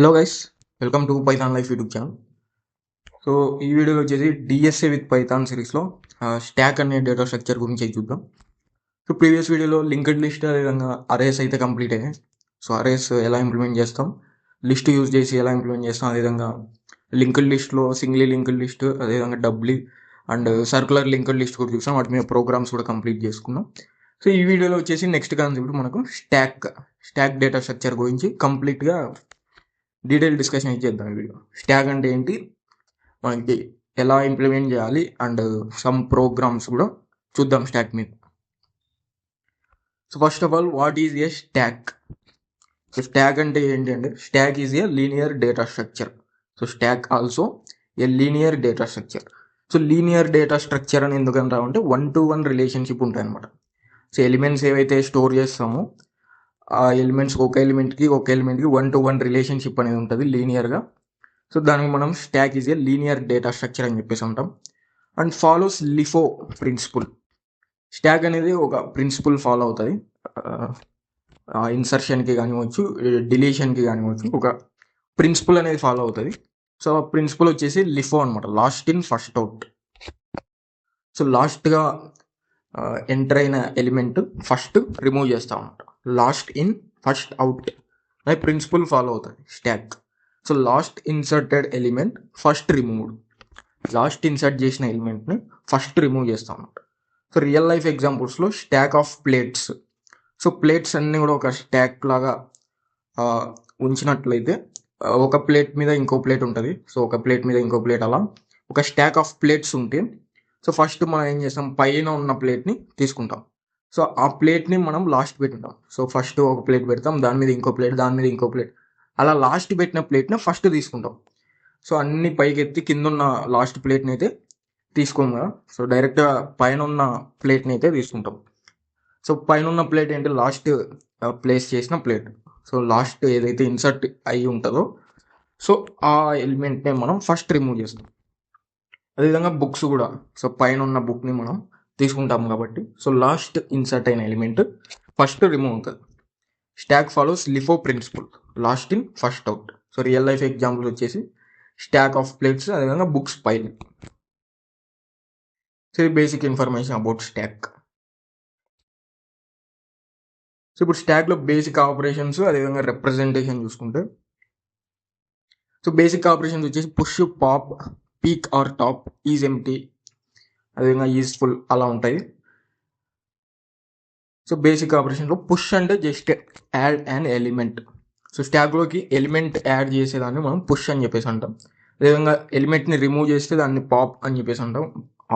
Hello guys, welcome to Python life YouTube channel. So ఈ వీడియోలో వచ్చేసి డిఎస్ఏ విత్ పైథాన్ సిరీస్లో స్టాక్ అనే డేటా స్ట్రక్చర్ గురించి అయితే చూద్దాం. సో ప్రీవియస్ వీడియోలో లింక్డ్ లిస్ట్ అదేవిధంగా అరేస్ అయితే కంప్లీట్ అయ్యాయి. సో అరేస్ ఎలా ఇంప్లిమెంట్ చేస్తాం, లిస్ట్ యూజ్ చేసి ఎలా ఇంప్లిమెంట్ చేస్తాం, అదేవిధంగా లింక్డ్ లిస్ట్లో సింగిల్ లింక్డ్ లిస్ట్, అదేవిధంగా doubly and circular linked list కూడా చూసాం. వాటి మీద ప్రోగ్రామ్స్ కూడా కంప్లీట్ చేసుకున్నాం. సో ఈ వీడియోలో వచ్చేసి నెక్స్ట్ కాన్సెప్ట్ మనకు స్టాక్ డేటా స్ట్రక్చర్ గురించి కంప్లీట్గా డీటెయిల్ డిస్కషన్ చేద్దాం. ఈ వీడియో స్టాక్ అంటే ఏంటి, మనకి ఎలా ఇంప్లిమెంట్ చేయాలి అండ్ సమ్ ప్రోగ్రామ్స్ కూడా చూద్దాం స్టాక్ మీద. So first of all, what is a stock? So stock అంటే ఏంటి అంటే, stock is a linear data structure. So stock also a linear data structure. So linear data structure అని ఎందుకంటామంటే 1-to-1 relationship ఉంటాయి అనమాట. So elements ఏవైతే store చేస్తామో ఆ elements ఒక ఎలిమెంట్కి 1-to-1 రిలేషన్షిప్ అనేది ఉంటుంది లీనియర్గా. సో దానికి మనం stack is a linear data structure అని చెప్పేసి ఉంటాం. And follows LIFO principle. Stack అనేది ఒక ప్రిన్సిపుల్ ఫాలో అవుతుంది. ఇన్సర్షన్కి కానివచ్చు, డిలీషన్కి కానివచ్చు, ఒక ప్రిన్సిపుల్ అనేది ఫాలో అవుతుంది. సో ఆ ప్రిన్సిపుల్ వచ్చేసి లిఫో అనమాట, last in first out. So లాస్ట్గా ఎంటర్ అయిన ఎలిమెంట్ ఫస్ట్ రిమూవ్ చేస్తాం అనమాట. లాస్ట్ ఇన్ ఫస్ట్ అవుట్ అనే ప్రిన్సిపల్ ఫాలో అవుతుంది stack. So last inserted element first removed. Last insert చేసిన ఎలిమెంట్ని ఫస్ట్ రిమూవ్ చేస్తాం అన్నమాట. సో రియల్ లైఫ్ ఎగ్జాంపుల్స్లో stack of plates. So plates అన్నీ కూడా ఒక స్టాక్ లాగా ఉంచినట్లయితే ఒక ప్లేట్ మీద ఇంకో ప్లేట్ ఉంటుంది. సో ఒక ప్లేట్ మీద ఇంకో ప్లేట్, అలా ఒక స్టాక్ ఆఫ్ ప్లేట్స్ ఉంటే సో ఫస్ట్ మనం ఏం చేస్తాం, పైన ఉన్న ప్లేట్ని తీసుకుంటాం. సో ఆ ప్లేట్ని మనం లాస్ట్ పెట్టుకుంటాం. సో ఫస్ట్ ఒక ప్లేట్ పెడతాం, దాని మీద ఇంకో ప్లేట్, దాని మీద ఇంకో ప్లేట్, అలా లాస్ట్ పెట్టిన ప్లేట్ని ఫస్ట్ తీసుకుంటాం. సో అన్ని పైకి ఎత్తి కింద ఉన్న లాస్ట్ ప్లేట్ని అయితే తీసుకోము కదా. సో డైరెక్ట్గా పైన ఉన్న ప్లేట్ని అయితే తీసుకుంటాం. సో పైన ఉన్న ప్లేట్ ఏంటి, లాస్ట్ ప్లేస్ చేసిన ప్లేట్. సో లాస్ట్ ఏదైతే ఇన్సర్ట్ అయి ఉంటుందో సో ఆ ఎలిమెంట్ని మనం ఫస్ట్ రిమూవ్ చేస్తాం. అదేవిధంగా బుక్స్ కూడా. సో పైన ఉన్న బుక్ని మనం తీసుకుంటాం కాబట్టి సో లాస్ట్ ఇన్సర్ట్ అయిన ఎలిమెంట్ ఫస్ట్ రిమూవ్ అవుతుంది. Stack follows LIFO principle, last in first out. So real life example వచ్చేసి స్టాక్ ఆఫ్ ప్లేట్స్, అదేవిధంగా బుక్స్ పైన. సో ఇది basic information about stack. So ఇప్పుడు స్టాక్లో బేసిక్ ఆపరేషన్స్, అదేవిధంగా రిప్రజెంటేషన్ చూసుకుంటే, సో బేసిక్ ఆపరేషన్స్ వచ్చేసి push, pop, peek or top, is empty, అదేవిధంగా ఈజ్ ఫుల్, అలా ఉంటాయి. సో బేసిక్ ఆపరేషన్లో పుష్ అంటే just add an element. So స్టాక్లోకి element add చేసేదాన్ని మనం పుష్ అని చెప్పేసి అంటాం. అదేవిధంగా ఎలిమెంట్ని రిమూవ్ చేస్తే దాన్ని పాప్ అని చెప్పేసి అంటాం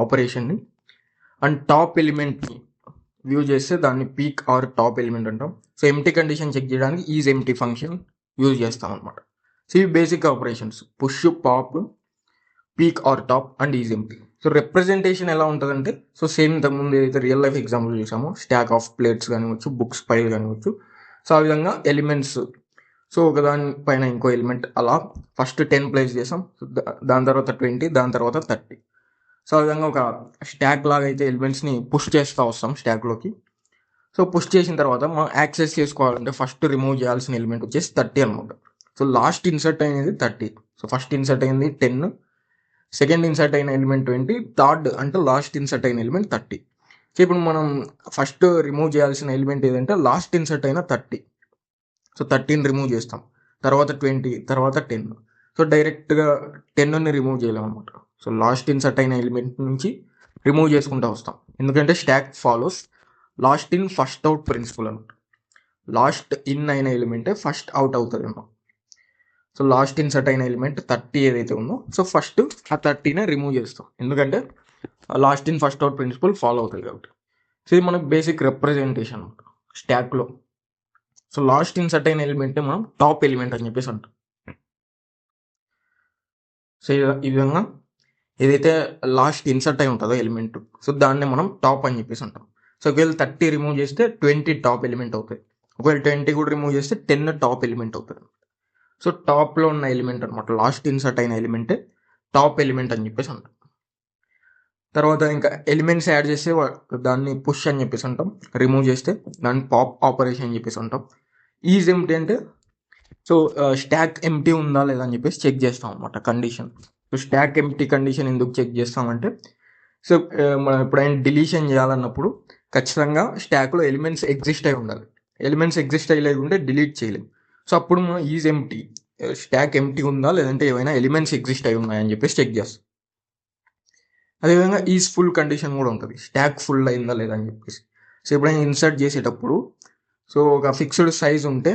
ఆపరేషన్ని. అండ్ టాప్ ఎలిమెంట్ని వ్యూ చేస్తే దాన్ని పీక్ ఆర్ టాప్ ఎలిమెంట్ అంటాం. సో ఎంటీ కండిషన్ చెక్ చేయడానికి ఈజ్ ఎంటీ ఫంక్షన్ యూజ్ చేస్తాం అనమాట. సో ఇవి basic operations, push, pop, peek or top and is empty. So representation ఎలా ఉంటుందంటే, సో సేమ్ ఇంతకుముందు ఏదైతే రియల్ లైఫ్ ఎగ్జాంపుల్ చూసామో స్టాక్ ఆఫ్ ప్లేట్స్ కానివచ్చు, బుక్స్ పైల్ కానివచ్చు. సో ఆ విధంగా ఎలిమెంట్స్, సో ఒకదాని పైన ఇంకో ఎలిమెంట్, అలా ఫస్ట్ 10 ప్లేస్ చేసాం, దాని తర్వాత 20, దాని తర్వాత 30. సో ఆ విధంగా ఒక స్టాక్ లాగా అయితే ఎలిమెంట్స్ని పుష్ చేస్తూ వస్తాం స్టాక్లోకి. సో పుష్ చేసిన తర్వాత మనం యాక్సెస్ చేసుకోవాలంటే ఫస్ట్ రిమూవ్ చేయాల్సిన ఎలిమెంట్ వచ్చేసి 30 అనమాట. సో లాస్ట్ ఇన్సర్ట్ అయినది 30. సో ఫస్ట్ ఇన్సర్ట్ అయింది 10, సెకండ్ ఇన్సర్ట్ అయిన ఎలిమెంట్ 20, థర్డ్ అంటే లాస్ట్ ఇన్సర్ట్ అయిన ఎలిమెంట్ 30. సో ఇప్పుడు మనం ఫస్ట్ రిమూవ్ చేయాల్సిన ఎలిమెంట్ ఏదంటే లాస్ట్ ఇన్సర్ట్ అయిన 30. సో 13 రిమూవ్ చేస్తాం, తర్వాత 20, తర్వాత 10. సో డైరెక్ట్గా 10ని రిమూవ్ చేయలేం అనమాట. సో లాస్ట్ ఇన్సర్ట్ అయిన ఎలిమెంట్ నుంచి రిమూవ్ చేసుకుంటూ వస్తాం, ఎందుకంటే stock follows last in first out principal అనమాట. లాస్ట్ ఇన్ అయిన ఎలిమెంటే ఫస్ట్ అవుట్ అవుతుంది అన్నమాట. సో లాస్ట్ ఇన్సర్ట్ అయిన ఎలిమెంట్ 30 ఏదైతే ఉందో సో ఫస్ట్ ఆ 30నే రిమూవ్ చేస్తాం, ఎందుకంటే last in first out principal follow అవుతుంది కాబట్టి. సో ఇది మనకు బేసిక్ రిప్రజెంటేషన్ స్టాక్లో. సో లాస్ట్ ఇన్సర్ట్ అయిన ఎలిమెంట్ని మనం టాప్ ఎలిమెంట్ అని చెప్పేసి అంటాం. సో ఈ విధంగా ఏదైతే లాస్ట్ ఇన్సర్ట్ అయి ఉంటుందో ఎలిమెంట్, సో దాన్ని మనం టాప్ అని చెప్పేసి అంటాం. సో ఒకవేళ 30 రిమూవ్ చేస్తే 20 టాప్ ఎలిమెంట్ అవుతుంది. ఒకవేళ 20 కూడా రిమూవ్ చేస్తే 10 టాప్ ఎలిమెంట్ అవుతుంది. సో టాప్లో ఉన్న ఎలిమెంట్ అనమాట, లాస్ట్ ఇన్సర్ట్ అయిన ఎలిమెంటే టాప్ ఎలిమెంట్ అని చెప్పేసి అంటాం. తర్వాత ఇంకా ఎలిమెంట్స్ యాడ్ చేస్తే దాన్ని పుష్ అని చెప్పేసి అంటాం, రిమూవ్ చేస్తే దాన్ని పాప్ ఆపరేషన్ అని చెప్పేసి అంటాం. ఈజ్ ఎంప్టీ అంటే సో స్టాక్ ఎంటీ ఉందా లేదా అని చెప్పేసి చెక్ చేస్తాం అనమాట condition. So stock empty condition ఎందుకు చెక్ చేస్తామంటే, సో మనం ఎప్పుడైనా డిలీషన్ చేయాలన్నప్పుడు ఖచ్చితంగా స్టాక్లో ఎలిమెంట్స్ ఎగ్జిస్ట్ అయి ఉండాలి. ఎలిమెంట్స్ ఎగ్జిస్ట్ అయ్యి లేకుంటే డిలీట్ చేయలేము. సో అప్పుడు మనం ఈజ్ ఎంటీ, స్టాక్ ఎంటీ ఉందా లేదంటే ఏమైనా ఎలిమెంట్స్ ఎగ్జిస్ట్ అయి ఉన్నాయని చెప్పేసి చెక్ చేస్తాం. అదేవిధంగా ఈజ్ ఫుల్ కండిషన్ కూడా ఉంటుంది, స్టాక్ ఫుల్ అయిందా లేదా అని చెప్పేసి. సో ఎప్పుడైనా ఇన్సర్ట్ చేసేటప్పుడు సో ఒక ఫిక్స్డ్ సైజ్ ఉంటే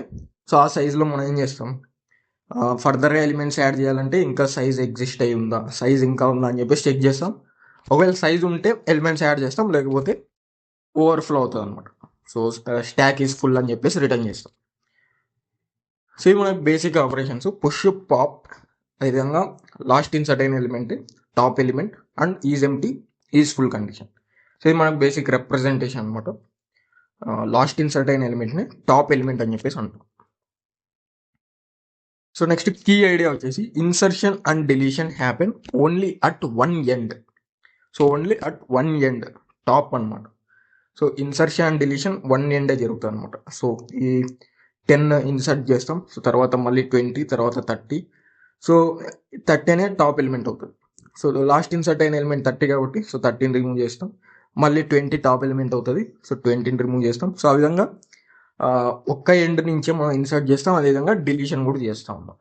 సో ఆ సైజులో మనం ఏం చేస్తాం, ఫర్దర్గా ఎలిమెంట్స్ యాడ్ చేయాలంటే ఇంకా సైజ్ ఎగ్జిస్ట్ అయి ఉందా, సైజ్ ఇంకా ఉందా అని చెప్పేసి చెక్ చేస్తాం. ఒకవేళ సైజ్ ఉంటే ఎలిమెంట్స్ యాడ్ చేస్తాం, లేకపోతే ఓవర్ఫ్లో అవుతుంది అనమాట. సో స్టాక్ ఈజ్ ఫుల్ అని చెప్పేసి రిటర్న్ చేస్తాం. సో ఇవి మనకి బేసిక్ ఆపరేషన్స్, పుష్, పాప్, అదేవిధంగా last inserted element, top element and is empty, is full condition. So ఇది మనకు బేసిక్ రిప్రజెంటేషన్ అనమాట. లాస్ట్ ఇన్ సర్టైన్ ఎలిమెంట్ని టాప్ ఎలిమెంట్ అని చెప్పేసి అంటాం. సో నెక్స్ట్ కీ ఐడియా వచ్చేసి insertion and deletion happen only at one end. So only at one end, top అనమాట. So insertion and deletion one ఎండే జరుగుతుంది అనమాట. సో ఈ 10 ఇన్సర్ట్ చేస్తాం, సో తర్వాత మళ్ళీ 20, తర్వాత 30. సో 30 అనే టాప్ ఎలిమెంట్ అవుతుంది. సో లాస్ట్ ఇన్సర్ట్ అయిన ఎలిమెంట్ 30 కాబట్టి సో 30ని రిమూవ్ చేస్తాం, మళ్ళీ 20 టాప్ ఎలిమెంట్ అవుతుంది, సో 20ని రిమూవ్ చేస్తాం. సో ఆ విధంగా ఒక్క ఎండ్ నుంచే మనం ఇన్సర్ట్ చేస్తాం, అదేవిధంగా డిలీషన్ కూడా చేస్తాం అన్నమాట.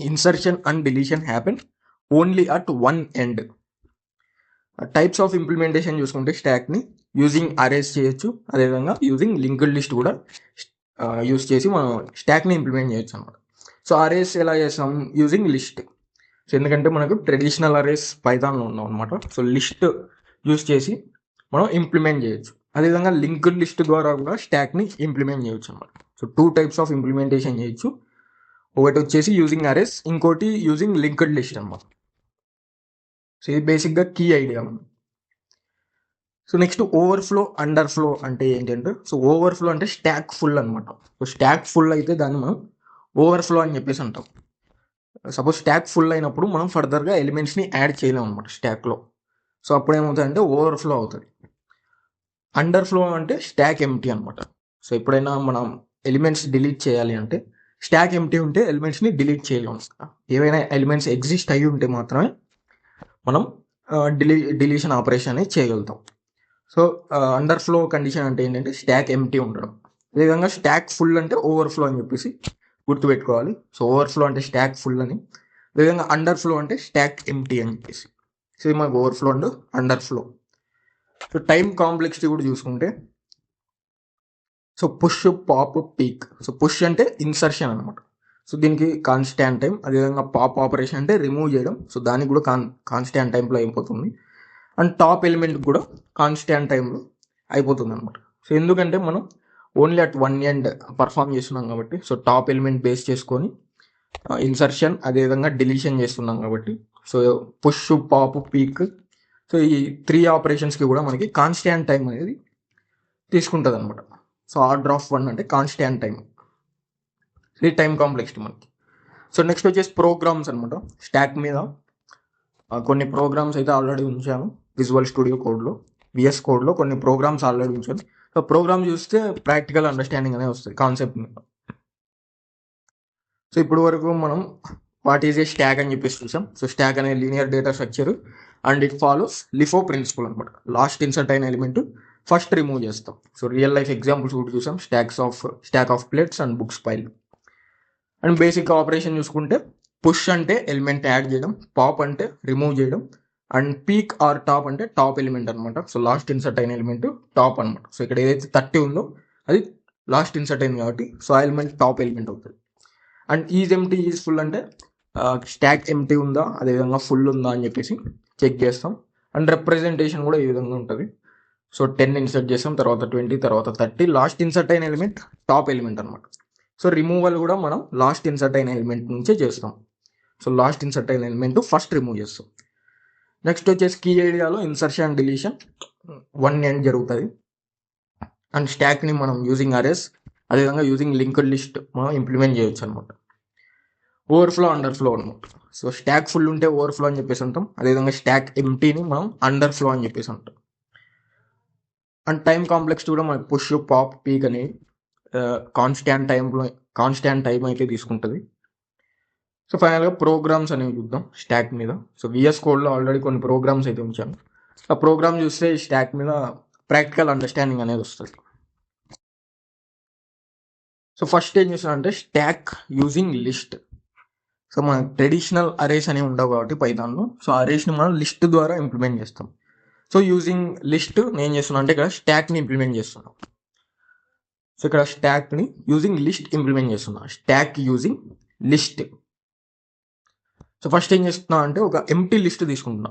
Insertion and deletion happen only at one end. Types of implementation చూసుకుంటే స్టాక్ని యూజింగ్ అరేస్ చేయొచ్చు, అదేవిధంగా యూజింగ్ లింక్డ్ లిస్ట్ కూడా యూజ్ చేసి మనం స్టాక్ని ఇంప్లిమెంట్ చేయొచ్చు అనమాట. సో అరేస్ ఎలా చేస్తాం, యూజింగ్ లిస్ట్. సో ఎందుకంటే మనకు ట్రెడిషనల్ అరేస్ పైథాన్లో ఉన్నాం అనమాట. సో లిస్ట్ యూజ్ చేసి మనం ఇంప్లిమెంట్ చేయొచ్చు. అదేవిధంగా లింక్డ్ లిస్ట్ ద్వారా కూడా స్టాక్ని ఇంప్లిమెంట్ చేయొచ్చు అనమాట. సో 2 టైప్స్ ఆఫ్ ఇంప్లిమెంటేషన్ చేయొచ్చు. ఒకటి వచ్చేసి యూజింగ్ అరేస్, ఇంకోటి యూజింగ్ లింక్డ్ లిస్ట్ అనమాట. సో ఇది బేసిక్గా key idea. So next overflow, underflow అంటే ఏంటంటే, సో ఓవర్ఫ్లో అంటే స్టాక్ ఫుల్ అనమాట. సో స్టాక్ ఫుల్ అయితే దాన్ని మనం ఓవర్ఫ్లో అని చెప్పేసి అంటాం. సపోజ్ స్టాక్ ఫుల్ అయినప్పుడు మనం ఫర్దర్గా ఎలిమెంట్స్ని యాడ్ చేయలేము అనమాట స్టాక్లో. సో అప్పుడు ఏమవుతుందంటే ఓవర్ఫ్లో అవుతుంది. అండర్ఫ్లో అంటే స్టాక్ ఎంటీ అనమాట. సో ఎప్పుడైనా మనం ఎలిమెంట్స్ డిలీట్ చేయాలి అంటే స్టాక్ ఎంటీ ఉంటే ఎలిమెంట్స్ని డిలీట్ చేయలేము. ఏవైనా ఎలిమెంట్స్ ఎగ్జిస్ట్ అయ్యి ఉంటే మాత్రమే మనం డిలీషన్ ఆపరేషన్ అనేది చేయగలుగుతాం. సో అండర్ఫ్లో కండిషన్ అంటే ఏంటంటే స్టాక్ ఎంటీ ఉండడం. అదేవిధంగా స్టాక్ ఫుల్ అంటే ఓవర్ఫ్లో అని చెప్పేసి గుర్తుపెట్టుకోవాలి. సో ఓవర్ఫ్లో అంటే స్టాక్ ఫుల్ అని, అదేవిధంగా అండర్ఫ్లో అంటే స్టాక్ ఎంటీ అని చెప్పేసి. సో ఇది మనకు overflow and underflow. So time complexity కూడా చూసుకుంటే, so push, pop, peak. So push అంటే ఇన్సర్షన్ అనమాట. సో దీనికి కాన్స్టాంట్ టైం. అదేవిధంగా పాప్ ఆపరేషన్ అంటే రిమూవ్ చేయడం, సో దానికి కూడా కాన్స్టాంట్ టైంలో అయిపోతుంది. అండ్ టాప్ ఎలిమెంట్ కూడా కాన్స్టాంట్ టైంలో అయిపోతుంది అనమాట. సో ఎందుకంటే మనం only at one end perform చేస్తున్నాం కాబట్టి, సో టాప్ ఎలిమెంట్ బేస్ చేసుకొని ఇన్సర్షన్ అదేవిధంగా డిలీషన్ చేస్తున్నాం కాబట్టి, so push, pop, peak, so ఈ 3 ఆపరేషన్స్కి కూడా మనకి కాన్స్టాంట్ టైం అనేది తీసుకుంటుంది అనమాట. సో ఆర్డర్ ఆఫ్ 1 అంటే కాన్స్టాంట్ టైం. ఇది టైం కాంప్లెక్సిటీ మనకి. సో నెక్స్ట్ వచ్చేసి ప్రోగ్రామ్స్ అనమాట. స్టాక్ మీద కొన్ని ప్రోగ్రామ్స్ అయితే ఆల్రెడీ ఉంచాను విజువల్ స్టూడియో కోడ్లో, విఎస్ కోడ్లో కొన్ని ప్రోగ్రామ్స్ ఆల్రెడీ ఉంచాను. సో ప్రోగ్రామ్ చూస్తే ప్రాక్టికల్ అండర్స్టాండింగ్ అనేది వస్తుంది కాన్సెప్ట్ మీద. సో ఇప్పుడు వరకు మనం వాట్ ఈజ్ ఏ స్టాక్ అని చెప్పేసి చూసాం. సో స్టాక్ అనే linear data structure and it follows LIFO principle అనమాట. లాస్ట్ ఇన్సర్ట్ అయిన ఎలిమెంట్ ఫస్ట్ రిమూవ్ చేస్తాం. సో రియల్ లైఫ్ ఎగ్జాంపుల్స్ కూడా చూసాం, stack of plates and books pile. And basic operation చూసుకుంటే పుష్ అంటే ఎలిమెంట్ యాడ్ చేయడం, pop అంటే రిమూవ్ చేయడం, అండ్ పీక్ ఆర్ టాప్ అంటే టాప్ ఎలిమెంట్ అనమాట. సో లాస్ట్ ఇన్సర్ట్ అయిన ఎలిమెంట్ టాప్ అనమాట. సో ఇక్కడ ఏదైతే 30 ఉందో అది లాస్ట్ ఇన్సర్ట్ అయింది కాబట్టి సో ఆ ఎలిమెంట్ టాప్ ఎలిమెంట్ అవుతుంది. And is empty, is full అంటే స్టాక్ ఎంటీ ఉందా అదేవిధంగా ఫుల్ ఉందా అని చెప్పేసి చెక్ చేస్తాం. అండ్ రిప్రజెంటేషన్ కూడా ఈ విధంగా ఉంటుంది. సో 10 ఇన్సర్ట్ చేస్తాం, తర్వాత 20, తర్వాత 30. లాస్ట్ ఇన్సర్ట్ అయిన ఎలిమెంట్ టాప్ ఎలిమెంట్ అనమాట. సో రిమూవల్ కూడా మనం లాస్ట్ ఇన్సర్ట్ అయిన ఎలిమెంట్ నుంచే చేస్తాం. సో లాస్ట్ ఇన్సర్ట్ అయిన ఎలిమెంట్ ఫస్ట్ రిమూవ్ చేస్తాం. నెక్స్ట్ వచ్చేసి కీ ఏరియాలో insertion and deletion one end జరుగుతుంది. అండ్ స్టాక్ని మనం యూజింగ్ అరేస్ అదేవిధంగా యూజింగ్ లింక్డ్ లిస్ట్ మనం ఇంప్లిమెంట్ చేయొచ్చు అనమాట. ఓవర్ఫ్లో, అండర్ఫ్లో అనమాట. సో స్టాక్ ఫుల్ ఉంటే ఓవర్ఫ్లో అని చెప్పేసి అంటాం, అదేవిధంగా స్టాక్ ఎంటీని మనం అండర్ఫ్లో అని చెప్పేసి అంటాం. అండ్ టైం కాంప్లెక్స్ కూడా మనకి పుష్, పాప్, పీక్ అని కాన్స్టాంట్ టైం అయితే తీసుకుంటుంది. సో ఫైనల్గా ప్రోగ్రామ్స్ అనేవి చూద్దాం స్టాక్ మీద. సో విఎస్ కోడ్లో ఆల్రెడీ కొన్ని ప్రోగ్రామ్స్ అయితే ఉంచాను. ఆ ప్రోగ్రామ్ చూస్తే స్టాక్ మీద ప్రాక్టికల్ అండర్స్టాండింగ్ అనేది వస్తుంది. సో ఫస్ట్ ఏం చేస్తున్నా అంటే స్టాక్ యూజింగ్ లిస్ట్. సో మన ట్రెడిషనల్ అరేస్ అనేవి ఉండవు కాబట్టి పైథాన్లో, సో అరేస్ని మనం లిస్ట్ ద్వారా ఇంప్లిమెంట్ చేస్తాం. సో యూజింగ్ లిస్ట్ నేను చేస్తున్నా అంటే ఇక్కడ స్టాక్ని ఇంప్లిమెంట్ చేస్తున్నాం. సో ఇక్కడ స్టాక్ని యూజింగ్ లిస్ట్ ఇంప్లిమెంట్ చేస్తున్నా. Stock using list. So first ఏం చేస్తున్నా అంటే ఒక ఎంప్టీ లిస్ట్ తీసుకుంటున్నా.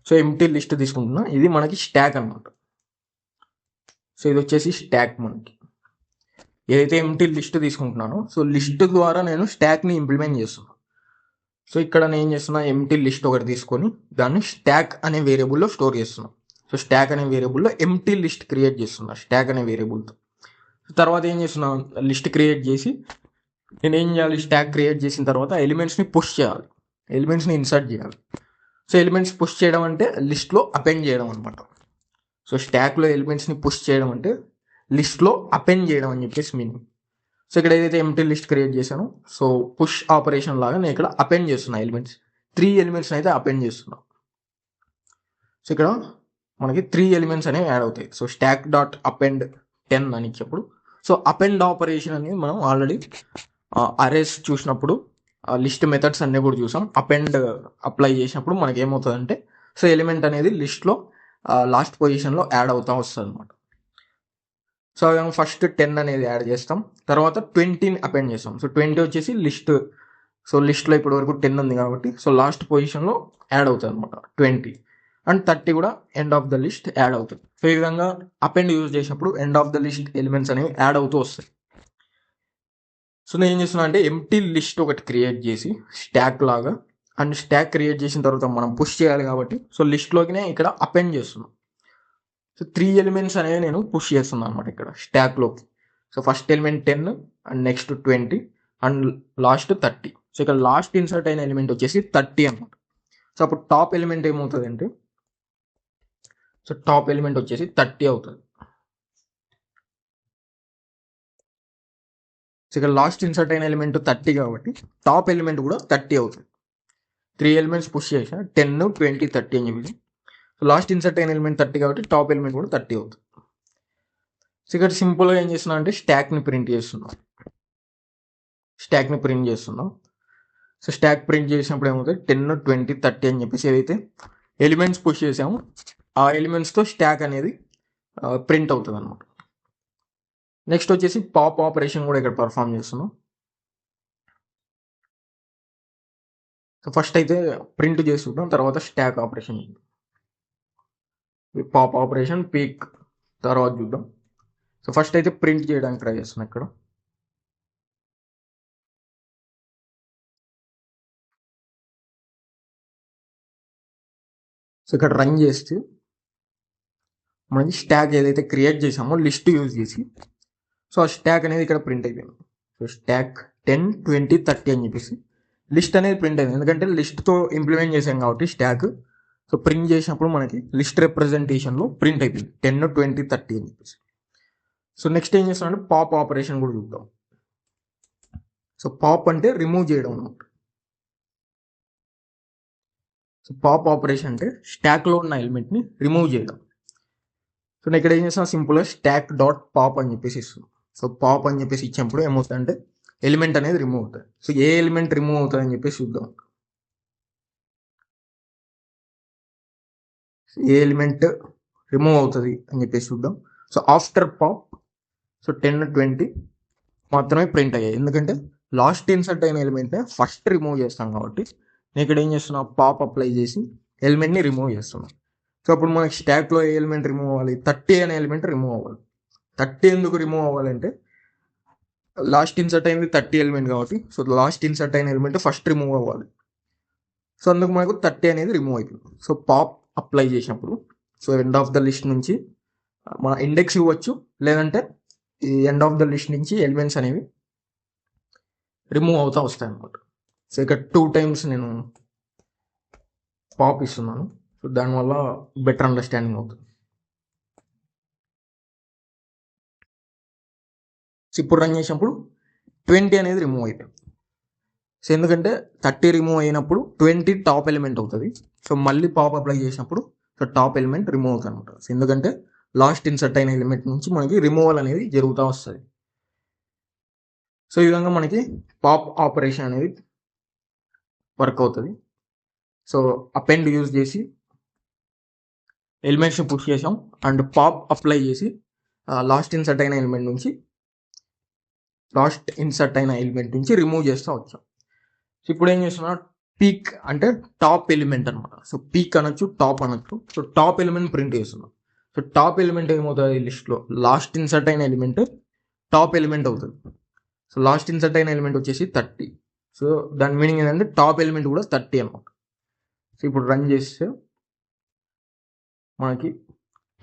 సో ఎంప్టీ లిస్ట్ తీసుకుంటున్నా, ఇది మనకి స్టాక్ అనమాట. సో ఇది వచ్చేసి స్టాక్ మనకి. ఏదైతే ఎంప్టీ లిస్ట్ తీసుకుంటున్నానో సో లిస్ట్ ద్వారా నేను స్టాక్ని ఇంప్లిమెంట్ చేస్తున్నాను. సో ఇక్కడ నేను ఏం చేస్తున్నా, ఎంప్టీ లిస్ట్ ఒకటి తీసుకొని దాన్ని స్టాక్ అనే వేరియబుల్లో స్టోర్ చేస్తున్నాను. సో స్టాక్ అనే వేరియబుల్లో ఎంప్టీ లిస్ట్ క్రియేట్ చేస్తున్నా స్టాక్ అనే వేరియబుల్తో. తర్వాత ఏం చేస్తున్నా, లిస్ట్ క్రియేట్ చేసి నేను ఏం చేయాలి, స్టాక్ క్రియేట్ చేసిన తర్వాత ఎలిమెంట్స్ని పుష్ చేయాలి, ఎలిమెంట్స్ని ఇన్సర్ట్ చేయాలి. సో ఎలిమెంట్స్ పుష్ చేయడం అంటే లిస్ట్లో అపెండ్ చేయడం అనమాట. సో స్టాక్లో ఎలిమెంట్స్ని పుష్ చేయడం అంటే లిస్ట్లో అపెండ్ చేయడం అని చెప్పేసి మీనింగ్. సో ఇక్కడ ఏదైతే ఎంప్టీ లిస్ట్ క్రియేట్ చేశానో సో పుష్ ఆపరేషన్ లాగా నేను ఇక్కడ అపెండ్ చేస్తున్నా ఎలిమెంట్స్. 3 ఎలిమెంట్స్ని అయితే అపెండ్ చేస్తున్నా. సో ఇక్కడ మనకి 3 ఎలిమెంట్స్ అనేవి యాడ్ అవుతాయి. సో స్టాక్ డాట్ అపెండ్ 10 అని ఇచ్చినప్పుడు సో అపెండ్ ఆపరేషన్ అనేది మనం ఆల్రెడీ అరేస్ చూసినప్పుడు లిస్ట్ మెథడ్స్ అన్నీ కూడా చూసాం. అపెండ్ అప్లై చేసినప్పుడు మనకి ఏమవుతుందంటే సో ఎలిమెంట్ అనేది లిస్ట్లో లాస్ట్ పొజిషన్లో యాడ్ అవుతూ వస్తుంది అనమాట. సో ఫస్ట్ 10 అనేది యాడ్ చేస్తాం, తర్వాత 20ని అపెండ్ చేస్తాం. సో 20 వచ్చేసి లిస్ట్. సో లిస్ట్లో ఇప్పటి వరకు 10 ఉంది కాబట్టి సో లాస్ట్ పొజిషన్లో యాడ్ అవుతుంది అనమాట 20. అండ్ 30 కూడా end of the list add అవుతుంది. సో ఈ విధంగా అపెండ్ యూజ్ చేసినప్పుడు end of the list elements అనేవి యాడ్ అవుతూ వస్తాయి. సో నేను ఏం చేస్తున్నా అంటే ఎంప్టీ లిస్ట్ ఒకటి క్రియేట్ చేసి స్టాక్ లాగా, అండ్ స్టాక్ క్రియేట్ చేసిన తర్వాత మనం పుష్ చేయాలి కాబట్టి సో లిస్ట్లోకినే ఇక్కడ అపెండ్ చేస్తున్నాం. సో 3 ఎలిమెంట్స్ అనేవి నేను పుష్ చేస్తున్నాను అనమాట ఇక్కడ స్టాక్లోకి. So first element 10 and next 20 and last 30. So ఇక్కడ లాస్ట్ ఇన్సర్ట్ అయిన ఎలిమెంట్ వచ్చేసి 30 అనమాట. సో అప్పుడు టాప్ ఎలిమెంట్ ఏమవుతుంది అంటే సో టాప్ ఎలిమెంట్ వచ్చేసి 30 అవుతుంది. సో ఇక్కడ లాస్ట్ ఇన్సర్ట్ అయిన ఎలిమెంట్ 30 కాబట్టి టాప్ ఎలిమెంట్ కూడా 30 అవుతుంది. 3 ఎలిమెంట్స్ పుష్ చేసా 10, 20, 30 అని చెప్పి. సో లాస్ట్ ఇన్సర్ట్ అయిన ఎలిమెంట్ 30 కాబట్టి టాప్ ఎలిమెంట్ కూడా 30 అవుతుంది. సో ఇక్కడ సింపుల్గా ఏం చేస్తున్నా అంటే స్టాక్ని ప్రింట్ చేస్తున్నాం. సో స్టాక్ ప్రింట్ చేసినప్పుడు ఏమవుతుంది 10, 20, 30 అని చెప్పేసి ఏదైతే ఎలిమెంట్స్ పుష్ చేసామో ఆ ఎలిమెంట్స్తో స్టాక్ అనేది ప్రింట్ అవుతుంది అనమాట. నెక్స్ట్ వచ్చేసి పాప్ ఆపరేషన్ కూడా ఇక్కడ పర్ఫామ్ చేస్తున్నాం. సో ఫస్ట్ అయితే ప్రింట్ చేసుకుంటాం, తర్వాత stock operation, pop operation, peak తర్వాత చూద్దాం. సో ఫస్ట్ అయితే ప్రింట్ చేయడానికి ట్రై చేస్తున్నాం ఇక్కడ. సో ఇక్కడ రన్ చేస్తే మనకి స్టాక్ ఏదైతే క్రియేట్ చేసామో లిస్ట్ యూజ్ చేసి సో ఆ స్టాక్ అనేది ఇక్కడ ప్రింట్ అయిపోయింది. సో స్టాక్ 10, 20, 30 అని చెప్పేసి లిస్ట్ అనేది ప్రింట్ అయింది, ఎందుకంటే లిస్ట్తో ఇంప్లిమెంట్ చేసాం కాబట్టి స్టాక్. సో ప్రింట్ చేసినప్పుడు మనకి లిస్ట్ రిప్రజెంటేషన్లో ప్రింట్ అయిపోయింది 10, 20, 30 అని చెప్పేసి. సో నెక్స్ట్ ఏం చేస్తామంటే పాప్ ఆపరేషన్ కూడా చూద్దాం. సో పాప్ అంటే రిమూవ్ చేయడం అనమాట. సో పాప్ ఆపరేషన్ అంటే స్టాక్లో ఉన్న ఎలిమెంట్ని రిమూవ్ చేయడం. సో నేను ఇక్కడ ఏం చేస్తాను, సింపుల్గా స్టాక్ డాట్ పాప్ అని చెప్పేసి ఇస్తున్నాం. సో పాప్ అని చెప్పేసి ఇచ్చినప్పుడు ఏమవుతుందంటే ఎలిమెంట్ అనేది రిమూవ్ అవుతుంది. సో ఏ ఎలిమెంట్ రిమూవ్ అవుతుంది అని చెప్పేసి చూద్దాం. ఏ ఎలిమెంట్ రిమూవ్ అవుతుంది అని చెప్పేసి చూద్దాం. సో ఆఫ్టర్ పాప్ సో 10, 20 మాత్రమే ప్రింట్ అయ్యాయి, ఎందుకంటే లాస్ట్ ఇన్సర్ట్ అయిన ఎలిమెంట్నే ఫస్ట్ రిమూవ్ చేస్తాం కాబట్టి నేను ఇక్కడ ఏం చేస్తున్నా, పాప్ అప్లై చేసి ఎలిమెంట్ని రిమూవ్ చేస్తున్నాను. సో అప్పుడు మనకి స్టాక్లో ఏ ఎలిమెంట్ రిమూవ్ అవ్వాలి, 30 అనే ఎలిమెంట్ రిమూవ్ అవ్వాలి. 30 ఎందుకు రిమూవ్ అవ్వాలంటే లాస్ట్ ఇన్సర్ట్ అయింది 30 ఎలిమెంట్ కాబట్టి సో లాస్ట్ ఇన్సర్ట్ అయిన ఎలిమెంట్ ఫస్ట్ రిమూవ్ అవ్వాలి. సో అందుకు మనకు 30 అనేది రిమూవ్ అయిపోయింది. సో పాప్ అప్లై చేసినప్పుడు so end of the list నుంచి మన ఇండెక్స్ ఇవ్వచ్చు, లేదంటే ఈ ఎండ్ ఆఫ్ ద లిస్ట్ నుంచి ఎలిమెంట్స్ అనేవి రిమూవ్ అవుతూ వస్తాయి అన్నమాట. సో ఇక్కడ 2 times నేను పాప్ ఇస్తున్నాను. సో దానివల్ల బెటర్ అండర్స్టాండింగ్ అవుతుంది. సో ఇప్పుడు రన్ చేసినప్పుడు 20 అనేది రిమూవ్ అయిపోయింది. సో ఎందుకంటే 30 రిమూవ్ అయినప్పుడు 20 టాప్ ఎలిమెంట్ అవుతుంది. సో మళ్ళీ పాప్ అప్లై చేసినప్పుడు సో టాప్ ఎలిమెంట్ రిమూవ్ అవుతుంది అనమాట. సో ఎందుకంటే లాస్ట్ ఇన్సర్ట్ అయిన ఎలిమెంట్ నుంచి మనకి రిమూవల్ అనేది జరుగుతూ వస్తుంది. సో ఈ విధంగా మనకి పాప్ ఆపరేషన్ అనేది వర్క్ అవుతుంది. సో అపెండ్ యూజ్ చేసి ఎలిమెంట్స్ని పుష్ చేసాం అండ్ పాప్ అప్లై చేసి లాస్ట్ ఇన్సర్ట్ అయిన ఎలిమెంట్ నుంచి రిమూవ్ చేస్తూ వచ్చాం. సో ఇప్పుడు ఏం చేస్తున్నా, పీక్ అంటే టాప్ ఎలిమెంట్ అనమాట. సో పీక్ అనొచ్చు, టాప్ అనొచ్చు. సో టాప్ ఎలిమెంట్ ప్రింట్ చేస్తున్నాం. సో టాప్ ఎలిమెంట్ ఏమవుతుంది ఈ లిస్ట్లో, లాస్ట్ ఇన్సర్ట్ అయిన ఎలిమెంట్ టాప్ ఎలిమెంట్ అవుతుంది. సో లాస్ట్ ఇన్సర్ట్ అయిన ఎలిమెంట్ వచ్చేసి 30. సో దాని మీనింగ్ ఏంటంటే టాప్ ఎలిమెంట్ కూడా 30 అనమాట. సో ఇప్పుడు రన్ చేస్తే మనకి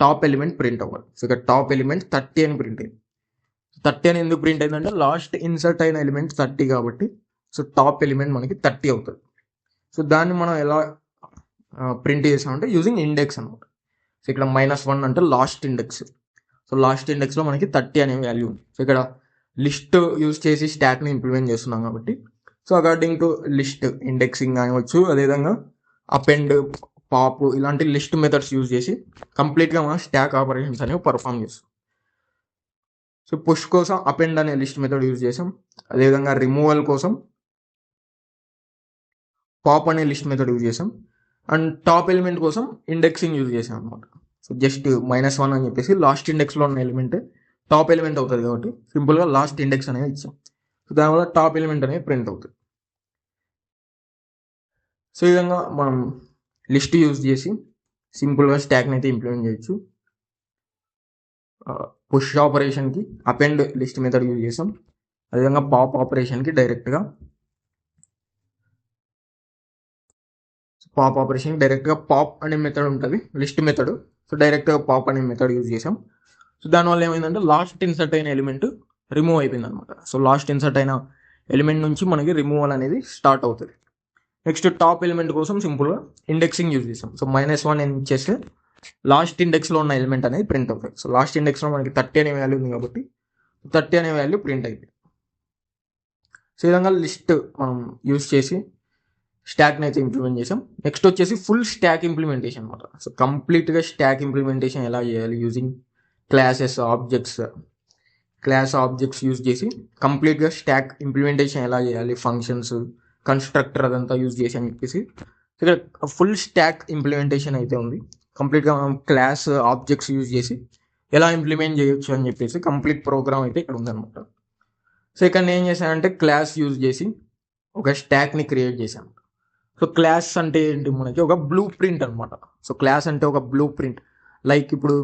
టాప్ ఎలిమెంట్ ప్రింట్ అవ్వాలి. సో ఇక్కడ టాప్ ఎలిమెంట్ 30 అని ప్రింట్ అయింది. 30 అని ఎందుకు ప్రింట్ అయిందంటే లాస్ట్ ఇన్సర్ట్ అయిన ఎలిమెంట్ 30 కాబట్టి సో టాప్ ఎలిమెంట్ మనకి 30 అవుతుంది. సో దాన్ని మనం ఎలా ప్రింట్ చేసామంటే యూజింగ్ ఇండెక్స్ అనమాట. సో ఇక్కడ -1 అంటే లాస్ట్ ఇండెక్స్. సో లాస్ట్ ఇండెక్స్లో మనకి 30 అనే వాల్యూ ఉంది. సో ఇక్కడ లిస్ట్ యూజ్ చేసి స్టాక్ని ఇంప్లిమెంట్ చేస్తున్నాం కాబట్టి so according to list indexing కానివచ్చు, అదేవిధంగా అపెండ్, పాప్ ఇలాంటి లిస్ట్ మెథడ్స్ యూజ్ చేసి కంప్లీట్గా మనం స్టాక్ ఆపరేషన్స్ అనేవి పర్ఫామ్ చేస్తాం. సో పుష్ కోసం అపెండ్ అనే లిస్ట్ మెథడ్ యూజ్ చేసాం. అదేవిధంగా రిమూవల్ కోసం పాప్ అనే లిస్ట్ మెథడ్ యూజ్ చేసాం. అండ్ టాప్ ఎలిమెంట్ కోసం ఇండెక్సింగ్ యూజ్ చేసాం అనమాట. సో జస్ట్ -1 అని చెప్పేసి లాస్ట్ ఇండెక్స్లో ఉన్న ఎలిమెంట్ టాప్ ఎలిమెంట్ అవుతుంది కాబట్టి సింపుల్గా లాస్ట్ ఇండెక్స్ అనేది ఇచ్చాం. సో దానివల్ల టాప్ ఎలిమెంట్ అనేది ప్రింట్ అవుతుంది. సో ఈ విధంగా మనం లిస్ట్ యూజ్ చేసి సింపుల్గా స్టాక్ని అయితే ఇంప్లిమెంట్ చేయొచ్చు. పుష్ ఆపరేషన్కి అపెండ్ లిస్ట్ మెథడ్ యూజ్ చేసాం. అదేవిధంగా పాప్ ఆపరేషన్కి డైరెక్ట్గా పాప్ అనే మెథడ్ ఉంటుంది, లిస్ట్ మెథడ్. సో డైరెక్ట్గా పాప్ అనే మెథడ్ యూజ్ చేసాం. సో దానివల్ల ఏమైందంటే లాస్ట్ ఇన్సర్ట్ అయిన ఎలిమెంట్ రిమూవ్ అయిపోయింది అనమాట. సో లాస్ట్ ఇన్సర్ట్ అయిన ఎలిమెంట్ నుంచి మనకి రిమూవల్ అనేది స్టార్ట్ అవుతుంది. నెక్స్ట్ టాప్ ఎలిమెంట్ కోసం సింపుల్గా ఇండెక్సింగ్ యూజ్ చేసాం. సో -1 అని ఇచ్చేస్తే లాస్ట్ ఇండెక్స్లో ఉన్న ఎలిమెంట్ అనేది ప్రింట్ అవుతుంది. సో లాస్ట్ ఇండెక్స్లో మనకి 30 అనే వాల్యూ ఉంది కాబట్టి 30 అనే వాల్యూ ప్రింట్ అయిపోయింది. సో ఈ విధంగా లిస్ట్ మనం యూజ్ చేసి స్టాక్ని అయితే ఇంప్లిమెంట్ చేసాం. నెక్స్ట్ వచ్చేసి ఫుల్ స్టాక్ ఇంప్లిమెంటేషన్ అనమాట. సో కంప్లీట్గా స్టాక్ ఇంప్లిమెంటేషన్ ఎలా చేయాలి యూజింగ్ క్లాస్ ఆబ్జెక్ట్స్ యూజ్ చేసి కంప్లీట్గా స్టాక్ ఇంప్లిమెంటేషన్ ఎలా చేయాలి, ఫంక్షన్స్, కన్స్ట్రక్టర్ అదంతా యూజ్ చేసి అని చెప్పేసి ఇక్కడ ఫుల్ స్టాక్ ఇంప్లిమెంటేషన్ అయితే ఉంది. కంప్లీట్గా మనం క్లాస్ ఆబ్జెక్ట్స్ యూజ్ చేసి ఎలా ఇంప్లిమెంట్ చేయొచ్చు అని చెప్పేసి కంప్లీట్ ప్రోగ్రామ్ అయితే ఇక్కడ ఉందన్నమాట. సో ఇక్కడ నేను ఏం చేశానంటే క్లాస్ యూజ్ చేసి ఒక స్టాక్ని క్రియేట్ చేశాను. సో క్లాస్ అంటే ఏంటి, మనకి ఒక బ్లూ ప్రింట్ అనమాట. సో క్లాస్ అంటే ఒక బ్లూ ప్రింట్. లైక్ ఇప్పుడు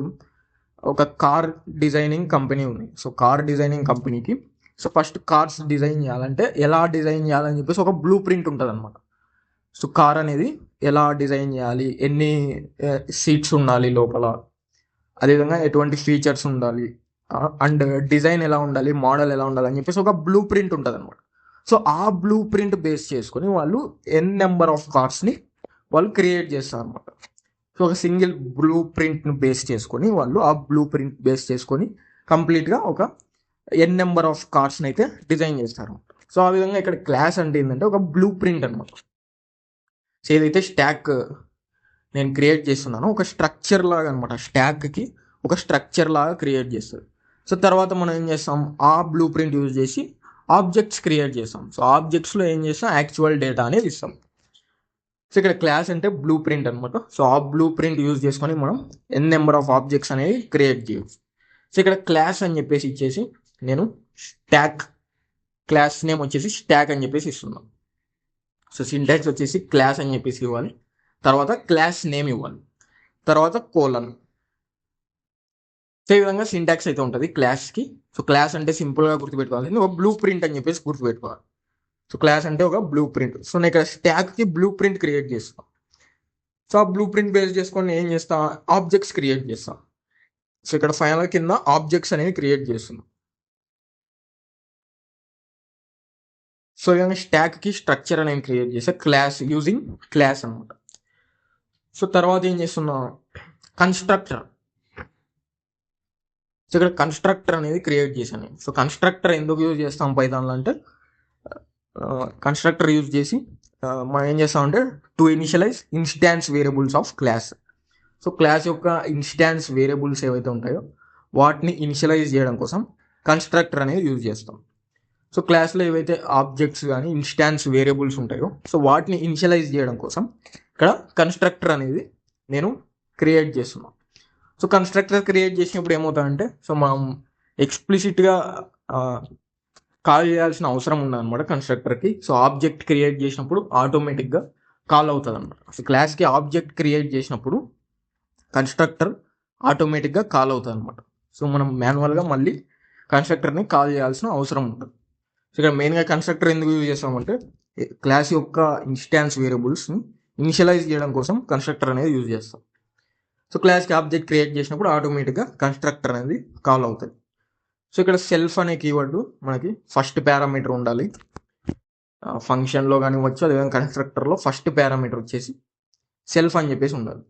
ఒక కార్ డిజైనింగ్ కంపెనీ ఉంది. సో కార్ డిజైనింగ్ కంపెనీకి సో ఫస్ట్ కార్స్ డిజైన్ చేయాలంటే ఎలా డిజైన్ చేయాలని చెప్పేసి ఒక బ్లూ ప్రింట్ ఉంటుంది అనమాట. సో కార్ అనేది ఎలా డిజైన్ చేయాలి, ఎన్ని సీట్స్ ఉండాలి లోపల, అదేవిధంగా ఎటువంటి ఫీచర్స్ ఉండాలి, అండ్ డిజైన్ ఎలా ఉండాలి, మోడల్ ఎలా ఉండాలి అని చెప్పేసి ఒక బ్లూ ప్రింట్ ఉంటుంది అనమాట. సో ఆ బ్లూ ప్రింట్ బేస్ చేసుకొని వాళ్ళు నెంబర్ ఆఫ్ కార్స్ని వాళ్ళు క్రియేట్ చేస్తారు అనమాట. సో ఒక సింగిల్ బ్లూ ప్రింట్ను బేస్ చేసుకొని వాళ్ళు ఆ బ్లూ ప్రింట్ బేస్ చేసుకొని కంప్లీట్గా ఒక నెంబర్ ఆఫ్ కార్స్ని అయితే డిజైన్ చేస్తారు. సో ఆ విధంగా ఇక్కడ క్లాస్ అంటే ఏంటంటే ఒక బ్లూ ప్రింట్ అనమాట. సో ఏదైతే స్టాక్ నేను క్రియేట్ చేస్తున్నానో ఒక స్ట్రక్చర్ లాగా అనమాట, స్టాక్కి ఒక స్ట్రక్చర్ లాగా క్రియేట్ చేస్తుంది. సో తర్వాత మనం ఏం చేస్తాం, ఆ బ్లూ ప్రింట్ యూజ్ చేసి ఆబ్జెక్ట్స్ క్రియేట్ చేస్తాం. సో ఆబ్జెక్ట్స్లో ఏం చేస్తాం, యాక్చువల్ డేటా అనేది ఇస్తాం. సో ఇక్కడ క్లాస్ అంటే బ్లూ ప్రింట్ అనమాట. సో ఆ బ్లూ ప్రింట్ యూజ్ చేసుకొని మనం నెంబర్ ఆఫ్ ఆబ్జెక్ట్స్ అనేవి క్రియేట్ చేయొచ్చు. సో ఇక్కడ క్లాస్ అని చెప్పేసి ఇచ్చేసి నేను స్టాక్, క్లాస్ నేమ్ వచ్చేసి స్టాక్ అని చెప్పేసి ఇస్తున్నాను. సో సింటాక్స్ వచ్చేసి క్లాస్ అని చెప్పేసి ఇవ్వాలి, తర్వాత క్లాస్ నేమ్ ఇవ్వాలి, తర్వాత కోలన్. సో ఈ విధంగా సింటాక్స్ అయితే ఉంటుంది క్లాస్కి. సో క్లాస్ అంటే సింపుల్గా గుర్తుపెట్టుకోవాలి, ఒక బ్లూ ప్రింట్ అని చెప్పేసి గుర్తుపెట్టుకోవాలి. సో క్లాస్ అంటే ఒక బ్లూ ప్రింట్. సో నేను ఇక్కడ స్టాక్కి బ్లూ ప్రింట్ క్రియేట్ చేస్తాను. సో ఆ బ్లూ ప్రింట్ బేస్ చేసుకొని నేను ఏం చేస్తాను, ఆబ్జెక్ట్స్ క్రియేట్ చేస్తాను. సో ఇక్కడ ఫైనల్ కింద ఆబ్జెక్ట్స్ అనేవి క్రియేట్ చేస్తున్నాం. సో ఇవన్నీ స్టాక్కి స్ట్రక్చర్ అనేది క్రియేట్ చేసా, క్లాస్ యూజింగ్ క్లాస్ అనమాట. సో తర్వాత ఏం చేస్తున్నా, కన్స్ట్రక్టర్. సో ఇక్కడ కన్స్ట్రక్టర్ అనేది క్రియేట్ చేశాను. సో కన్స్ట్రక్టర్ ఎందుకు యూజ్ చేస్తాం పైథాన్లో అంటే కన్స్ట్రక్టర్ యూజ్ చేసి మనం ఏం చేస్తామంటే to initialise instance variables of class. So class యొక్క ఇన్స్టాన్స్ వేరియబుల్స్ ఏవైతే ఉంటాయో వాటిని ఇనిషియలైజ్ చేయడం కోసం కన్స్ట్రక్టర్ అనేది యూజ్ చేస్తాం. సో క్లాస్లో ఏవైతే ఆబ్జెక్ట్స్ కానీ ఇన్స్టాన్స్ వేరియబుల్స్ ఉంటాయో సో వాటిని ఇనిషియలైజ్ చేయడం కోసం ఇక్కడ కన్స్ట్రక్టర్ అనేది నేను క్రియేట్ చేస్తున్నాను. సో కన్స్ట్రక్టర్ క్రియేట్ చేసినప్పుడు ఏమవుతుందంటే సో మనం ఎక్స్ప్లిసిట్గా కాల్ చేయాల్సిన అవసరం ఉండదన్నమాట కన్స్ట్రక్టర్కి. సో ఆబ్జెక్ట్ క్రియేట్ చేసినప్పుడు ఆటోమేటిక్గా కాల్ అవుతుంది అనమాట. సో క్లాస్కి ఆబ్జెక్ట్ క్రియేట్ చేసినప్పుడు కన్స్ట్రక్టర్ ఆటోమేటిక్గా కాల్ అవుతుంది అనమాట. సో మనం మాన్యువల్గా మళ్ళీ కన్స్ట్రక్టర్ని కాల్ చేయాల్సిన అవసరం ఉంటుంది. సో ఇక్కడ మెయిన్గా కన్స్ట్రక్టర్ ఎందుకు యూజ్ చేస్తామంటే క్లాస్ యొక్క ఇన్స్టాన్స్ వేరియబుల్స్ని ఇనిషియలైజ్ చేయడం కోసం కన్స్ట్రక్టర్ అనేది యూజ్ చేస్తాం. సో క్లాస్కి ఆబ్జెక్ట్ క్రియేట్ చేసినప్పుడు ఆటోమేటిక్గా కన్స్ట్రక్టర్ అనేది కాల్ అవుతుంది. సో ఇక్కడ సెల్ఫ్ అనే కీవర్డ్ మనకి ఫస్ట్ పారామీటర్ ఉండాలి. ఫంక్షన్లో కానివచ్చు అదేవిధంగా కన్స్ట్రక్టర్లో ఫస్ట్ పారామీటర్ వచ్చేసి సెల్ఫ్ అని చెప్పేసి ఉండాలి.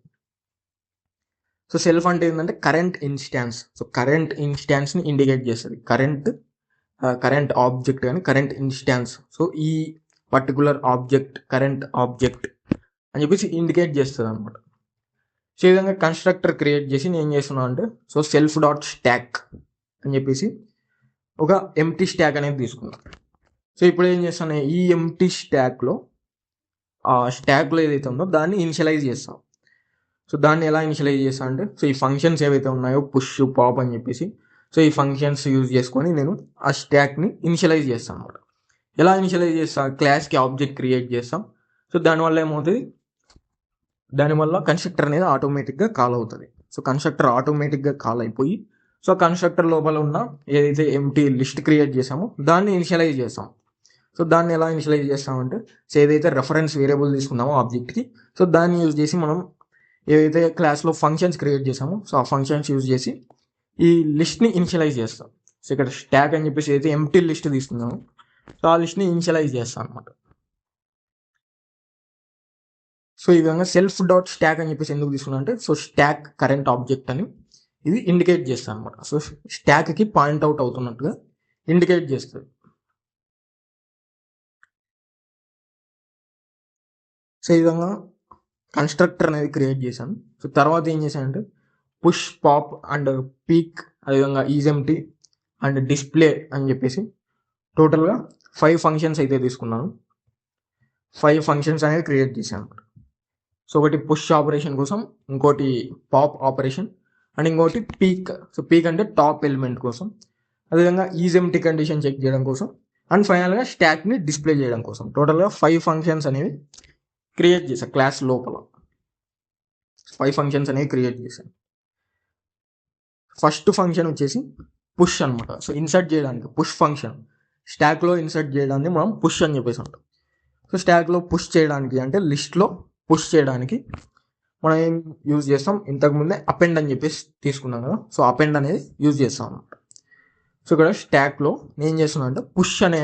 సో సెల్ఫ్ అంటే ఏంటంటే కరెంట్ ఇన్స్టాన్స్. సో కరెంట్ ఇన్స్టాన్స్ని ఇండికేట్ చేస్తుంది. కరెంట్ ఆబ్జెక్ట్ కానీ కరెంట్ ఇన్స్టాన్స్. సో ఈ పర్టికులర్ ఆబ్జెక్ట్ కరెంట్ ఆబ్జెక్ట్ అని చెప్పేసి ఇండికేట్ చేస్తుంది అనమాట. సో ఈ విధంగా కన్స్ట్రక్టర్ క్రియేట్ చేసి నేను ఏం చేస్తున్నాను అంటే సో సెల్ఫ్ డాట్ స్టాక్ అని చెప్పేసి ఒక ఎంటీ స్టాక్ అనేది తీసుకున్నాను. సో ఇప్పుడు ఏం చేస్తాను, ఈ ఎంటీ స్టాక్లో ఆ స్టాక్లో ఏదైతే ఉందో దాన్ని ఇనిషియలైజ్ చేస్తాం. సో దాన్ని ఎలా ఇనిషియలైజ్ చేస్తాను అంటే సో ఈ ఫంక్షన్స్ ఏవైతే ఉన్నాయో పుష్ పాప్ అని చెప్పేసి సో ఈ ఫంక్షన్స్ యూజ్ చేసుకొని నేను ఆ స్టాక్ని ఇనిషియలైజ్ చేస్తాను అనమాట. ఎలా ఇనిషియలైజ్ చేస్తాను, క్లాస్కి ఆబ్జెక్ట్ క్రియేట్ చేస్తాం. సో దానివల్ల ఏమవుతుంది, దానివల్ల కన్స్ట్రక్టర్ అనేది ఆటోమేటిక్గా కాల్ అవుతుంది. సో కన్స్ట్రక్టర్ ఆటోమేటిక్గా కాల్ అయిపోయి సో కన్స్ట్రక్టర్ లోపల ఉన్న ఏదైతే ఎంటీ లిస్ట్ క్రియేట్ చేసామో దాన్ని ఇనిషియలైజ్ చేస్తాం. సో దాన్ని ఎలా ఇనిషియలైజ్ చేస్తామంటే సో ఏదైతే రెఫరెన్స్ వేరియబుల్ తీసుకున్నామో ఆబ్జెక్ట్కి సో దాన్ని యూజ్ చేసి మనం ఏదైతే క్లాస్లో ఫంక్షన్స్ క్రియేట్ చేసామో సో ఆ ఫంక్షన్స్ యూజ్ చేసి ఈ లిస్ట్ని ఇనిషియలైజ్ చేస్తాం. సో ఇక్కడ స్టాక్ అని చెప్పేసి అయితే ఎంటీ లిస్ట్ తీసుకున్నాము సో ఆ లిస్ట్ని ఇనిషియలైజ్ చేస్తాం అనమాట. సో ఈ విధంగా సెల్ఫ్ డాట్ స్టాక్ అని చెప్పేసి ఎందుకు తీసుకున్నా అంటే సో స్టాక్ కరెంట్ ఆబ్జెక్ట్ అని ఇది ఇండికేట్ చేస్తాను అనమాట. సో స్టాక్కి పాయింట్ అవుట్ అవుతున్నట్టుగా ఇండికేట్ చేస్తుంది. సో ఈ విధంగా కన్స్ట్రక్టర్ అనేది క్రియేట్ చేశాను. సో తర్వాత ఏం చేశానంటే పుష్ పాప్ అండ్ పీక్ అదేవిధంగా ఈజెంటీ అండ్ డిస్ప్లే అని చెప్పేసి టోటల్గా 5 ఫంక్షన్స్ అయితే తీసుకున్నాను. 5 ఫంక్షన్స్ అనేది క్రియేట్ చేశాను. సో ఒకటి పుష్ ఆపరేషన్ కోసం, ఇంకోటి పాప్ ఆపరేషన్ అండ్ ఇంకోటి పీక్. సో పీక్ అంటే టాప్ ఎలిమెంట్ కోసం, అదేవిధంగా ఈజెంటీ కండిషన్ చెక్ చేయడం కోసం అండ్ ఫైనల్గా స్టాక్ని డిస్ప్లే చేయడం కోసం టోటల్గా 5 ఫంక్షన్స్ అనేవి క్రియేట్ చేశాను. క్లాస్ లోపల 5 ఫంక్షన్స్ అనేవి క్రియేట్ చేశాను. ఫస్ట్ ఫంక్షన్ వచ్చేసి పుష్ అనమాట. సో ఇన్సర్ట్ చేయడానికి పుష్ ఫంక్షన్, స్టాక్లో ఇన్సర్ట్ చేయడాన్ని మనం పుష్ అని చెప్పేసి అంటాం. సో స్టాక్లో పుష్ చేయడానికి అంటే లిస్ట్లో పుష్ చేయడానికి మనం ఏం యూజ్ చేస్తాం, ఇంతకుముందే అపెండ్ అని చెప్పేసి తీసుకున్నాం కదా, సో అపెండ్ అనేది యూజ్ చేస్తాం అనమాట. సో ఇక్కడ స్టాక్లో నేను ఏం చేస్తున్నా అంటే పుష్ అనే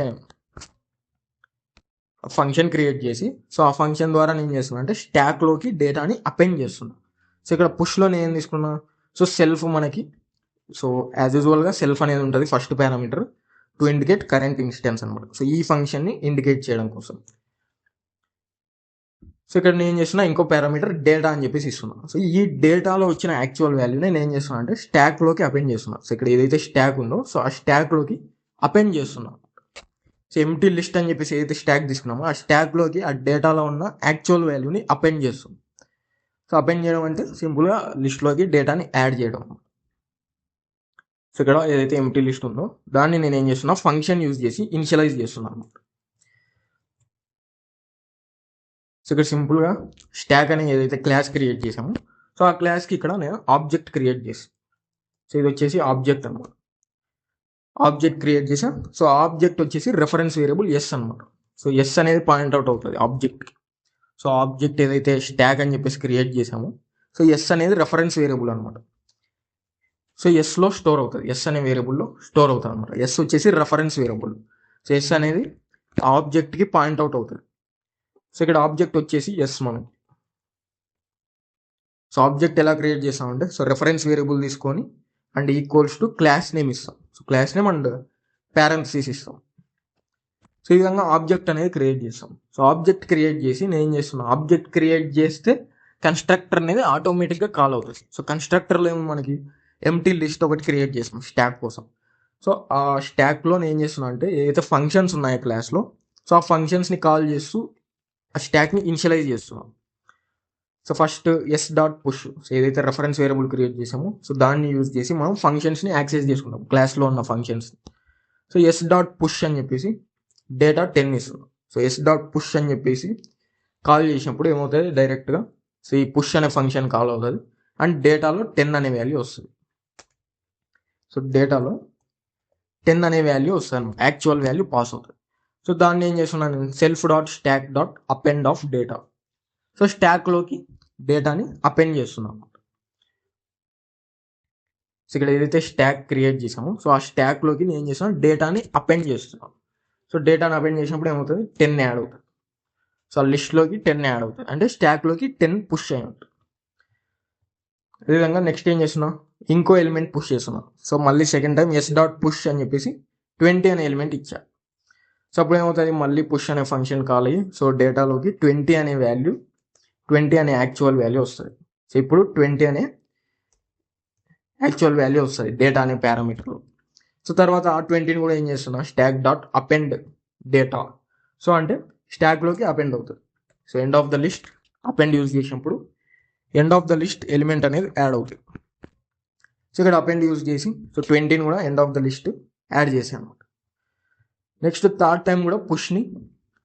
ఫంక్షన్ క్రియేట్ చేసి సో ఆ ఫంక్షన్ ద్వారా నేను చేస్తున్నా అంటే స్టాక్లోకి డేటాని అపెండ్ చేస్తున్నా. సో ఇక్కడ పుష్లో నేను ఏం తీసుకున్నా, సో సెల్ఫ్ మనకి సో యాజ్ యూజువల్గా సెల్ఫ్ అనేది ఉంటుంది first parameter to indicate current instance అనమాట. సో ఈ ఫంక్షన్ని ఇండికేట్ చేయడం కోసం. సో ఇక్కడ నేను చేస్తున్నా ఇంకో పారామీటర్ డేటా అని చెప్పేసి ఇస్తున్నాను. సో ఈ డేటాలో వచ్చిన యాక్చువల్ వాల్యూని నేను ఏం చేస్తున్నా అంటే స్టాక్లోకి అపెండ్ చేస్తున్నాను. సో ఇక్కడ ఏదైతే స్టాక్ ఉందో సో ఆ స్టాక్లోకి అపెండ్ చేస్తున్నాను. సో ఎంటీ లిస్ట్ అని చెప్పేసి ఏదైతే స్టాక్ తీసుకున్నామో ఆ స్టాక్లోకి ఆ డేటాలో ఉన్న యాక్చువల్ వాల్యూని అపెండ్ చేస్తాం. సో అపెండ్ చేయడం అంటే సింపుల్గా లిస్ట్లోకి డేటాని యాడ్ చేయడం. సో ఇక్కడ ఏదైతే ఎంటీ లిస్ట్ ఉందో దాన్ని నేను ఏం చేస్తున్నా ఫంక్షన్ యూజ్ చేసి ఇనిషియలైజ్ చేస్తున్నాను అనమాట. సో ఇక్కడ సింపుల్గా స్టాక్ అని ఏదైతే క్లాస్ క్రియేట్ చేసామో సో ఆ క్లాస్కి ఇక్కడ నేను ఆబ్జెక్ట్ క్రియేట్ చేసి సో ఇది వచ్చేసి ఆబ్జెక్ట్ అనమాట. ఆబ్జెక్ట్ క్రియేట్ చేసాం. సో ఆబ్జెక్ట్ వచ్చేసి రెఫరెన్స్ వేరియబుల్ ఎస్ అనమాట. సో ఎస్ అనేది పాయింట్ అవుట్ అవుతుంది ఆబ్జెక్ట్కి. సో ఆబ్జెక్ట్ ఏదైతే స్టాక్ అని చెప్పేసి క్రియేట్ చేసామో సో ఎస్ అనేది రెఫరెన్స్ వేరియబుల్ అనమాట. సో ఎస్లో స్టోర్ అవుతుంది, ఎస్ అనే వేరియబుల్లో స్టోర్ అవుతుంది అనమాట. ఎస్ వచ్చేసి రెఫరెన్స్ వేరియబుల్. సో ఎస్ అనేది ఆబ్జెక్ట్కి పాయింట్ అవుట్ అవుతుంది. సో ఇక్కడ ఆబ్జెక్ట్ వచ్చేసి ఎస్ మనం. సో ఆబ్జెక్ట్ ఎలా క్రియేట్ చేస్తామంటే సో రెఫరెన్స్ వేరియబుల్ తీసుకొని and equals to class name ఇస్తాం. So class name and parenthesis ఇస్తాం. సో ఈ విధంగా ఆబ్జెక్ట్ అనేది క్రియేట్ చేస్తాం. సో ఆబ్జెక్ట్ క్రియేట్ చేసి నేను ఏం చేస్తున్నాను, ఆబ్జెక్ట్ క్రియేట్ చేస్తే కన్స్ట్రక్టర్ అనేది ఆటోమేటిక్గా కాల్ అవుతుంది. సో కన్స్ట్రక్టర్లో ఏమో మనకి ఎంటీ లిస్ట్ ఒకటి క్రియేట్ చేస్తాం స్టాక్ కోసం. సో ఆ స్టాక్లో నేను ఏం చేస్తున్నాను అంటే ఏదైతే ఫంక్షన్స్ ఉన్నాయో క్లాస్లో, సో ఆ ఫంక్షన్స్ని కాల్ చేస్తూ ఆ స్టాక్ని ఇనిషియలైజ్ చేస్తున్నాం. So first S dot push, so ఏదైతే రెఫరెన్స్ వేరియబుల్ క్రియేట్ చేసామో సో దాన్ని యూజ్ చేసి మనం ఫంక్షన్స్ని యాక్సెస్ చేసుకుంటాం క్లాస్లో ఉన్న functions. So S dot push అని చెప్పేసి డేటా 10 ఇస్తున్నాం. సో ఎస్ డాట్ పుష్ అని చెప్పేసి కాల్ చేసినప్పుడు ఏమవుతుంది డైరెక్ట్గా, సో ఈ పుష్ అనే ఫంక్షన్ కాల్ అవుతుంది అండ్ డేటాలో 10 అనే వాల్యూ వస్తుంది. సో డేటాలో 10 అనే వాల్యూ వస్తుంది అనమాట, యాక్చువల్ వాల్యూ పాస్ అవుతుంది. సో దాన్ని ఏం చేస్తున్నాను, self dot stack dot append of data. So స్టాక్లోకి డేటాని అపెండ్ చేస్తున్నాం అనమాట. సో ఇక్కడ ఏదైతే స్టాక్ క్రియేట్ చేసామో సో ఆ స్టాక్లోకి నేను ఏం చేస్తున్నాను, డేటాని అపెండ్ చేస్తున్నాను. సో డేటాని అపెండ్ చేసినప్పుడు ఏమవుతుంది, 10 యాడ్ అవుతుంది. సో ఆ లిస్ట్లోకి 10 యాడ్ అవుతుంది, అంటే స్టాక్లోకి 10 పుష్ అయి ఉంటుంది. అదేవిధంగా నెక్స్ట్ ఏం చేస్తున్నాం, ఇంకో ఎలిమెంట్ పుష్ చేస్తున్నాం. సో మళ్ళీ second time S dot push అని చెప్పేసి 20 అనే ఎలిమెంట్ ఇచ్చా. సో అప్పుడు ఏమవుతుంది, మళ్ళీ పుష్ అనే ఫంక్షన్ కాల్ అయ్యి సో డేటాలోకి 20 అనే వాల్యూ, 20 అనే యాక్చువల్ వాల్యూ వస్తుంది. సో ఇప్పుడు 20 అనే యాక్చువల్ వాల్యూ వస్తుంది డేటా అనే పారామీటర్లో. సో తర్వాత ఆ 20ని కూడా ఏం చేస్తున్నా, stack dot append data. So అంటే స్టాక్లోకి అపెండ్ అవుతుంది. So end of the list append use చేసినప్పుడు end of the list element అనేది యాడ్ అవుతుంది. సో ఇక్కడ అపెండ్ యూజ్ చేసి సో 20ని కూడా end of the list add చేసాను అనమాట. నెక్స్ట్ థర్డ్ టైం కూడా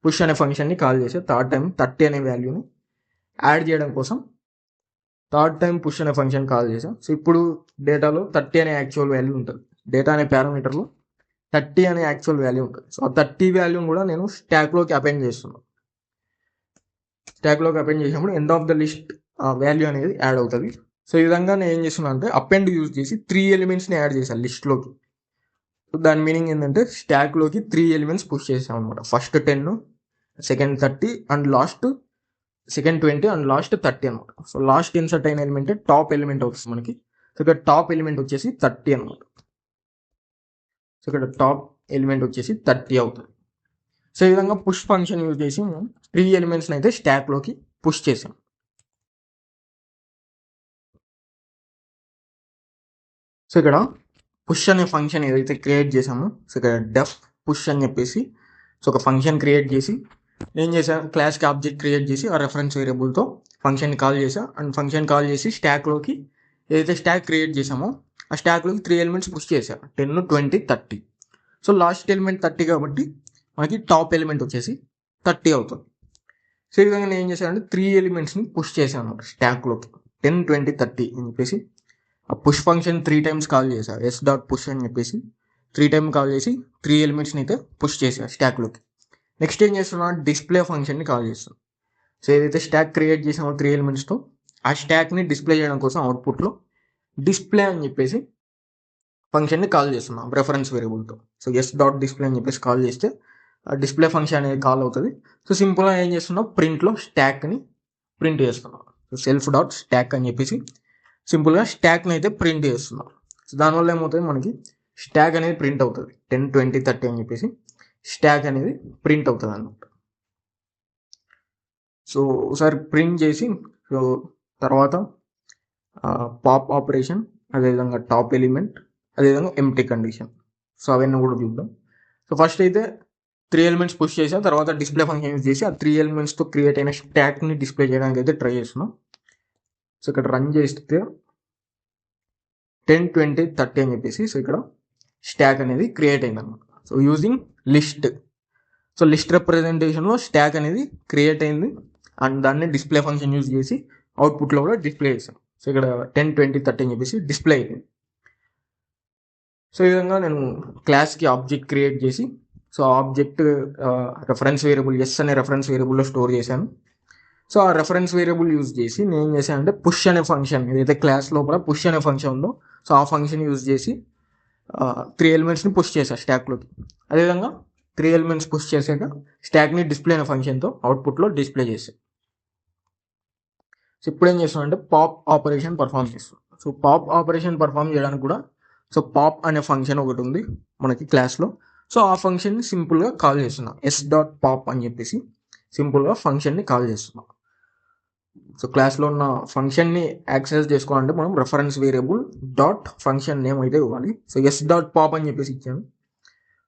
పుష్ అనే ఫంక్షన్ని కాల్ చేసి థర్డ్ టైం 30 అనే వాల్యూని యాడ్ చేయడం కోసం థర్డ్ టైం పుష్ అనే ఫంక్షన్ కాల్ చేసాం. సో ఇప్పుడు డేటాలో 30 అనే యాక్చువల్ వాల్యూ ఉంటుంది, డేటా అనే పారామీటర్లో 30 అనే యాక్చువల్ వాల్యూ ఉంటుంది. సో ఆ 30 వాల్యూని కూడా నేను స్టాక్లోకి అపెండ్ చేస్తున్నాను. స్టాక్లోకి అపెండ్ చేసినప్పుడు end of the list value అనేది యాడ్ అవుతుంది. సో ఈ విధంగా నేను ఏం చేస్తున్నాను అంటే అపెండ్ యూజ్ చేసి 3 ఎలిమెంట్స్ని యాడ్ చేశాను లిస్ట్లోకి. సో దాని మీనింగ్ ఏంటంటే స్టాక్లోకి 3 ఎలిమెంట్స్ పుష్ చేసాం అనమాట. First 10, second 30 and last second 20 and last 30 అనమాట. సో లాస్ట్ ఇన్సర్ట్ అయిన ఎలిమెంట్ టాప్ ఎలిమెంట్ అవుతుంది మనకి. సో ఇక్కడ టాప్ ఎలిమెంట్ వచ్చేసి 30 అనమాట. సో ఇక్కడ టాప్ ఎలిమెంట్ వచ్చేసి 30 అవుతుంది. సో ఈ విధంగా పుష్ ఫంక్షన్ యూజ్ చేసి 3 ఎలిమెంట్స్ని అయితే స్టాక్లోకి పుష్ చేసాం. సో ఇక్కడ పుష్ అనే ఫంక్షన్ ఏదైతే క్రియేట్ చేసామో సో ఇక్కడ డెఫ్ పుష్ అని చెప్పేసి సో ఒక ఫంక్షన్ క్రియేట్ చేసి ఏం చేశాను, క్లాస్కి ఆబ్జెక్ట్ క్రియేట్ చేసి ఆ రెఫరెన్స్ వేరియబుల్తో ఫంక్షన్ని కాల్ చేసా అండ్ ఫంక్షన్ కాల్ చేసి స్టాక్లోకి ఏదైతే స్టాక్ క్రియేట్ చేసామో ఆ స్టాక్లోకి 3 ఎలిమెంట్స్ పుష్ చేసా, 10, 20, 30. సో లాస్ట్ ఎలిమెంట్ 30 కాబట్టి మనకి టాప్ ఎలిమెంట్ వచ్చేసి 30 అవుతుంది. సో ఈ విధంగా నేను ఏం చేశానంటే 3 ఎలిమెంట్స్ని పుష్ చేశాను స్టాక్లోకి 10, 20, 30 అని చెప్పేసి ఆ పుష్ ఫంక్షన్ 3 టైమ్స్ కాల్ చేశా, ఎస్ డాట్ పుష్ అని చెప్పేసి 3 టైమ్స్ కాల్ చేసి 3 ఎలిమెంట్స్ని అయితే పుష్ చేసా స్టాక్లోకి. నెక్స్ట్ ఏం చేస్తున్నా, డిస్ప్లే ఫంక్షన్ని కాల్ చేస్తాను. సో ఏదైతే స్టాక్ క్రియేట్ చేసామో 3 ఎలిమెంట్స్తో ఆ స్టాక్ని డిస్ప్లే చేయడం కోసం అవుట్పుట్లో డిస్ప్లే అని చెప్పేసి ఫంక్షన్ని కాల్ చేస్తున్నాం రెఫరెన్స్ వేరియబుల్తో. సో ఎస్ డాట్ డిస్ప్లే అని చెప్పేసి కాల్ చేస్తే ఆ డిస్ప్లే ఫంక్షన్ అనేది కాల్ అవుతుంది. సో సింపుల్గా ఏం చేస్తున్నాం, ప్రింట్లో స్టాక్ని ప్రింట్ చేస్తున్నాం. సో సెల్ఫ్ డాట్ స్టాక్ అని చెప్పేసి సింపుల్గా స్టాక్ని అయితే ప్రింట్ చేస్తున్నాం. సో దానివల్ల ఏమవుతుంది, మనకి స్టాక్ అనేది ప్రింట్ అవుతుంది 10, 20, 30 అని చెప్పేసి స్టాక్ అనేది ప్రింట్ అవుతుంది అన్నమాట. సో ఒకసారి ప్రింట్ చేసి సో తర్వాత పాప్ ఆపరేషన్, అదేవిధంగా టాప్ ఎలిమెంట్, అదేవిధంగా ఎంప్టీ కండిషన్, సో అవన్నీ కూడా చూద్దాం. సో ఫస్ట్ అయితే 3 ఎలిమెంట్స్ పుష్ చేసా, తర్వాత డిస్ప్లే ఫంక్షన్ యూజ్ చేసి ఆ 3 ఎలిమెంట్స్తో క్రియేట్ అయిన స్టాక్ని డిస్ప్లే చేయడానికి అయితే ట్రై చేస్తున్నాం. సో ఇక్కడ రన్ చేస్తే 10, 20, 30 అని చెప్పేసి సో ఇక్కడ స్టాక్ అనేది క్రియేట్ అయింది అనమాట. So using list, so list రిప్రజెంటేషన్లో స్టాక్ అనేది క్రియేట్ అయింది అండ్ దాన్ని డిస్ప్లే ఫంక్షన్ యూజ్ చేసి అవుట్పుట్లో కూడా డిస్ప్లే చేసాం. సో ఇక్కడ 10, 20, 30 అని చెప్పేసి డిస్ప్లే అయింది. సో ఈ విధంగా నేను క్లాస్కి ఆబ్జెక్ట్ క్రియేట్ చేసి so object reference variable S అనే రెఫరెన్స్ వేరియబుల్లో స్టోర్ చేశాను. సో ఆ రెఫరెన్స్ వేరియబుల్ యూజ్ చేసి నేను ఏం చేశానంటే పుష్ అనే ఫంక్షన్, ఏదైతే క్లాస్ లోపల పుష్ అనే ఫంక్షన్ ఉందో సో ఆ ఫంక్షన్ యూజ్ చేసి 3 ఎలిమెంట్స్ని పుష్ చేశాను స్టాక్లోకి. అదేవిధంగా 3 ఎలిమెంట్స్ పుష్ చేశాక స్టాక్ని డిస్ప్లే అనే ఫంక్షన్తో అవుట్పుట్లో డిస్ప్లే చేశాను. సో ఇప్పుడు ఏం చేస్తున్నాం అంటే పాప్ ఆపరేషన్ పర్ఫామ్ చేస్తాం. సో పాప్ ఆపరేషన్ పర్ఫామ్ చేయడానికి కూడా సో పాప్ అనే ఫంక్షన్ ఒకటి ఉంది మనకి క్లాస్లో. సో ఆ ఫంక్షన్ని సింపుల్గా కాల్ చేస్తున్నాం, ఎస్ డాట్ పాప్ అని చెప్పేసి సింపుల్గా ఫంక్షన్ని కాల్ చేస్తున్నాం. సో క్లాస్లో ఉన్న ఫంక్షన్ని యాక్సెస్ చేసుకోవాలంటే మనం reference variable dot function name అయితే ఇవ్వాలి. సో ఎస్ డాట్ పాప్ అని చెప్పేసి ఇచ్చాను.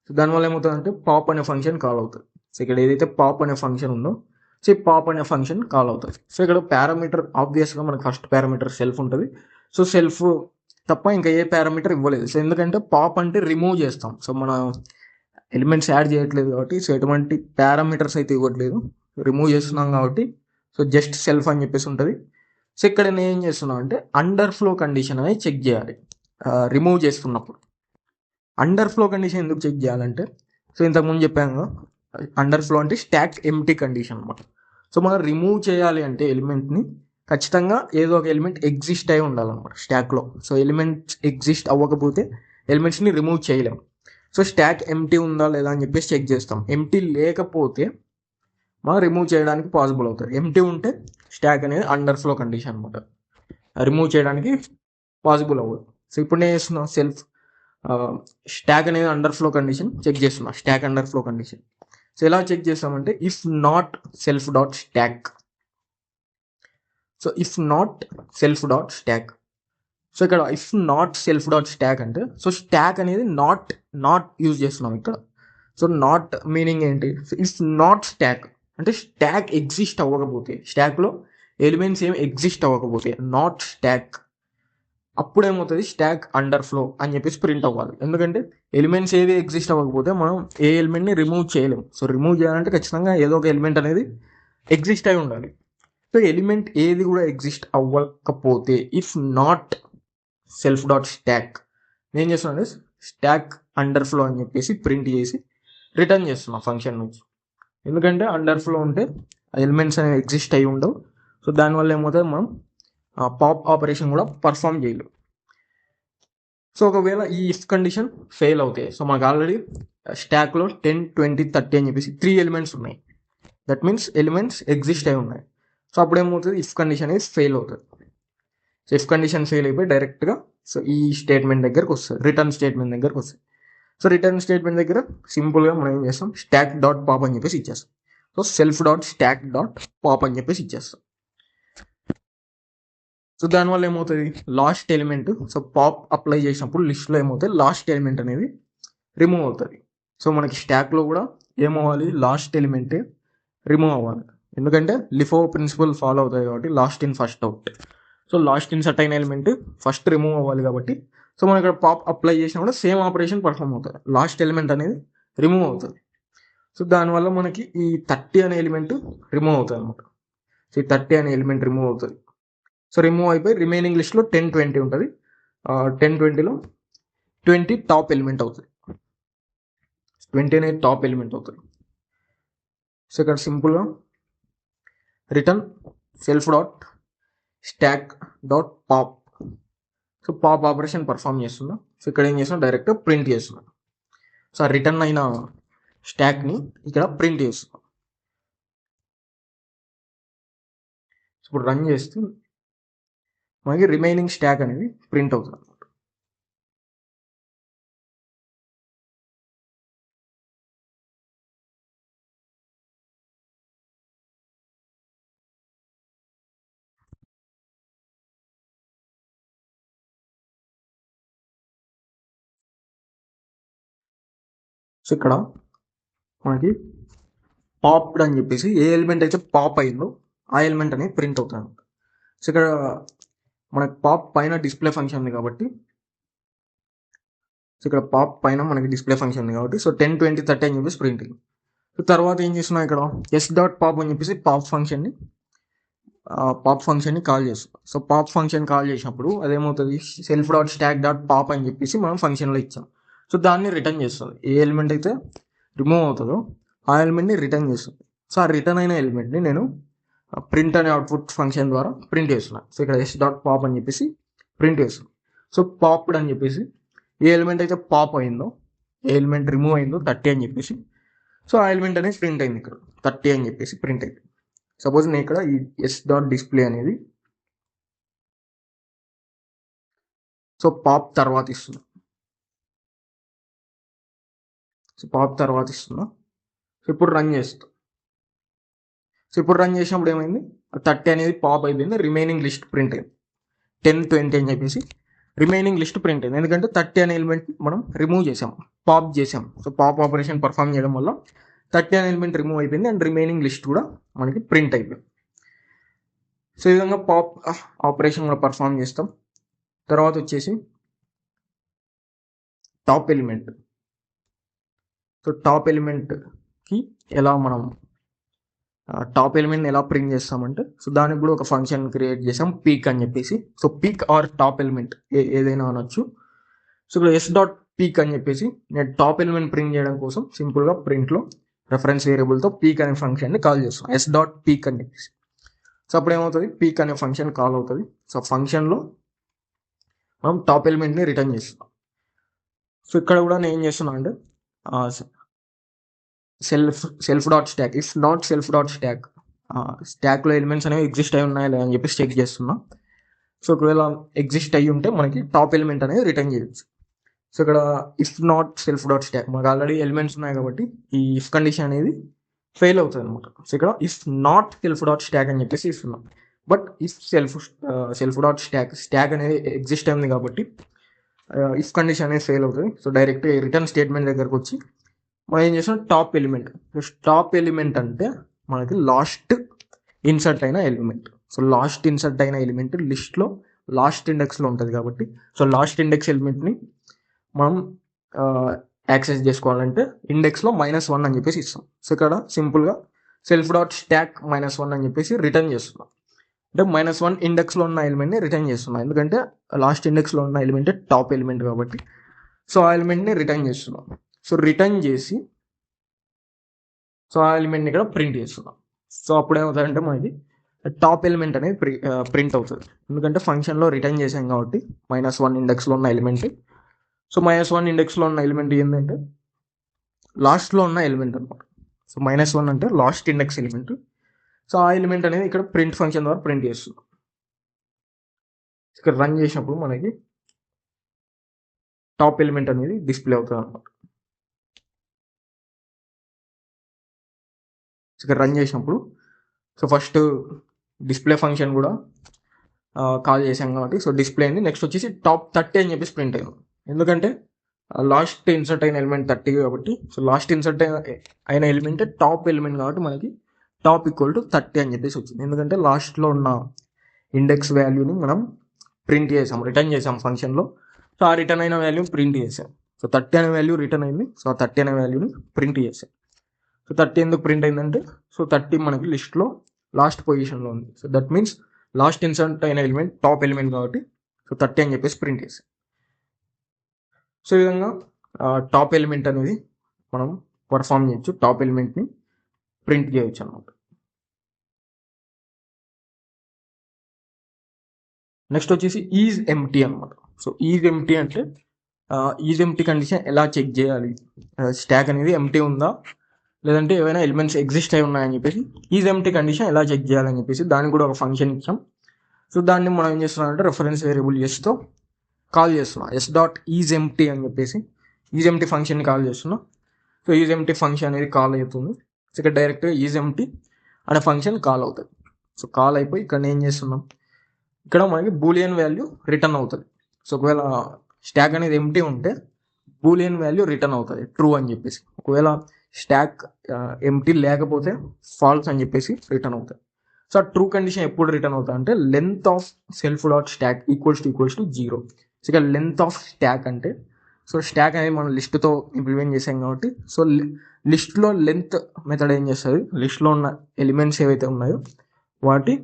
సో దానివల్ల ఏమవుతుందంటే పాప్ అనే ఫంక్షన్ కాల్ అవుతుంది. సో ఇక్కడ ఏదైతే పాప్ అనే ఫంక్షన్ ఉందో సో ఈ పాప్ అనే ఫంక్షన్ కాల్ అవుతుంది. సో ఇక్కడ పారామీటర్ ఆబ్వియస్గా మనకు ఫస్ట్ పారామీటర్ సెల్ఫ్ ఉంటుంది. సో సెల్ఫ్ తప్ప ఇంకా ఏ పారామీటర్ ఇవ్వలేదు. సో ఎందుకంటే పాప్ అంటే రిమూవ్ చేస్తాం. సో మన ఎలిమెంట్స్ యాడ్ చేయట్లేదు కాబట్టి సో ఎటువంటి పారామీటర్స్ అయితే ఇవ్వట్లేదు, రిమూవ్ చేస్తున్నాం కాబట్టి సో జస్ట్ సెల్ఫ్ అని చెప్పేసి ఉంటుంది. సో ఇక్కడ నేను ఏం చేస్తున్నాను అంటే అండర్ ఫ్లో కండిషన్ అనేది చెక్ చేయాలి రిమూవ్ చేస్తున్నప్పుడు. అండర్ ఫ్లో కండిషన్ ఎందుకు చెక్ చేయాలంటే సో ఇంతకుముందు చెప్పాను అండర్ ఫ్లో అంటే స్టాక్ ఎంప్టీ కండిషన్ అనమాట. సో మనం రిమూవ్ చేయాలి అంటే ఎలిమెంట్ని ఖచ్చితంగా ఏదో ఒక ఎలిమెంట్ ఎగ్జిస్ట్ అయి ఉండాలన్నమాట స్టాక్లో. సో ఎలిమెంట్స్ ఎగ్జిస్ట్ అవ్వకపోతే ఎలిమెంట్స్ని రిమూవ్ చేయలేము. సో స్టాక్ ఎంప్టీ ఉందా లేదా అని చెప్పేసి చెక్ చేస్తాం. ఎంప్టీ లేకపోతే మనం రిమూవ్ చేయడానికి పాసిబుల్ అవుతుంది. ఎంప్టీ ఉంటే స్టాక్ అనేది అండర్ ఫ్లో కండిషన్ అనమాట, రిమూవ్ చేయడానికి పాసిబుల్ అవ్వదు. సో ఇప్పుడు నేను చేస్తున్నా సెల్ఫ్ స్టాక్ అనేది అండర్ ఫ్లో కండిషన్ చెక్ చేస్తున్నా, stack underflow condition. So ఎలా చెక్ చేస్తామంటే if not self dot stack. So if not self dot stack. So ఇక్కడ if not self dot stack అంటే సో స్టాక్ అనేది not use చేస్తున్నాం ఇక్కడ. So not meaning ఏంటి? If not stack అంటే stack exist అవ్వకపోతే, స్టాక్లో ఎలిమెంట్స్ ఏమి ఎగ్జిస్ట్ అవ్వకపోతే నాట్ స్టాక్, అప్పుడు ఏమవుతుంది స్టాక్ అండర్ ఫ్లో అని చెప్పేసి ప్రింట్ అవ్వాలి. ఎందుకంటే ఎలిమెంట్స్ ఏవి ఎగ్జిస్ట్ అవ్వకపోతే మనం ఏ ఎలిమెంట్ని రిమూవ్ చేయలేము. సో రిమూవ్ చేయాలంటే ఖచ్చితంగా ఏదో ఒక ఎలిమెంట్ అనేది ఎగ్జిస్ట్ అయి ఉండాలి. సో ఎలిమెంట్ ఏది కూడా ఎగ్జిస్ట్ అవ్వకపోతే if not self dot stock నేను చేస్తున్నాను స్టాక్ అండర్ ఫ్లో అని చెప్పేసి ప్రింట్ చేసి రిటర్న్ చేస్తున్నాం ఫంక్షన్ నుంచి. ఎందుకంటే అండర్ ఫ్లో ఉంటే ఎలిమెంట్స్ అనేవి ఎగ్జిస్ట్ అయి ఉండవు. సో దానివల్ల ఏమవుతుంది మనం పాప్ ఆపరేషన్ కూడా పర్ఫామ్ చేయలేము. సో ఒకవేళ ఈ ఇఫ్ కండిషన్ ఫెయిల్ అవుతాయి, సో మనకు ఆల్రెడీ స్టాక్లో 10, 20, 30 అని చెప్పేసి 3 ఎలిమెంట్స్ ఉన్నాయి. దట్ మీన్స్ ఎలిమెంట్స్ ఎగ్జిస్ట్ అయి ఉన్నాయి. సో అప్పుడు ఏమవుతుంది ఇఫ్ కండిషన్ అనేది ఫెయిల్ అవుతుంది. సో ఇఫ్ కండిషన్ ఫెయిల్ అయిపోయి డైరెక్ట్గా సో ఈ స్టేట్మెంట్ దగ్గరకు వస్తుంది, రిటర్న్ స్టేట్మెంట్ దగ్గరకు వస్తుంది. సో రిటర్న్ స్టేట్మెంట్ దగ్గర సింపుల్గా మనం ఏం చేస్తాం స్టాక్ డాట్ పాప్ అని చెప్పేసి ఇచ్చేస్తాం. So self dot stack dot pop అని చెప్పేసి ఇచ్చేస్తాం. సో దానివల్ల ఏమవుతుంది last element, so pop apply చేసినప్పుడు లిస్ట్లో ఏమవుతుంది లాస్ట్ ఎలిమెంట్ అనేది రిమూవ్ అవుతుంది. సో మనకి స్టాక్లో కూడా ఏమవ్వాలి లాస్ట్ ఎలిమెంటే రిమూవ్ అవ్వాలి. ఎందుకంటే లిఫో ప్రిన్సిపల్ ఫాలో అవుతుంది కాబట్టి last in first out. So last inserted element first remove అవ్వాలి కాబట్టి సో మనం ఇక్కడ పాప్ అప్లై చేసినా కూడా సేమ్ ఆపరేషన్ పర్ఫామ్ అవుతుంది, లాస్ట్ ఎలిమెంట్ అనేది రిమూవ్ అవుతుంది. సో దానివల్ల మనకి ఈ 30 అనే ఎలిమెంట్ రిమూవ్ అవుతుంది అనమాట. సో ఈ 30 అనే ఎలిమెంట్ రిమూవ్ అవుతుంది. సో రిమూవ్ అయిపోయి రిమైనింగ్ లిస్ట్లో 10, 20 ఉంటుంది. 10, 20లో 20 టాప్ ఎలిమెంట్ అవుతుంది, 20 అనేది టాప్ ఎలిమెంట్ అవుతుంది. సో ఇక్కడ సింపుల్గా return self dot stack dot pop. So pop operation perform చేస్తున్నా. సో ఇక్కడ ఏం చేస్తున్నా డైరెక్ట్ ప్రింట్ చేస్తున్నా. సో ఆ రిటర్న్ అయిన స్టాక్ని ఇక్కడ ప్రింట్ చేస్తున్నా. ఇప్పుడు రన్ చేస్తే మనకి రిమైనింగ్ స్టాక్ అనేది ప్రింట్ అవుతుంది అనమాట. సో ఇక్కడ మనకి పాప్డ్ అని చెప్పేసి ఏ ఎలిమెంట్ అయితే పాప్ అయిందో ఆ ఎలిమెంట్ అనేది ప్రింట్ అవుతుంది అనమాట. సో ఇక్కడ మనకి పాప్ పైన డిస్ప్లే ఫంక్షన్ ఉంది కాబట్టి సో ఇక్కడ పాప్ పైన మనకి డిస్ప్లే ఫంక్షన్ ఉంది కాబట్టి సో 10, 20, 30 అని చెప్పేసి ప్రింటింగ్. సో తర్వాత ఏం చేస్తున్నాం ఇక్కడ ఎస్ డాట్ పాప్ అని చెప్పేసి పాప్ ఫంక్షన్ని కాల్ చేస్తాం. సో పాప్ ఫంక్షన్ కాల్ చేసినప్పుడు అదేమవుతుంది self dot stack dot pop అని చెప్పేసి మనం ఫంక్షన్లో ఇచ్చాం. సో దాన్ని రిటర్న్ చేస్తుంది. ఏ ఎలిమెంట్ అయితే రిమూవ్ అవుతుందో ఆ ఎలిమెంట్ని రిటర్న్ చేస్తుంది. సో ఆ రిటర్న్ అయిన ఎలిమెంట్ని నేను ప్రింట్ అనే అవుట్పుట్ ఫంక్షన్ ద్వారా ప్రింట్ చేస్తున్నాను. సో ఇక్కడ ఎస్ డాట్ పాప్ అని చెప్పేసి ప్రింట్ చేస్తున్నాను. సో పాప్డ్ అని చెప్పేసి ఏ ఎలిమెంట్ అయితే పాప్ అయిందో ఏ ఎలిమెంట్ రిమూవ్ అయిందో 30 అని చెప్పేసి సో ఆ ఎలిమెంట్ అనేది ప్రింట్ అయింది ఇక్కడ 30 అని చెప్పేసి ప్రింట్ అయింది. సపోజ్ నేను ఇక్కడ ఈ ఎస్ డాట్ డిస్ప్లే అనేది సో పాప్ తర్వాత ఇస్తున్నాను. సో పాప్ తర్వాత ఇస్తున్నా. సో ఇప్పుడు రన్ చేస్తాం. సో ఇప్పుడు రన్ చేసినప్పుడు ఏమైంది, 30 అనేది పాప్ అయిపోయింది, రిమైనింగ్ లిస్ట్ ప్రింట్ అయింది. 10, 20 అని చెప్పేసి రిమైనింగ్ లిస్ట్ ప్రింట్ అయింది. ఎందుకంటే 30 అనే ఎలిమెంట్ మనం రిమూవ్ చేసాం, పాప్ చేసాం. సో పాప్ ఆపరేషన్ పర్ఫామ్ చేయడం వల్ల 30 అనే ఎలిమెంట్ రిమూవ్ అయిపోయింది అండ్ రిమైనింగ్ లిస్ట్ కూడా మనకి ప్రింట్ అయిపోయింది. సో ఈ విధంగా పాప్ ఆపరేషన్ కూడా పర్ఫామ్ చేస్తాం. తర్వాత వచ్చేసి టాప్ ఎలిమెంట్. సో టాప్ ఎలిమెంట్కి ఎలా మనం టాప్ ఎలిమెంట్ని ఎలా ప్రింట్ చేస్తామంటే, సో దానికి కూడా ఒక ఫంక్షన్ క్రియేట్ చేసాం, పీక్ అని చెప్పేసి. So peek or top element ఏదైనా అనొచ్చు. సో ఇక్కడ ఎస్ డాట్ పీక్ అని చెప్పేసి నేను టాప్ ఎలిమెంట్ ప్రింట్ చేయడం కోసం సింపుల్గా ప్రింట్లో రెఫరెన్స్ వేరియబుల్తో పీక్ అనే ఫంక్షన్ని కాల్ చేస్తాం, ఎస్ డాట్ పీక్ అని చెప్పేసి. సో అప్పుడు ఏమవుతుంది, పీక్ అనే ఫంక్షన్ కాల్ అవుతుంది. సో ఫంక్షన్లో మనం టాప్ ఎలిమెంట్ని రిటర్న్ చేస్తున్నాం. సో ఇక్కడ కూడా నేను ఏం చేస్తున్నా అంటే self dot stock, if not self dot stock, స్టాక్లో ఎలిమెంట్స్ అనేవి ఎగ్జిస్ట్ అయి ఉన్నాయా లేదా అని చెప్పేసి చెక్ చేస్తున్నా. సో ఒకవేళ ఎగ్జిస్ట్ అయ్యి ఉంటే మనకి టాప్ ఎలిమెంట్ అనేది రిటర్న్ చేయొచ్చు. సో ఇక్కడ if not self dot stock, మనకు ఆల్రెడీ ఎలిమెంట్స్ ఉన్నాయి కాబట్టి ఈ ఇఫ్ కండిషన్ అనేది ఫెయిల్ అవుతుంది అనమాట. సో ఇక్కడ if not self dot stack అని చెప్పేసి ఇస్తున్నాం. But if self dot stock అనేది ఎగ్జిస్ట్ అయింది కాబట్టి ఇఫ్ కండిషన్ అనేది ఫెయిల్ అవుతుంది. సో డైరెక్ట్ రిటర్న్ స్టేట్మెంట్ దగ్గరకు వచ్చి మనం ఏం చేస్తాం, టాప్ ఎలిమెంట్. టాప్ ఎలిమెంట్ అంటే మనకి లాస్ట్ ఇన్సర్ట్ అయిన ఎలిమెంట్. సో లాస్ట్ ఇన్సర్ట్ అయిన ఎలిమెంట్ లిస్ట్లో లాస్ట్ ఇండెక్స్లో ఉంటుంది కాబట్టి, సో లాస్ట్ ఇండెక్స్ ఎలిమెంట్ని మనం యాక్సెస్ చేసుకోవాలంటే ఇండెక్స్లో -1 అని చెప్పేసి ఇస్తాం. సో ఇక్కడ సింపుల్గా సెల్ఫ్ డాట్ స్టాక్ -1 అని చెప్పేసి రిటర్న్ చేస్తున్నాం. అంటే -1 ఇండెక్స్లో ఉన్న ఎలిమెంట్ని రిటర్న్ చేస్తున్నాం, ఎందుకంటే లాస్ట్ ఇండెక్స్లో ఉన్న ఎలిమెంట్ టాప్ ఎలిమెంట్ కాబట్టి. సో ఆ ఎలిమెంట్ని రిటర్న్ చేస్తున్నాం. సో రిటర్న్ చేసి సో ఆ ఎలిమెంట్ని ఇక్కడ ప్రింట్ చేస్తున్నాం. సో అప్పుడు ఏమవుతుందంటే మనకి టాప్ ఎలిమెంట్ అనేది ప్రింట్ అవుతుంది, ఎందుకంటే ఫంక్షన్లో రిటర్న్ చేసాం కాబట్టి -1 ఇండెక్స్లో ఉన్న ఎలిమెంట్. సో -1 ఇండెక్స్లో ఉన్న ఎలిమెంట్ ఏంటంటే లాస్ట్లో ఉన్న ఎలిమెంట్ అనమాట. సో -1 అంటే లాస్ట్ ఇండెక్స్ ఎలిమెంట్. సో ఆ ఎలిమెంట్ అనేది ఇక్కడ ప్రింట్ ఫంక్షన్ ద్వారా ప్రింట్ చేస్తున్నాం. ఇక్కడ రన్ చేసినప్పుడు మనకి టాప్ ఎలిమెంట్ అనేది డిస్ప్లే అవుతుంది అనమాట. ఇక్కడ రన్ చేసినప్పుడు సో ఫస్ట్ డిస్ప్లే ఫంక్షన్ కూడా కాల్ చేసాం కాబట్టి సో డిస్ప్లే అయింది. నెక్స్ట్ వచ్చేసి టాప్ 30 అని చెప్పేసి ప్రింట్ అయింది, ఎందుకంటే లాస్ట్ ఇన్సర్ట్ అయిన ఎలిమెంట్ 30 కాబట్టి. సో లాస్ట్ ఇన్సర్ట్ అయిన ఎలిమెంట్ టాప్ ఎలిమెంట్ కాబట్టి మనకి టాప్ = 30 అని చెప్పేసి వచ్చింది, ఎందుకంటే లాస్ట్లో ఉన్న ఇండెక్స్ వాల్యూని మనం ప్రింట్ చేసాం, రిటర్న్ చేసాం ఫంక్షన్లో. సో ఆ రిటర్న్ అయిన వాల్యూ ప్రింట్ చేసాం. సో 30 అనే వాల్యూ రిటర్న్ అయింది. సో ఆ 30 అనే వాల్యూని ప్రింట్ చేసాం. సో 30 ఎందుకు ప్రింట్ అయిందంటే, సో 30 మనకి లిస్ట్లో లాస్ట్ పొజిషన్లో ఉంది. So that means last insert అయిన ఎలిమెంట్ టాప్ ఎలిమెంట్ కాబట్టి సో 30 అని చెప్పేసి ప్రింట్ చేసాం. సో ఈ విధంగా టాప్ ఎలిమెంట్ అనేది మనం పర్ఫామ్ చేయొచ్చు, టాప్ ఎలిమెంట్ని ప్రింట్ చేయొచ్చు అన్నమాట. నెక్స్ట్ వచ్చేసి ఈజ్ ఎంప్టీ అనమాట. సో ఈజ్ ఎంప్టీ అంటే ఈజ్ ఎంప్టీ కండిషన్ ఎలా చెక్ చేయాలి, స్టాక్ అనేది ఎంప్టీ ఉందా లేదంటే ఏవైనా ఎలిమెంట్స్ ఎగ్జిస్ట్ అయి ఉన్నాయని చెప్పేసి ఈజ్ ఎంప్టీ కండిషన్ ఎలా చెక్ చేయాలని చెప్పేసి దానికి కూడా ఒక ఫంక్షన్ ఇచ్చాం. సో దాన్ని మనం ఏం చేస్తున్నాం అంటే రెఫరెన్స్ వేరియబుల్ చేస్తూ కాల్ చేస్తున్నాం, ఎస్ డాట్ ఈజ్ ఎంప్టీ అని చెప్పేసి ఈజ్ ఎంప్టీ ఫంక్షన్ని కాల్ చేస్తున్నాం. సో ఈజ్ ఎంప్టీ ఫంక్షన్ అనేది కాల్ అవుతుంది. సో ఇక్కడ డైరెక్ట్గా ఈజ్ ఎంప్టీ అనే ఫంక్షన్ కాల్ అవుతుంది. సో కాల్ అయిపోయి ఇక్కడ ఏం చేస్తున్నాం, ఇక్కడ మనకి బూలియన్ వాల్యూ రిటర్న్ అవుతుంది. సో ఒకవేళ స్టాక్ అనేది ఎంప్టీ ఉంటే బూలియన్ వాల్యూ రిటర్న్ అవుతుంది ట్రూ అని చెప్పేసి, ఒకవేళ స్టాక్ ఎంప్టీ లేకపోతే ఫాల్స్ అని చెప్పేసి రిటర్న్ అవుతుంది. సో ఆ ట్రూ కండిషన్ ఎప్పుడు రిటర్న్ అవుతుంది అంటే length of self dot stock equals to 0. So ఇక్కడ లెంత్ ఆఫ్ స్టాక్ అంటే, సో స్టాక్ అనేది మనం లిస్ట్తో ఇంప్లిమెంట్ చేసాం కాబట్టి సో లిస్ట్లో లెంత్ మెథడ్ ఏం చేస్తుంది, లిస్ట్లో ఉన్న ఎలిమెంట్స్ ఏవైతే ఉన్నాయో వాటి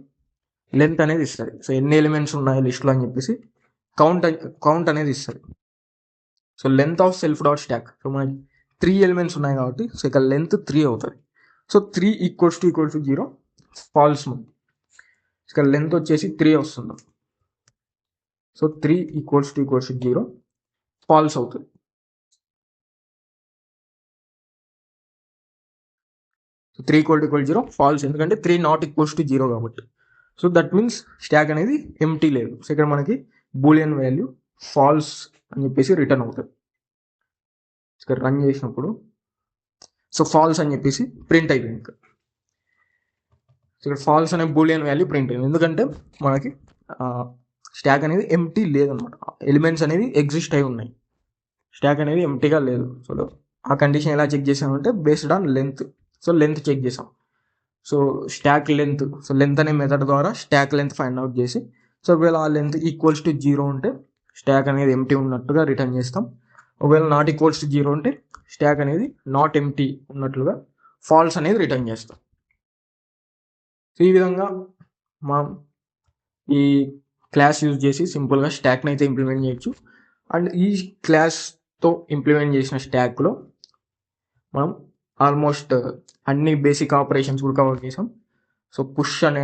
లెంత్ అనేది ఇస్తుంది. సో ఎన్ని ఎలిమెంట్స్ ఉన్నాయి లిస్ట్లో అని చెప్పేసి కౌంట్ అనేది ఇస్తుంది. So length of self dot stack, so మనకి 3 ఎలిమెంట్స్ ఉన్నాయి కాబట్టి సో ఇక్కడ లెంత్ 3 అవుతుంది. So 3 = 0 falls. ఇక్కడ లెంత్ వచ్చేసి 3 వస్తుంది. సో 3 = 0 ఫాల్స్ అవుతుంది. సో 3 = 0 ఫాల్స్, ఎందుకంటే 3 ≠ 0 కాబట్టి. సో దట్ మీన్స్ స్టాక్ అనేది ఎంప్టీ లేదు. సో ఇక్కడ మనకి బూలియన్ వాల్యూ ఫాల్స్ అని చెప్పేసి రిటర్న్ అవుతుంది. ఇక్కడ రన్ చేసినప్పుడు సో ఫాల్స్ అని చెప్పేసి ప్రింట్ అయిపోయింది ఇక్కడ. సో ఇక్కడ ఫాల్స్ అనే బూలియన్ వాల్యూ ప్రింట్ అయింది, ఎందుకంటే మనకి స్టాక్ అనేది ఎంటీ లేదనమాట, ఎలిమెంట్స్ అనేవి ఎగ్జిస్ట్ అయి ఉన్నాయి, స్టాక్ అనేది ఎంటీగా లేదు. సో ఆ కండిషన్ ఎలా చెక్ చేసామంటే based on length. So length check చేసాం, so stack length, so length అనే మెథడ్ ద్వారా స్టాక్ లెంత్ ఫైండ్ అవుట్ చేసి, సో ఒకవేళ ఆ లెంత్ ఈక్వల్స్ టు 0 ఉంటే స్టాక్ అనేది ఎంటీ ఉన్నట్టుగా రిటర్న్ చేస్తాం. ఒకవేళ నాట్ ఈక్వల్స్ టు 0 ఉంటే స్టాక్ అనేది నాట్ ఎంటీ ఉన్నట్లుగా ఫాల్స్ అనేది రిటర్న్ చేస్తాం. సో ఈ విధంగా మనం ఈ క్లాస్ యూజ్ చేసి సింపుల్గా స్టాక్ని అయితే ఇంప్లిమెంట్ చేయొచ్చు. అండ్ ఈ క్లాస్తో ఇంప్లిమెంట్ చేసిన స్టాక్లో మనం ఆల్మోస్ట్ అన్ని బేసిక్ ఆపరేషన్స్ కూడా కవర్ చేసాం. సో పుష్ అనే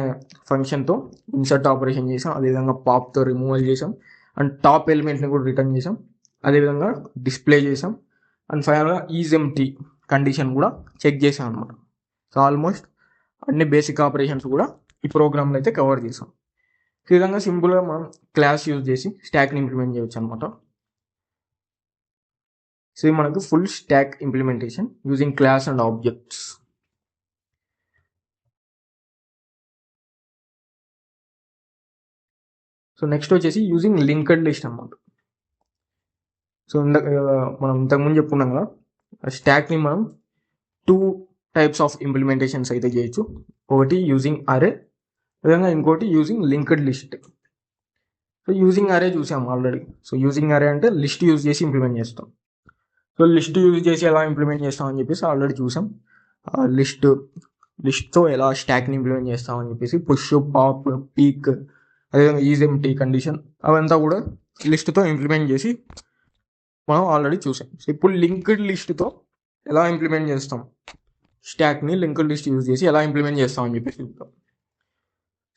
ఫంక్షన్తో ఇన్సర్ట్ ఆపరేషన్ చేసాం, అదేవిధంగా పాప్తో రిమూవల్ చేసాం, అండ్ టాప్ ఎలిమెంట్ని కూడా రిటర్న్ చేసాం, అదేవిధంగా డిస్ప్లే చేసాం, అండ్ ఫైనల్గా ఈజ్ ఎంటీ కండిషన్ కూడా చెక్ చేసాం అనమాట. సో ఆల్మోస్ట్ అన్ని బేసిక్ ఆపరేషన్స్ కూడా ఈ ప్రోగ్రామ్లో అయితే కవర్ చేసాం. ఈ విధంగా సింపుల్గా మనం క్లాస్ యూజ్ చేసి స్టాక్ని ఇంప్లిమెంట్ చేయవచ్చు అనమాట. సో ఇది మనకు full stock implementation using class and objects. So next వచ్చేసి యూజింగ్ లింక్డ్ లిస్ట్ అనమాట. సో మనం ఇంతకుముందు చెప్పుకున్నాం కదా, స్టాక్ని మనం 2 టైప్స్ ఆఫ్ ఇంప్లిమెంటేషన్స్ అయితే చేయొచ్చు. ఒకటి యూజింగ్ అరే, విధంగా ఇంకోటి using linked list. So using అరే చూసాం ఆల్రెడీ. సో యూజింగ్ అరే అంటే లిస్ట్ యూజ్ చేసి ఇంప్లిమెంట్ చేస్తాం. సో లిస్ట్ యూజ్ చేసి ఎలా ఇంప్లిమెంట్ చేస్తామని చెప్పేసి ఆల్రెడీ చూసాం. లిస్ట్తో ఎలా స్టాక్ని ఇంప్లిమెంట్ చేస్తామని చెప్పేసి పుష్, పాప్, పీక్, అదేవిధంగా ఈజ్ ఎంటీ కండిషన్ అవంతా కూడా లిస్ట్తో ఇంప్లిమెంట్ చేసి మనం ఆల్రెడీ చూసాం. సో ఇప్పుడు లింక్డ్ లిస్ట్తో ఎలా ఇంప్లిమెంట్ చేస్తాం, స్టాక్ని లింక్డ్ లిస్ట్ యూజ్ చేసి ఎలా ఇంప్లిమెంట్ చేస్తామని చెప్పేసి చూద్దాం.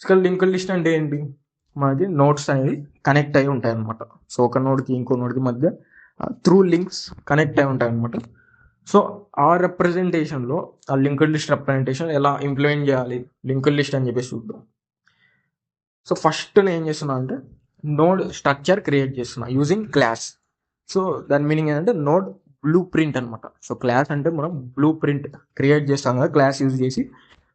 ఇక్కడ లింక్డ్ లిస్ట్ అంటే ఏంటి, మనకి నోట్స్ అనేవి కనెక్ట్ అయి ఉంటాయి అనమాట. సో ఒక నోడ్కి ఇంకో నోడ్కి మధ్య త్రూ లింక్స్ కనెక్ట్ అయి ఉంటాయి అనమాట. సో ఆ రిప్రజెంటేషన్లో ఆ లింక్డ్ లిస్ట్ రిప్రజెంటేషన్ ఎలా ఇంప్లిమెంట్ చేయాలి లింక్డ్ లిస్ట్ అని చెప్పేసి చూద్దాం. సో ఫస్ట్ నేను ఏం చేస్తున్నా అంటే నోడ్ స్ట్రక్చర్ క్రియేట్ చేస్తున్నా యూజింగ్ క్లాస్. సో దాని మీనింగ్ ఏంటంటే నోడ్ బ్లూ ప్రింట్ అనమాట. సో క్లాస్ అంటే మనం బ్లూ ప్రింట్ క్రియేట్ చేస్తాం కదా క్లాస్ యూజ్ చేసి.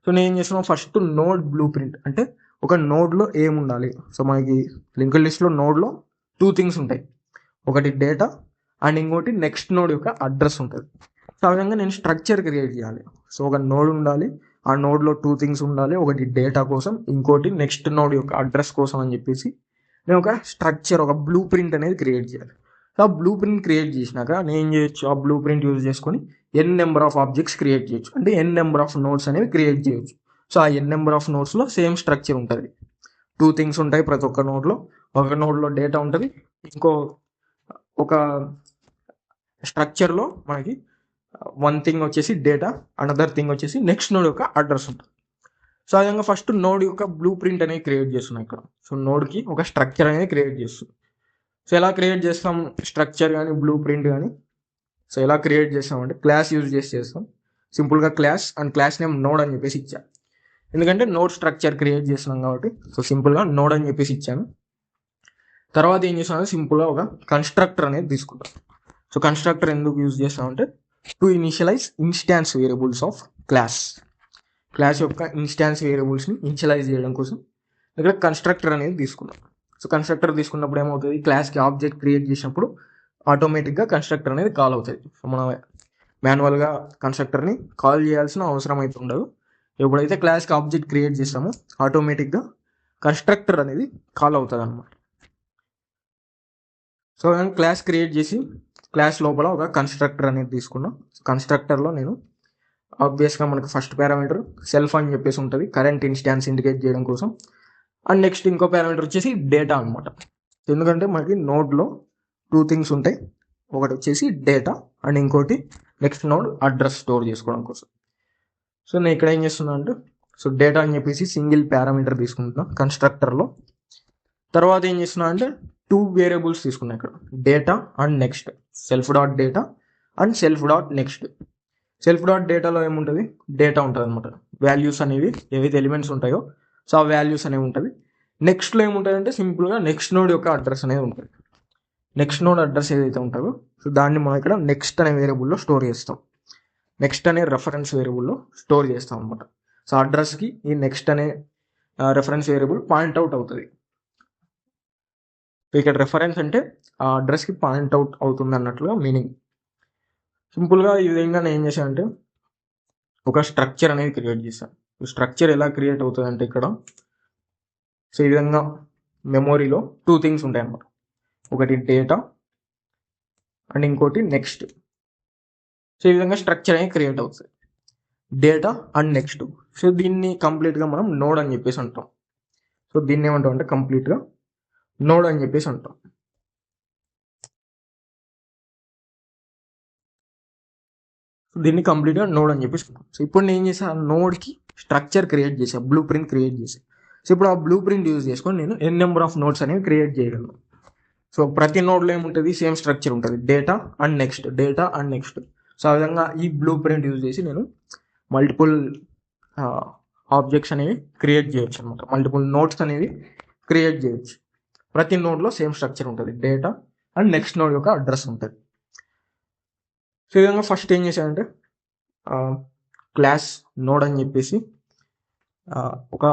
సో నేను ఏం చేస్తున్నాను, ఫస్ట్ నోడ్ బ్లూ ప్రింట్ అంటే ఒక నోడ్లో ఏముండాలి. సో మనకి లింక్డ్ లిస్ట్లో నోడ్లో 2 థింగ్స్ ఉంటాయి, ఒకటి డేటా అండ్ ఇంకోటి నెక్స్ట్ నోడ్ యొక్క అడ్రస్ ఉంటుంది. సో ఆ విధంగా నేను స్ట్రక్చర్ క్రియేట్ చేయాలి. సో ఒక నోడ్ ఉండాలి, ఆ నోడ్లో 2 థింగ్స్ ఉండాలి, ఒకటి డేటా కోసం, ఇంకోటి నెక్స్ట్ నోడ్ యొక్క అడ్రస్ కోసం అని చెప్పేసి నేను ఒక స్ట్రక్చర్, ఒక బ్లూ ప్రింట్ అనేది క్రియేట్ చేయాలి. సో ఆ బ్లూ ప్రింట్ క్రియేట్ చేసినాక నేను ఏం చేయొచ్చు, ఆ బ్లూ ప్రింట్ యూజ్ చేసుకొని n number of objects create చేయొచ్చు, అంటే n నెంబర్ ఆఫ్ నోడ్స్ అనేవి క్రియేట్ చేయొచ్చు. సో ఆ n నెంబర్ ఆఫ్ నోడ్స్లో సేమ్ స్ట్రక్చర్ ఉంటుంది, 2 థింగ్స్ ఉంటాయి ప్రతి ఒక్క నోడ్లో. ఒక నోడ్లో డేటా ఉంటుంది, ఇంకో ఒక స్ట్రక్చర్లో మనకి 1 థింగ్ వచ్చేసి డేటా, అనదర్ థింగ్ వచ్చేసి నెక్స్ట్ నోడ్ యొక్క అడ్రస్ ఉంటుంది. సో ఆ విధంగా ఫస్ట్ నోడ్ యొక్క బ్లూ ప్రింట్ అనేది క్రియేట్ చేస్తున్నాం ఇక్కడ. సో నోడ్కి ఒక స్ట్రక్చర్ అనేది క్రియేట్ చేస్తుంది. సో ఎలా క్రియేట్ చేస్తాం స్ట్రక్చర్ కానీ బ్లూ ప్రింట్ కానీ, సో ఎలా క్రియేట్ చేస్తామంటే క్లాస్ యూజ్ చేసి చేస్తాం. సింపుల్గా class and class name node అని చెప్పేసి ఇచ్చాను, ఎందుకంటే నోడ్ స్ట్రక్చర్ క్రియేట్ చేస్తున్నాం కాబట్టి. సో సింపుల్గా నోడ్ అని చెప్పేసి ఇచ్చాను. తర్వాత ఏం చేస్తామంటే సింపుల్గా ఒక కన్స్ట్రక్టర్ అనేది తీసుకుంటాం. సో కన్స్ట్రక్టర్ ఎందుకు యూజ్ చేస్తామంటే to initialise instance variables of class యొక్క ఇన్స్టాన్స్ వేరియబుల్స్ని ఇనిషియలైజ్ చేయడం కోసం ఇక్కడ కన్స్ట్రక్టర్ అనేది తీసుకున్నాం. సో కన్స్ట్రక్టర్ తీసుకున్నప్పుడు ఏమవుతుంది, క్లాస్కి ఆబ్జెక్ట్ క్రియేట్ చేసినప్పుడు ఆటోమేటిక్గా కన్స్ట్రక్టర్ అనేది కాల్ అవుతుంది. సో మనం మాన్యువల్గా కన్స్ట్రక్టర్ని కాల్ చేయాల్సిన అవసరం అయితే ఉండదు. ఎప్పుడైతే క్లాస్కి ఆబ్జెక్ట్ క్రియేట్ చేస్తామో ఆటోమేటిక్గా కన్స్ట్రక్టర్ అనేది కాల్ అవుతుంది అన్నమాట. సో నేను క్లాస్ క్రియేట్ చేసి క్లాస్ లోపల ఒక కన్స్ట్రక్టర్ అనేది తీసుకున్నాం. కన్స్ట్రక్టర్లో నేను ఆబ్వియస్గా మనకు ఫస్ట్ పారామీటర్ సెల్ఫ్ అని చెప్పేసి ఉంటుంది, కరెంట్ ఇన్స్టాన్స్ ఇండికేట్ చేయడం కోసం. అండ్ నెక్స్ట్ ఇంకో పారామీటర్ వచ్చేసి డేటా అనమాట. ఎందుకంటే మనకి నోడ్లో 2 థింగ్స్ ఉంటాయి, ఒకటి వచ్చేసి డేటా అండ్ ఇంకోటి నెక్స్ట్ నోడ్ అడ్రస్ స్టోర్ చేసుకోవడం కోసం. సో నేను ఇక్కడ ఏం చేస్తున్నా అంటే సో డేటా అని చెప్పేసి సింగిల్ పారామీటర్ తీసుకుంటున్నా కన్స్ట్రక్టర్లో. తర్వాత ఏం చేస్తున్నా అంటే 2 వేరియబుల్స్ తీసుకున్నా ఇక్కడ, data and next, self dot data and self dot next. Self dot డేటాలో ఏముంటుంది, డేటా ఉంటుంది అనమాట, వాల్యూస్ అనేవి ఏవైతే ఎలిమెంట్స్ ఉంటాయో సో ఆ వాల్యూస్ అనేవి ఉంటుంది. నెక్స్ట్లో ఏముంటుందంటే సింపుల్గా నెక్స్ట్ నోడ్ యొక్క అడ్రస్ అనేది ఉంటుంది. నెక్స్ట్ నోడ్ అడ్రస్ ఏదైతే ఉంటుందో సో దాన్ని మనం ఇక్కడ నెక్స్ట్ అనే వేరియబుల్లో స్టోర్ చేస్తాం. నెక్స్ట్ అనే రెఫరెన్స్ వేరియబుల్లో స్టోర్ చేస్తాం అనమాట. సో అడ్రస్కి ఈ నెక్స్ట్ అనే రెఫరెన్స్ వేరియబుల్ పాయింట్అవుట్ అవుతుంది. సో ఇక్కడ రెఫరెన్స్ అంటే ఆ అడ్రస్కి పాయింట్అవుట్ అవుతుంది అన్నట్లుగా మీనింగ్. సింపుల్గా ఈ విధంగా నేను ఏం చేశానంటే ఒక స్ట్రక్చర్ అనేది క్రియేట్ చేశాను. స్ట్రక్చర్ ఎలా క్రియేట్ అవుతుంది అంటే ఇక్కడ సో ఈ విధంగా మెమొరీలో 2 థింగ్స్ ఉంటాయి అన్నమాట. ఒకటి డేటా అండ్ ఇంకోటి నెక్స్ట్. సో ఈ విధంగా స్ట్రక్చర్ అనేది క్రియేట్ అవుతుంది, డేటా అండ్ నెక్స్ట్. సో దీన్ని కంప్లీట్గా మనం నోడ్ అని చెప్పేసి అంటాం. సో దీన్ని ఏమంటాం అంటే కంప్లీట్గా నోడ్ అని చెప్పేసి అంటాం. దీన్ని కంప్లీట్గా నోడ్ అని చెప్పేసి. సో ఇప్పుడు నేను ఏం చేసా, నోడ్కి స్ట్రక్చర్ క్రియేట్ చేసా, బ్లూ ప్రింట్ క్రియేట్ చేసా. సో ఇప్పుడు ఆ బ్లూ ప్రింట్ యూజ్ చేసుకొని నేను ఎన్ నెంబర్ ఆఫ్ నోడ్స్ అనేవి క్రియేట్ చేయగలను. సో ప్రతి నోడ్లో ఏముంటుంది, సేమ్ స్ట్రక్చర్ ఉంటుంది, data and next, data and next. So ఆ విధంగా ఈ బ్లూ ప్రింట్ యూజ్ చేసి నేను మల్టిపుల్ ఆబ్జెక్ట్స్ అనేవి క్రియేట్ చేయొచ్చు అనమాట. మల్టిపుల్ నోడ్స్ అనేవి క్రియేట్ చేయొచ్చు. ప్రతి నోడ్లో సేమ్ స్ట్రక్చర్ ఉంటుంది, డేటా అండ్ నెక్స్ట్ నోడ్ యొక్క అడ్రస్ ఉంటుంది. సో ఈ విధంగా ఫస్ట్ ఏం చేశానంటే క్లాస్ నోడ్ అని చెప్పేసి ఒక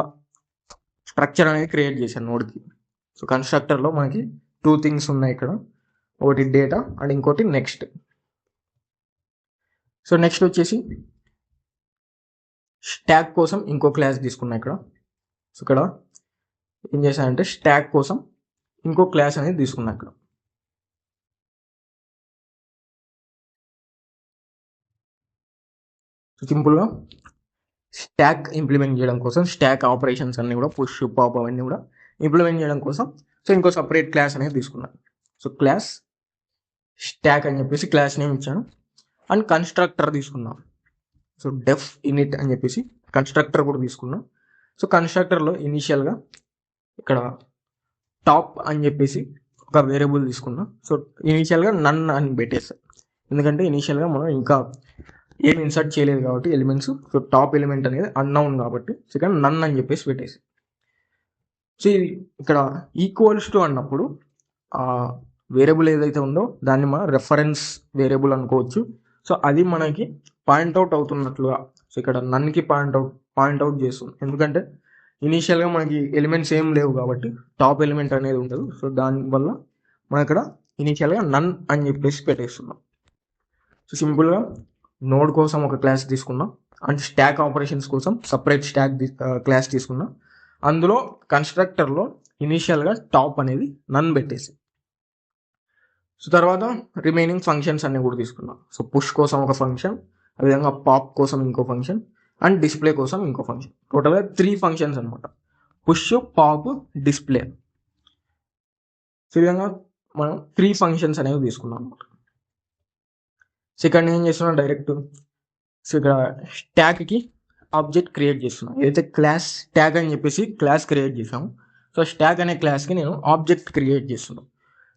స్ట్రక్చర్ అనేది క్రియేట్ చేశాను నోడ్కి. సో కన్స్ట్రక్టర్లో మనకి 2 థింగ్స్ ఉన్నాయి ఇక్కడ, ఒకటి డేటా అండ్ ఇంకోటి నెక్స్ట్. సో నెక్స్ట్ వచ్చేసి స్టాక్ కోసం ఇంకో క్లాస్ తీసుకున్నా ఇక్కడ. సో ఇక్కడ ఏం చేశానంటే స్టాక్ కోసం ఇంకో క్లాస్ అనేది తీసుకున్నా ఇక్కడ. సో సింపుల్గా స్టాక్ ఇంప్లిమెంట్ చేయడం కోసం, స్టాక్ ఆపరేషన్స్ అన్నీ కూడా పుష్ పాప్ అవన్నీ కూడా ఇంప్లిమెంట్ చేయడం కోసం సో ఇంకో సపరేట్ క్లాస్ అనేది తీసుకున్నాను. సో క్లాస్ స్టాక్ అని చెప్పేసి క్లాస్ నేమ్ ఇచ్చాను. అండ్ కన్స్ట్రక్టర్ తీసుకున్నాం. సో డెఫ్ ఇనిట్ అని చెప్పేసి కన్స్ట్రక్టర్ కూడా తీసుకున్నాం. సో కన్స్ట్రక్టర్లో ఇనీషియల్గా ఇక్కడ టాప్ అని చెప్పేసి ఒక వేరియబుల్ తీసుకున్నాం. సో ఇనీషియల్గా నన్ అని పెట్టేస్తాం, ఎందుకంటే ఇనీషియల్గా మనం ఇంకా ఏం ఇన్సర్ట్ చేయలేదు కాబట్టి ఎలిమెంట్స్. సో టాప్ ఎలిమెంట్ అనేది అన్నౌన్ కాబట్టి సో ఇక్కడ నన్ అని చెప్పేసి పెట్టేసి. సో ఇది ఇక్కడ ఈక్వల్స్ టు అన్నప్పుడు ఆ వేరియబుల్ ఏదైతే ఉందో దాన్ని మనం రెఫరెన్స్ వేరియబుల్ అనుకోవచ్చు. సో అది మనకి పాయింట్అవుట్ అవుతున్నట్లుగా. సో ఇక్కడ నన్కి పాయింట్అవుట్ చేస్తుంది, ఎందుకంటే ఇనీషియల్గా మనకి ఎలిమెంట్స్ ఏం లేవు కాబట్టి టాప్ ఎలిమెంట్ అనేది ఉండదు. సో దానివల్ల మనం ఇక్కడ ఇనీషియల్గా నన్ అని చెప్పేసి పెట్టేస్తున్నాం. సో సింపుల్గా నోడ్ కోసం ఒక క్లాస్ తీసుకున్నాం అండ్ స్టాక్ ఆపరేషన్స్ కోసం సపరేట్ స్టాక్ క్లాస్ తీసుకున్నాం. అందులో కన్స్ట్రక్టర్లో ఇనీషియల్గా టాప్ అనేది నన్ పెట్టేసి. సో తర్వాత రిమైనింగ్ ఫంక్షన్స్ అన్ని కూడా తీసుకున్నాం. సో పుష్ కోసం ఒక ఫంక్షన్, అదేవిధంగా పాప్ కోసం ఇంకో ఫంక్షన్ అండ్ డిస్ప్లే కోసం ఇంకో ఫంక్షన్. టోటల్గా 3 ఫంక్షన్స్ అనమాట, పుష్, పాప్, డిస్ప్లే. సో ఈ విధంగా మనం 3 ఫంక్షన్స్ అనేవి తీసుకున్నాం అనమాట. సో ఇక్కడ నేను ఏం చేస్తున్నాను డైరెక్ట్, సో ఇక్కడ స్టాక్కి ఆబ్జెక్ట్ క్రియేట్ చేస్తున్నాను. ఏదైతే క్లాస్ స్టాక్ అని చెప్పేసి క్లాస్ క్రియేట్ చేసాము, సో స్టాక్ అనే క్లాస్కి నేను ఆబ్జెక్ట్ క్రియేట్ చేస్తున్నాను.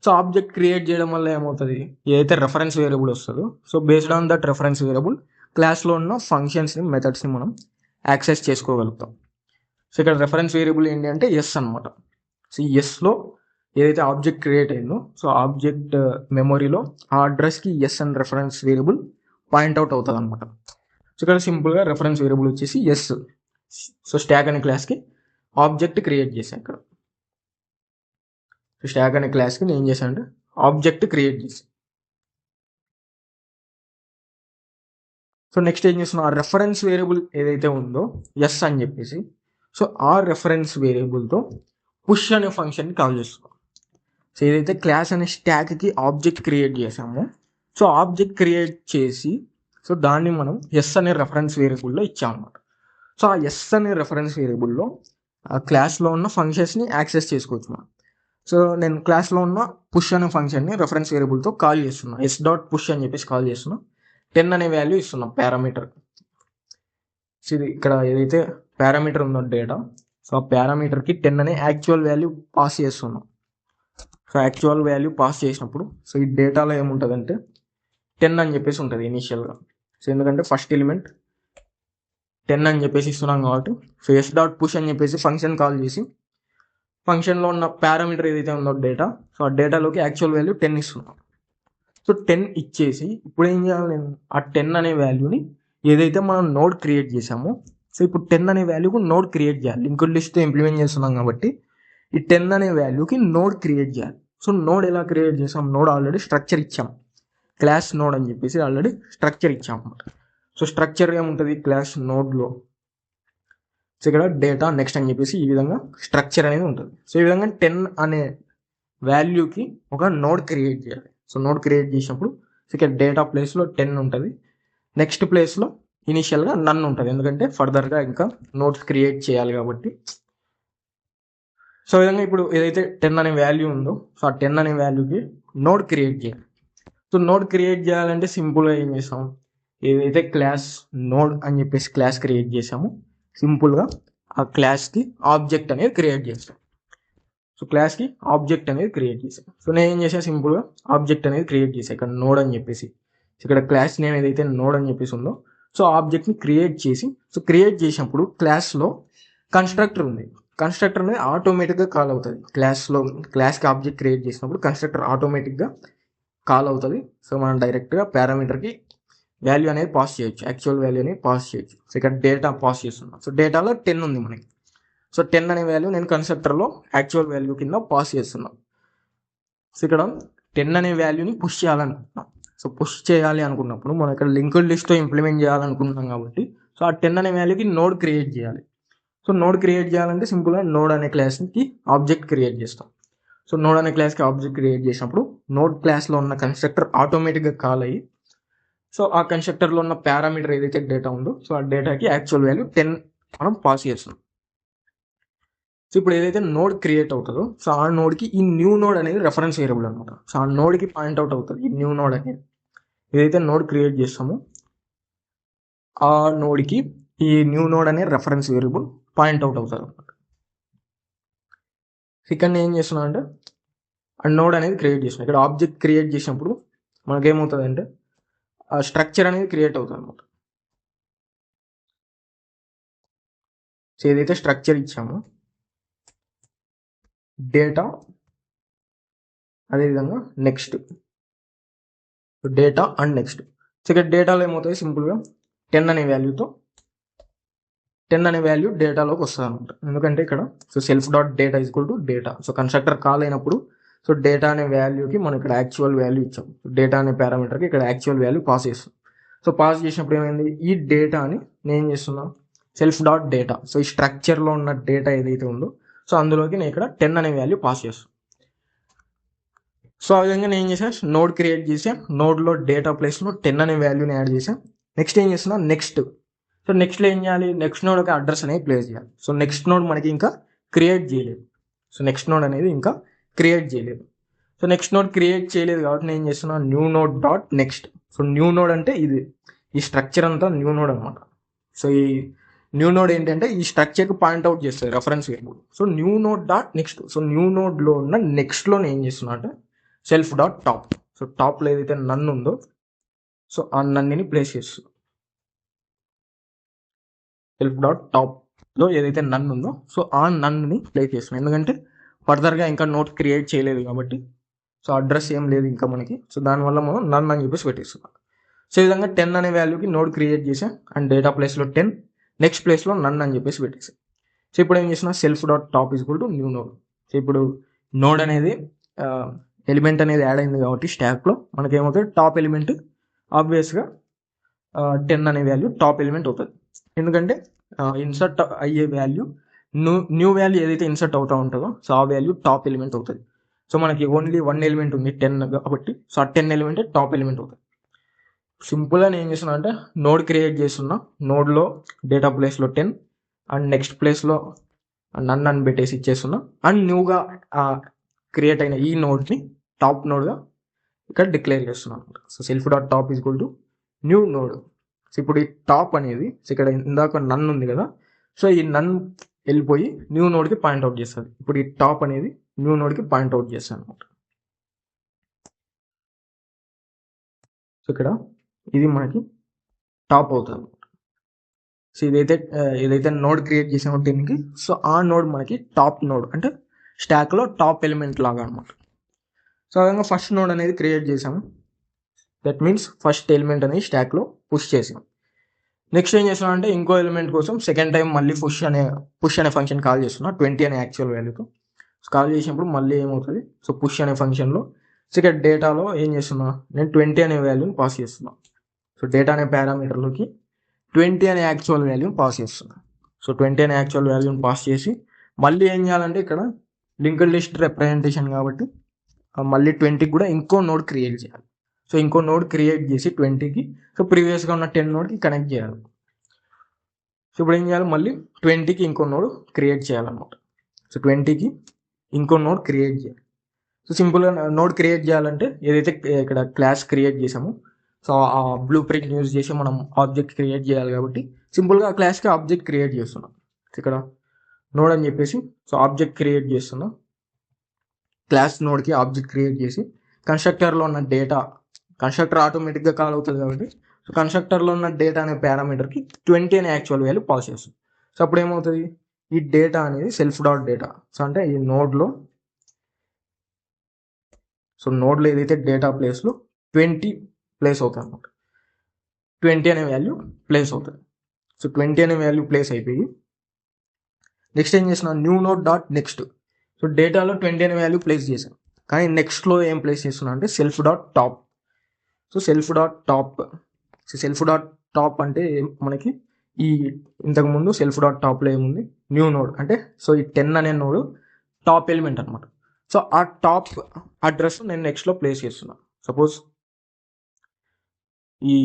సో ఆబ్జెక్ట్ క్రియేట్ చేయడం వల్ల ఏమవుతుంది, ఏదైతే రెఫరెన్స్ వేరియబుల్ వస్తుందో so based on that reference variable క్లాస్లో ఉన్న ఫంక్షన్స్ని, మెథడ్స్ని మనం యాక్సెస్ చేసుకోగలుగుతాం. సో ఇక్కడ రెఫరెన్స్ వేరియబుల్ ఏంటి అంటే ఎస్ అనమాట. సో ఈ ఎస్లో ఏదైతే ఆబ్జెక్ట్ క్రియేట్ అయిందో సో ఆబ్జెక్ట్ మెమొరీలో ఆ అడ్రస్కి S and reference variable point out అవుతుంది అనమాట. సో ఇక్కడ సింపుల్గా రెఫరెన్స్ వేరియబుల్ వచ్చేసి ఎస్. సో స్టాక్ అనే క్లాస్కి ఆబ్జెక్ట్ క్రియేట్ చేశాను ఇక్కడ. సో స్టాక్ అనే క్లాస్కి నేను ఏం చేశాను అంటే ఆబ్జెక్ట్ క్రియేట్ చేశాను. సో నెక్స్ట్ ఏం చేస్తున్నా, ఆ రెఫరెన్స్ వేరియబుల్ ఏదైతే ఉందో ఎస్ అని చెప్పేసి సో ఆ రెఫరెన్స్ వేరియబుల్తో పుష్ అనే ఫంక్షన్ని కాల్ చేస్తున్నాం. సో ఏదైతే క్లాస్ అనే స్టాక్కి ఆబ్జెక్ట్ క్రియేట్ చేసామో సో ఆబ్జెక్ట్ క్రియేట్ చేసి సో దాన్ని మనం ఎస్ అనే రెఫరెన్స్ వేరియబుల్లో ఇచ్చామన్నమాట. సో ఆ ఎస్ అనే రెఫరెన్స్ వేరియబుల్లో ఆ క్లాస్లో ఉన్న ఫంక్షన్స్ని యాక్సెస్ చేసుకోవచ్చు మనం. సో నేను క్లాస్లో ఉన్న పుష్ అనే ఫంక్షన్ని రెఫరెన్స్ వేరియబుల్తో కాల్ చేస్తున్నాను, ఎస్ డాట్ పుష్ అని చెప్పేసి కాల్ చేస్తున్నాం. 10 అనే వాల్యూ ఇస్తున్నాం పారామీటర్. సో ఇది ఇక్కడ ఏదైతే పారామీటర్ ఉందో డేటా, సో ఆ పారామీటర్కి 10 అనే యాక్చువల్ వాల్యూ పాస్ చేస్తున్నాం. సో యాక్చువల్ వాల్యూ పాస్ చేసినప్పుడు సో ఈ డేటాలో ఏముంటుందంటే 10 అని చెప్పేసి ఉంటుంది ఇనీషియల్గా. సో ఎందుకంటే ఫస్ట్ ఎలిమెంట్ 10 అని చెప్పేసి ఇస్తున్నాం కాబట్టి సో ఎస్ డాట్ పుష్ అని చెప్పేసి ఫంక్షన్ కాల్ చేసి ఫంక్షన్లో ఉన్న పారామీటర్ ఏదైతే ఉందో డేటా సో ఆ డేటాలోకి యాక్చువల్ వాల్యూ 10 ఇస్తున్నాం. సో 10 ఇచ్చేసి ఇప్పుడు ఏం చేయాలి నేను ఆ 10 అనే వాల్యూని ఏదైతే మనం నోడ్ క్రియేట్ చేసామో, సో ఇప్పుడు 10 అనే వాల్యూకి నోడ్ క్రియేట్ చేయాలి. లింక్డ్ లిస్ట్తో ఇంప్లిమెంట్ చేస్తున్నాం కాబట్టి ఈ 10 అనే వాల్యూకి నోడ్ క్రియేట్ చేయాలి. సో నోడ్ ఎలా క్రియేట్ చేసాం, నోడ్ ఆల్రెడీ స్ట్రక్చర్ ఇచ్చాం, క్లాస్ నోడ్ అని చెప్పేసి ఆల్రెడీ స్ట్రక్చర్ ఇచ్చాం అనమాట. సో స్ట్రక్చర్ ఏముంటుంది క్లాస్ నోడ్లో, సో ఇక్కడ డేటా నెక్స్ట్ అని చెప్పేసి ఈ విధంగా స్ట్రక్చర్ అనేది ఉంటుంది. సో ఈ విధంగా 10 అనే వాల్యూకి ఒక నోడ్ క్రియేట్ చేయాలి. సో నోడ్ క్రియేట్ చేసినప్పుడు ఇక్కడ డేటా ప్లేస్లో 10 ఉంటుంది, నెక్స్ట్ ప్లేస్లో ఇనిషియల్గా నన్ ఉంటుంది, ఎందుకంటే ఫర్దర్గా ఇంకా నోడ్స్ క్రియేట్ చేయాలి కాబట్టి. సో ఈ విధంగా ఇప్పుడు ఏదైతే 10 అనే వాల్యూ ఉందో, సో ఆ 10 అనే వాల్యూకి నోడ్ క్రియేట్ చేయాలి. సో నోడ్ క్రియేట్ చేయాలంటే సింపుల్గా ఏం చేస్తాం, ఏదైతే క్లాస్ నోడ్ అని చెప్పేసి క్లాస్ క్రియేట్ చేసామో సింపుల్గా ఆ క్లాస్కి ఆబ్జెక్ట్ అనేది క్రియేట్ చేస్తాం. సో క్లాస్కి ఆబ్జెక్ట్ అనేది క్రియేట్ చేసాను. సో నేను ఏం చేసాను, సింపుల్గా ఆబ్జెక్ట్ అనేది క్రియేట్ చేసాను ఇక్కడ నోడ్ అని చెప్పేసి. సో ఇక్కడ క్లాస్ నేమ్ ఏదైతే నోడ్ అని చెప్పేసి ఉందో, సో ఆబ్జెక్ట్ని క్రియేట్ చేసి, సో క్రియేట్ చేసినప్పుడు క్లాస్లో కన్స్ట్రక్టర్ ఉంది, కన్స్ట్రక్టర్ అనేది ఆటోమేటిక్గా కాల్ అవుతుంది. క్లాస్కి ఆబ్జెక్ట్ క్రియేట్ చేసినప్పుడు కన్స్ట్రక్టర్ ఆటోమేటిక్గా కాల్ అవుతుంది. సో మనం డైరెక్ట్గా పారామీటర్కి వాల్యూ అనేది పాస్ చేయొచ్చు, యాక్చువల్ వాల్యూ అనేది పాస్ చేయొచ్చు. సో ఇక్కడ డేటా పాస్ చేస్తున్నాం. సో డేటాలో 10 ఉంది మనకి. సో 10 అనే వాల్యూ నేను కన్స్ట్రక్టర్లో యాక్చువల్ వాల్యూ కింద పాస్ చేస్తున్నాను. సో ఇక్కడ 10 అనే వాల్యూని పుష్ చేయాలనుకుంటున్నాం. సో పుష్ చేయాలి అనుకున్నప్పుడు మనం ఇక్కడ లింక్డ్ లిస్ట్తో ఇంప్లిమెంట్ చేయాలనుకుంటున్నాం కాబట్టి, సో ఆ 10 అనే వాల్యూకి నోడ్ క్రియేట్ చేయాలి. సో నోడ్ క్రియేట్ చేయాలంటే సింపుల్గా నోడ్ అనే క్లాస్కి ఆబ్జెక్ట్ క్రియేట్ చేస్తాం. సో నోడ్ అనే క్లాస్కి ఆబ్జెక్ట్ క్రియేట్ చేసినప్పుడు నోడ్ క్లాస్లో ఉన్న కన్స్ట్రక్టర్ ఆటోమేటిక్గా కాల్ అయ్యి, సో ఆ కన్స్ట్రక్టర్లో ఉన్న పారామీటర్ ఏదైతే డేటా ఉందో, సో ఆ డేటాకి యాక్చువల్ వాల్యూ 10 మనం పాస్ చేస్తున్నాం. సో ఇప్పుడు ఏదైతే నోడ్ క్రియేట్ అవుతుందో, సో ఆ నోడ్కి ఈ న్యూ నోడ్ అనేది రెఫరెన్స్ వేరియబుల్ అనమాట. సో ఆ నోడ్కి పాయింట్ అవుట్ అవుతుంది ఈ న్యూ నోడ్ అనేది. ఏదైతే నోడ్ క్రియేట్ చేస్తామో ఆ నోడ్కి ఈ న్యూ నోడ్ అనే రెఫరెన్స్ వేరియబుల్ పాయింట్ అవుట్ అవుతుంది అనమాట. ఇక్కడ నేను ఏం చేస్తున్నా అంటే ఆ నోడ్ అనేది క్రియేట్ చేస్తున్నాం. ఇక్కడ ఆబ్జెక్ట్ క్రియేట్ చేసినప్పుడు మనకేమవుతుంది అంటే ఆ స్ట్రక్చర్ అనేది క్రియేట్ అవుతుంది అనమాట. సో ఏదైతే స్ట్రక్చర్ ఇచ్చామో డేటా, అదేవిధంగా next, data and next. So ఇక్కడ డేటాలో ఏమవుతుంది, సింపుల్గా 10 అనే వాల్యూతో 10 అనే వాల్యూ డేటాలోకి వస్తుంది అనమాట. ఎందుకంటే ఇక్కడ so self dot data equal to data. So constructor call అయినప్పుడు సో డేటా అనే వాల్యూకి మనం ఇక్కడ యాక్చువల్ వాల్యూ ఇచ్చాం. డేటా అనే పారామీటర్కి ఇక్కడ యాక్చువల్ వాల్యూ పాస్ చేస్తాం. సో పాస్ చేసినప్పుడు ఏమైంది, ఈ డేటాని నేను ఏం చేస్తున్నా, సెల్ఫ్ డాట్ డేటా, సో ఈ స్ట్రక్చర్లో ఉన్న డేటా ఏదైతే ఉందో సో అందులోకి నేను ఇక్కడ 10 అనే వాల్యూ పాస్ చేస్తాను. సో ఆ విధంగా నేను ఏం చేసాను, నోడ్ క్రియేట్ చేసాను, నోడ్లో డేటా ప్లేస్లో 10 అనే వాల్యూని యాడ్ చేసాను. నెక్స్ట్ ఏం చేస్తున్నా, నెక్స్ట్. సో నెక్స్ట్లో ఏం చేయాలి, నెక్స్ట్ నోడ్ ఒక అడ్రస్ అనేది ప్లేస్ చేయాలి. సో నెక్స్ట్ నోడ్ మనకి ఇంకా క్రియేట్ చేయలేదు. సో నెక్స్ట్ నోడ్ అనేది ఇంకా క్రియేట్ చేయలేదు. సో నెక్స్ట్ నోడ్ క్రియేట్ చేయలేదు కాబట్టి నేను ఏం చేస్తున్నా, new node dot next. So new node అంటే ఇది, ఈ స్ట్రక్చర్ అంతా న్యూ నోడ్ అనమాట. సో ఈ న్యూ నోడ్ ఏంటంటే ఈ స్ట్రక్చర్కి పాయింట్ అవుట్ చేస్తుంది reference variable. So new node dot next. So new నోడ్లో ఉన్న నెక్స్ట్లో నేను ఏం చేస్తున్నా అంటే సెల్ఫ్ డాట్ టాప్. సో టాప్లో ఏదైతే నన్ ఉందో సో ఆ నన్నుని ప్లేస్ చేస్తుంది. సెల్ఫ్ డాట్ టాప్లో ఏదైతే నన్ ఉందో సో ఆ నన్నుని ప్లేస్ చేస్తున్నాం, ఎందుకంటే ఫర్దర్గా ఇంకా నోట్ క్రియేట్ చేయలేదు కాబట్టి. సో అడ్రస్ ఏం లేదు ఇంకా మనకి, సో దానివల్ల మనం నన్ అని చెప్పేసి పెట్టేస్తున్నాం. సో ఈ విధంగా 10 అనే వాల్యూకి నోడ్ క్రియేట్ చేసాం అండ్ డేటా ప్లేస్లో 10, నెక్స్ట్ ప్లేస్లో నన్ అని చెప్పేసి పెట్టేసాం. సో ఇప్పుడు ఏం చేసినా self dot top equal to new node. So ఇప్పుడు నోడ్ అనేది ఎలిమెంట్ అనేది యాడ్ అయింది కాబట్టి స్టాక్లో మనకేమవుతుంది, టాప్ ఎలిమెంట్ ఆబ్వియస్గా 10 అనే వాల్యూ టాప్ ఎలిమెంట్ అవుతుంది. ఎందుకంటే ఇన్సర్ట్ అయ్యే వాల్యూ న్యూ వాల్యూ ఏదైతే ఇన్సర్ట్ అవుతూ ఉంటుందో సో ఆ వాల్యూ టాప్ ఎలిమెంట్ అవుతుంది. సో మనకి ఓన్లీ 1 ఎలిమెంట్ ఉంది 10 కాబట్టి, సో ఆ 10 ఎలిమెంట్ టాప్ ఎలిమెంట్ అవుతుంది. సింపుల్గా నేను ఏం చేస్తున్నా అంటే నోడ్ క్రియేట్ చేస్తున్నా, నోడ్లో డేటా ప్లేస్లో 10 అండ్ నెక్స్ట్ ప్లేస్లో నన్ అని పెట్టేసి ఇచ్చేస్తున్నా అండ్ న్యూగా క్రియేట్ అయిన ఈ నోడ్ని టాప్ నోడ్గా ఇక్కడ డిక్లేర్ చేస్తున్నాను. So self dot top is equal to new node. So ఇప్పుడు ఈ టాప్ అనేది సో ఇక్కడ ఇందాక నన్ ఉంది కదా, సో ఈ నన్ వెళ్ళిపోయి న్యూ నోడ్కి పాయింట్ అవుట్ చేస్తుంది. ఇప్పుడు ఈ టాప్ అనేది న్యూ నోడ్కి పాయింట్ అవుట్ చేస్తాను అనమాట. సో ఇక్కడ ఇది మనకి టాప్ అవుతుంది. సో ఏదైతే నోడ్ క్రియేట్ చేసామో 10కి, సో ఆ నోడ్ మనకి టాప్ నోడ్ అంటే స్టాక్లో టాప్ ఎలిమెంట్ లాగా అనమాట. సో ఆ విధంగా ఫస్ట్ నోడ్ అనేది క్రియేట్ చేసాము. దట్ మీన్స్ ఫస్ట్ ఎలిమెంట్ అనేది స్టాక్లో పుష్ చేసాం. నెక్స్ట్ ఏం చేస్తున్నాం అంటే ఇంకో ఎలిమెంట్ కోసం సెకండ్ టైం మళ్ళీ పుష్ అనే ఫంక్షన్ కాల్ చేస్తున్నా 20 అనే యాక్చువల్ వాల్యూతో. సో కాల్ చేసినప్పుడు మళ్ళీ ఏమవుతుంది, సో పుష్ అనే ఫంక్షన్లో సెకండ్ డేటాలో ఏం చేస్తున్నా, నేను 20 అనే వాల్యూని పాస్ చేస్తున్నా. సో డేటా అనే పారామీటర్లోకి 20 అనే యాక్చువల్ వాల్యూని పాస్ చేస్తున్నా. సో 20 అనే యాక్చువల్ వాల్యూని పాస్ చేసి మళ్ళీ ఏం చేయాలంటే ఇక్కడ లింక్డ్ లిస్ట్ రిప్రజెంటేషన్ కాబట్టి మళ్ళీ 20కి కూడా ఇంకో నోడ్ క్రియేట్ చేయాలి. సో ఇంకో నోడ్ క్రియేట్ చేసి 20కి సో ప్రీవియస్గా ఉన్న 10 నోడ్కి కనెక్ట్ చేయాలి. సో ఇప్పుడు ఏం చేయాలి, మళ్ళీ 20కి ఇంకో నోడ్ క్రియేట్ చేయాలన్నమాట. సో 20కి ఇంకో నోడ్ క్రియేట్ చేయాలి. సో సింపుల్గా నోడ్ క్రియేట్ చేయాలంటే ఏదైతే ఇక్కడ క్లాస్ క్రియేట్ చేసామో సో ఆ బ్లూ ప్రింట్ యూజ్ చేసి మనం ఆబ్జెక్ట్ క్రియేట్ చేయాలి కాబట్టి సింపుల్గా ఆ క్లాస్కి ఆబ్జెక్ట్ క్రియేట్ చేస్తున్నాం. ఇక్కడ నోడ్ అని చెప్పేసి సో ఆబ్జెక్ట్ క్రియేట్ చేస్తున్నాం. క్లాస్ నోడ్కి ఆబ్జెక్ట్ క్రియేట్ చేసి కన్స్ట్రక్టర్లో ఉన్న డేటా, కన్స్ట్రక్టర్ ఆటోమేటిక్గా కాల్ అవుతుంది కాబట్టి సో కన్స్ట్రక్టర్లో ఉన్న డేటా అనే పారామీటర్కి 20 అనే యాక్చువల్ వాల్యూ పాస్ చేస్తుంది. సో అప్పుడు ఏమవుతుంది, ఈ డేటా అనేది సెల్ఫ్ డాట్ డేటా. సో అంటే ఈ నోడ్లో ఏదైతే డేటా ప్లేస్లో 20 ప్లేస్ అవుతుంది అనమాట. 20 అనే వాల్యూ ప్లేస్ అవుతుంది. సో 20 అనే వాల్యూ ప్లేస్ అయిపోయి నెక్స్ట్ ఏం చేసిన new node dot next. So డేటాలో 20 అనే వాల్యూ ప్లేస్ చేశాను, కానీ నెక్స్ట్లో ఏం ప్లేస్ చేస్తున్నా అంటే self dot top. So self dot top అంటే మనకి ఈ ఇంతకుముందు సెల్ఫ్ డాట్ టాప్లో ఏముంది, న్యూ నోడ్ అంటే సో ఈ 10 అనే నోడ్ టాప్ ఎలిమెంట్ అనమాట. సో ఆ టాప్ అడ్రస్ నేను నెక్స్ట్లో ప్లేస్ చేస్తున్నాను. సపోజ్ ఈ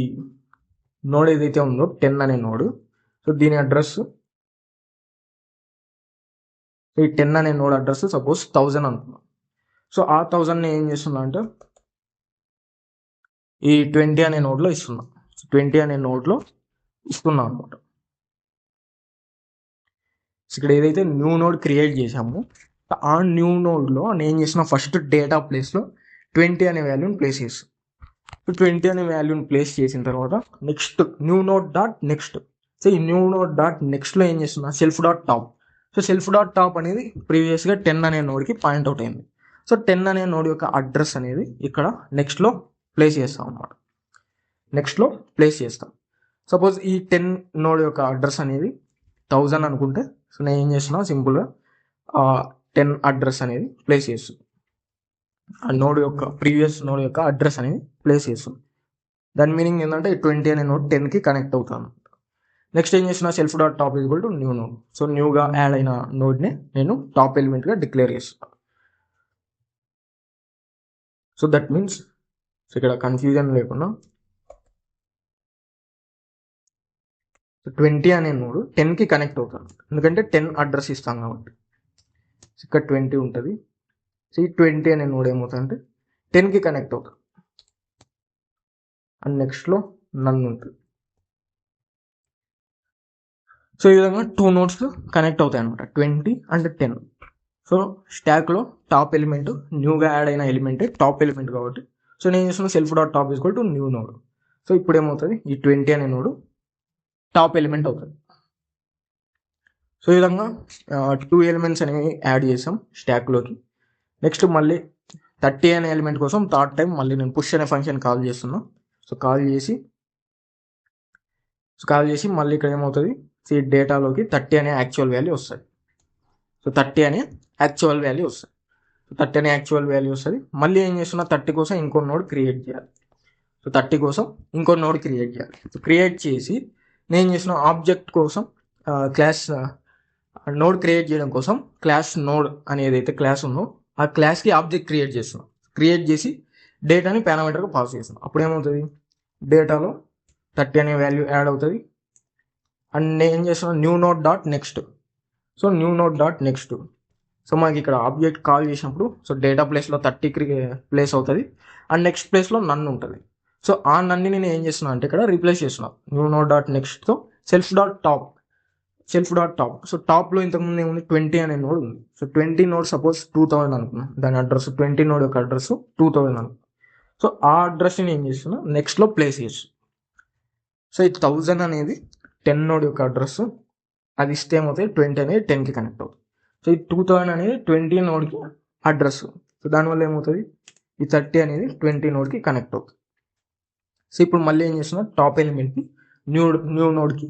నోడ్ ఏదైతే ఉందో 10 అనే నోడ్, సో దీని అడ్రస్ ఈ 10 అనే నోడ్ అడ్రస్ సపోజ్ 1000 అనుకున్నాం. సో ఆ 1000ని ఏం చేస్తున్నా అంటే ఈ 20 అనే నోడ్లో ఇస్తున్నా. 20 అనే నోడ్లో ఇస్తున్నాం అనమాట. ఇక్కడ ఏదైతే న్యూ నోడ్ క్రియేట్ చేసామో ఆ న్యూ నోడ్లో నేను చేసిన ఫస్ట్ డేటా ప్లేస్లో 20 అనే వాల్యూని ప్లేస్ చేస్తాను. సో 20 అనే వాల్యూని ప్లేస్ చేసిన తర్వాత next new node dot next. So ఈ న్యూ నోడ్ డాట్ నెక్స్ట్లో ఏం చేస్తున్నా, self dot top. So self dot top అనేది ప్రీవియస్గా 10 అనే నోడ్కి పాయింట్ అవుట్ అయింది. సో 10 అనే నోడ్ యొక్క అడ్రస్ అనేది ఇక్కడ నెక్స్ట్లో ప్లేస్ చేస్తాం అన్నమాట. నెక్స్ట్లో ప్లేస్ చేస్తాం. సపోజ్ ఈ 10 నోడ్ యొక్క అడ్రస్ అనేది 1000 అనుకుంటే సో నేను ఏం చేస్తున్నా, సింపుల్గా 10 అడ్రస్ అనేది ప్లేస్ చేస్తుంది. ఆ నోడ్ యొక్క ప్రీవియస్ నోడ్ యొక్క అడ్రస్ అనేది ప్లేస్ చేస్తుంది. దాని మీనింగ్ ఏంటంటే 20 అనే నోడ్ 10కి కనెక్ట్ అవుతాను. నెక్స్ట్ ఏం చేస్తున్నా, self dot top equal to new node. So న్యూగా యాడ్ అయిన నోడ్ని నేను టాప్ ఎలిమెంట్గా డిక్లేర్ చేస్తున్నాను. సో దట్ మీన్స్ సో ఇక్కడ కన్ఫ్యూజన్ లేకుండా 20 అనే నోడ్ 10కి కనెక్ట్ అవుతాను, ఎందుకంటే 10 అడ్రస్ ఇస్తాం కాబట్టి. ఇక్కడ 20 ఉంటుంది. సో ఈ 20 అనే నోడ్ ఏమవుతుందంటే 10కి కనెక్ట్ అవుతుంది. అండ్ నెక్స్ట్లో నన్ను ఉంటుంది. సో ఈ విధంగా 2 నోడ్స్ కనెక్ట్ అవుతాయి అనమాట, 20 అండ్ 10. సో స్టాక్లో టాప్ ఎలిమెంట్ న్యూగా యాడ్ అయిన ఎలిమెంటే టాప్ ఎలిమెంట్ కాబట్టి సో నేను చేస్తున్న self dot top equal to new node. So ఇప్పుడు ఏమవుతుంది, ఈ 20 అనే నోడ్ టాప్ ఎలిమెంట్ అవుతుంది. సో ఈ విధంగా 2 ఎలిమెంట్స్ అనేవి యాడ్ చేసాం స్టాక్లోకి. నెక్స్ట్ మళ్ళీ 30 అనే ఎలిమెంట్ కోసం థర్డ్ టైం మళ్ళీ నేను పుష్ అనే ఫంక్షన్ కాల్ చేస్తున్నా. సో కాల్ చేసి మళ్ళీ ఇక్కడ ఏమవుతుంది, ఈ డేటాలోకి 30 అనే యాక్చువల్ వాల్యూ వస్తుంది. సో 30 అనే యాక్చువల్ వాల్యూ వస్తుంది. సో 30 అనే యాక్చువల్ వాల్యూ వస్తుంది. మళ్ళీ ఏం చేస్తున్నా, 30 కోసం ఇంకో నోడ్ క్రియేట్ చేయాలి. సో 30 కోసం ఇంకో నోడ్ క్రియేట్ చేయాలి. సో క్రియేట్ చేసి నేను చేసిన ఆబ్జెక్ట్ కోసం క్లాస్ నోడ్ క్రియేట్ చేయడం కోసం క్లాస్ నోడ్ అని ఏదైతే క్లాస్ ఉందో ఆ క్లాస్కి ఆబ్జెక్ట్ క్రియేట్ చేస్తున్నాం. క్రియేట్ చేసి డేటాని పారామీటర్గా పాస్ చేస్తున్నాం. అప్పుడు ఏమవుతుంది, డేటాలో 30 అనే వాల్యూ యాడ్ అవుతుంది. అండ్ నేను ఏం చేస్తున్నాను, new node dot next. So new node dot next. So మనకి ఇక్కడ ఆబ్జెక్ట్ కాల్ చేసినప్పుడు సో డేటా ప్లేస్లో 30 ప్లేస్ అవుతుంది అండ్ నెక్స్ట్ ప్లేస్లో నన్ను ఉంటుంది. సో ఆ నన్ని నేను ఏం చేస్తున్నాను అంటే ఇక్కడ రీప్లేస్ చేస్తున్నాను న్యూ నోడ్ డాట్ నెక్స్ట్తో సెల్ఫ్ డాట్ టాప్. సో టాప్లో ఇంతకుముందు ఏముంది, 20 అనే నోడ్ ఉంది. సో 20 నోడ్ సపోజ్ 2000 అనుకున్నాం, దాని అడ్రస్ 20 నోడ్ యొక్క అడ్రస్ 2000 అనుకున్నాం. సో ఆ అడ్రస్ని ఏం చేస్తున్నా నెక్స్ట్లో ప్లేస్ చేస్తాను. సో ఈ 1000 అనేది 10 నోడ్ యొక్క అడ్రస్, అది ఇస్తే ఏమవుతుంది 20 అనేది 10కి కనెక్ట్ అవుతుంది. సో ఈ 2000 అనేది 20 నోడ్కి అడ్రస్. సో దానివల్ల ఏమవుతుంది, ఈ 30 అనేది 20 నోడ్కి కనెక్ట్ అవుతుంది. సో ఇప్పుడు మళ్ళీ ఏం చేస్తున్నా, టాప్ ఎలిమెంట్ని న్యూ నోడ్కి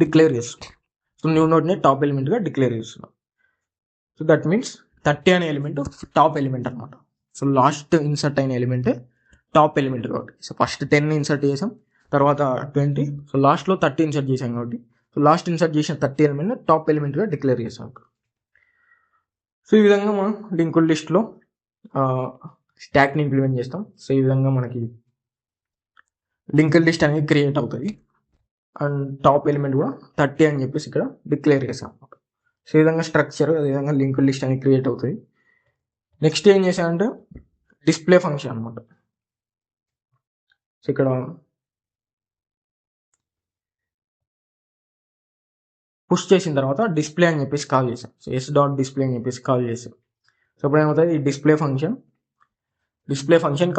డిక్లేర్ చేస్తున్నాం. సో న్యూ నోడ్ని టాప్ ఎలిమెంట్గా డిక్లేర్ చేస్తున్నాం. సో దట్ మీన్స్ 30 అనే ఎలిమెంట్ టాప్ ఎలిమెంట్ అనమాట. సో లాస్ట్ ఇన్సర్ట్ అయిన ఎలిమెంటే టాప్ ఎలిమెంట్ కాబట్టి, సో ఫస్ట్ 10 ఇన్సర్ట్ చేసాం, తర్వాత 20, సో లాస్ట్లో 30 ఇన్సర్ట్ చేసాం కాబట్టి, సో లాస్ట్ ఇన్సర్ట్ చేసిన 30 ఎలిమెంట్ టాప్ ఎలిమెంట్గా డిక్లేర్ చేసాం. సో ఈ విధంగా మనం లింక్డ్ లిస్ట్లో స్టాక్ని ఇంప్లిమెంట్ చేస్తాం. సో ఈ విధంగా మనకి లింక్డ్ లిస్ట్ అనేది క్రియేట్ అవుతుంది అండ్ టాప్ ఎలిమెంట్ కూడా 30 అని చెప్పేసి ఇక్కడ డిక్లేర్ చేసాం. సో ఈ విధంగా స్ట్రక్చర్, అదేవిధంగా లింక్డ్ లిస్ట్ అనేది క్రియేట్ అవుతుంది. నెక్స్ట్ ఏం చేశానంటే డిస్ప్లే ఫంక్షన్ అనమాట. సో ఇక్కడ పుష్ చేసిన తర్వాత డిస్ప్లే అని చెప్పేసి కాల్ చేసాం. సో s.display అని చెప్పేసి కాల్ చేసాం. సో ఇప్పుడు ఏమవుతుంది, ఈ డిస్ప్లే ఫంక్షన్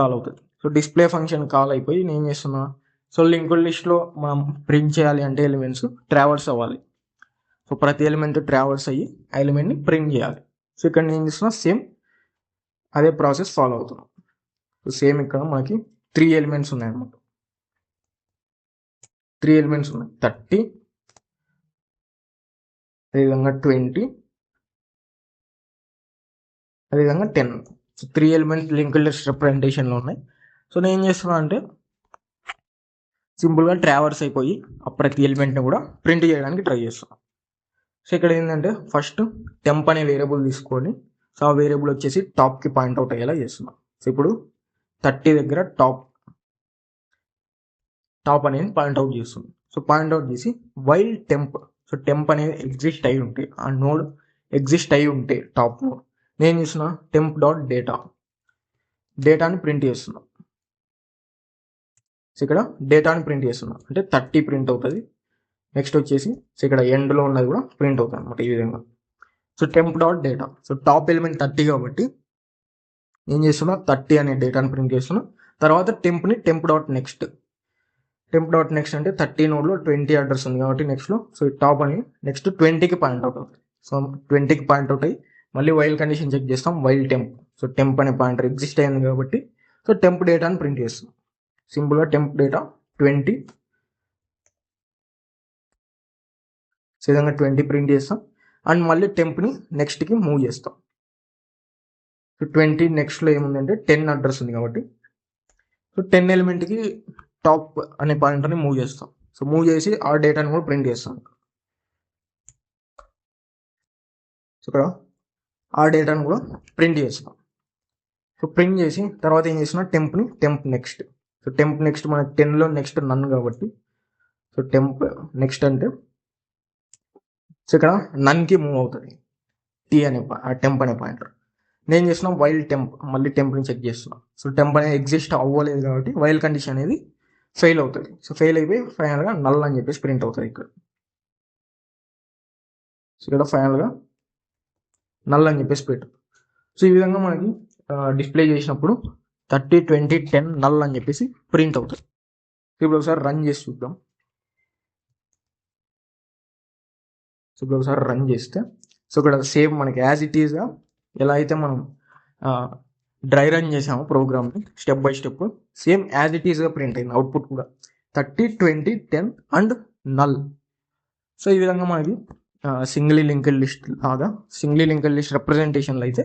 కాల్ అవుతుంది. సో డిస్ప్లే ఫంక్షన్ కాల్ అయిపోయి నేను ఏం చేస్తున్నా, సో లింక్డ్ లిస్ట్లో మనం ప్రింట్ చేయాలి అంటే ఎలిమెంట్స్ ట్రావర్స్ అవ్వాలి. సో ప్రతి ఎలిమెంట్ ట్రావర్స్ అయ్యి ఆ ఎలిమెంట్ని ప్రింట్ చేయాలి. సో ఇక్కడ నేను చేస్తున్నా సేమ్ అదే ప్రాసెస్ ఫాలో అవుతున్నాం. సో సేమ్ ఇక్కడ మనకి 3 ఎలిమెంట్స్ ఉన్నాయి అన్నమాట. 3 ఎలిమెంట్స్ ఉన్నాయి, 30, అదేవిధంగా 20, అదేవిధంగా 10. సో 3 ఎలిమెంట్స్ లింక్డ్ లిస్ట్ రిప్రజెంటేషన్లో ఉన్నాయి. సో నేను ఏం చేస్తున్నా అంటే సింపుల్గా ట్రావర్స్ అయిపోయి ఆ ప్రతి ఎలిమెంట్ని కూడా ప్రింట్ చేయడానికి ట్రై చేస్తున్నాను. సో ఇక్కడ ఏంటంటే ఫస్ట్ టెంప్ అనే వేరియబుల్ తీసుకొని, సో ఆ వేరియబుల్ వచ్చేసి టాప్కి పాయింట్అవుట్ అయ్యేలా చేస్తున్నాం. సో ఇప్పుడు 30 దగ్గర టాప్ అనేది పాయింట్అవుట్ చేస్తుంది. సో పాయింట్అవుట్ చేసి వైల్ టెంప్, సో టెంప్ అనేది ఎగ్జిస్ట్ అయి ఉంటే, ఆ నోడ్ ఎగ్జిస్ట్ అయి ఉంటే టాప్ నోడ్, నేను చూసిన డేటాని ప్రింట్ చేస్తున్నాం. సో ఇక్కడ డేటాని ప్రింట్ చేస్తున్నాం అంటే 30 ప్రింట్ అవుతుంది. నెక్స్ట్ వచ్చేసి సో ఇక్కడ ఎండ్లో ఉన్నది కూడా ప్రింట్ అవుతుంది అనమాట ఈ విధంగా. So temp.data, so top element 30 కాబట్టి ఏం చేస్తున్నా 30 అనే డేటాని ప్రింట్ చేస్తున్నా. తర్వాత టెంప్ని temp.next అంటే 30 నోడ్లో 20 అడ్రస్ ఉంది కాబట్టి నెక్స్ట్లో సో టాప్ అని నెక్స్ట్ 20కి పాయింట్అవుట్ అవుతుంది. సో 20కి పాయింట్అవుట్ అయ్యి మళ్ళీ వైల్ కండిషన్ చెక్ చేస్తాం, వైల్ టెంప్. సో టెంప్ అనే పాయింటర్ ఎగ్జిస్ట్ అయింది కాబట్టి సో టెంప్ డేటాని ప్రింట్ చేస్తాం. సింపుల్గా టెంప్ డేటా 20, సో విధంగా 20 ప్రింట్ చేస్తాం అండ్ మళ్ళీ టెంప్ని నెక్స్ట్కి మూవ్ చేస్తాం. సో 20 నెక్స్ట్లో ఏముందంటే 10 అడ్రస్ ఉంది కాబట్టి సో 10 ఎలిమెంట్కి టాప్ అనే పాయింటర్ని మూవ్ చేస్తాం. సో మూవ్ చేసి ఆ డేటాని కూడా ప్రింట్ చేస్తాం. సో ఇక్కడ ఆ డేటాను కూడా ప్రింట్ చేస్తాం. సో ప్రింట్ చేసి తర్వాత ఏం చేస్తున్నా temp next. So temp next మనకి 10లో నెక్స్ట్ నన్ కాబట్టి సో టెంప్ నెక్స్ట్ అంటే సో ఇక్కడ నన్కి మూవ్ అవుతుంది టెంప్ అనే పాయింటర్. నేను చేస్తున్నా వైల్ టెంప్, మళ్ళీ టెంప్ని చెక్ చేస్తున్నాను. సో టెంప్ అనేది ఎగ్జిస్ట్ అవ్వలేదు కాబట్టి వైల్ కండిషన్ అనేది ఫెయిల్ అవుతుంది. సో ఫెయిల్ అయిపోయి ఫైనల్గా నల్ అని చెప్పేసి ప్రింట్ అవుతుంది ఇక్కడ. సో ఇక్కడ ఫైనల్గా నల్ అని చెప్పేసి పెట్టు. సో ఈ విధంగా మనకి డిస్ప్లే చేసినప్పుడు 30, 20, 10 నల్ అని చెప్పేసి ప్రింట్ అవుతుంది. ఇప్పుడు ఒకసారి రన్ చేసి చూద్దాం. సో ఇప్పుడు ఒకసారి రన్ చేస్తే సో ఇక్కడ సేమ్ మనకి యాజ్ ఇట్ ఈస్గా ఎలా అయితే మనం డ్రై రన్ చేసాము ప్రోగ్రామ్ని step by step, same as it ఈస్గా ప్రింట్ అయింది అవుట్పుట్ కూడా 30, 20, 10 అండ్ నల్. సో ఈ విధంగా మనకి సింగిల్ లింక్డ్ లిస్ట్ రిప్రజెంటేషన్లో అయితే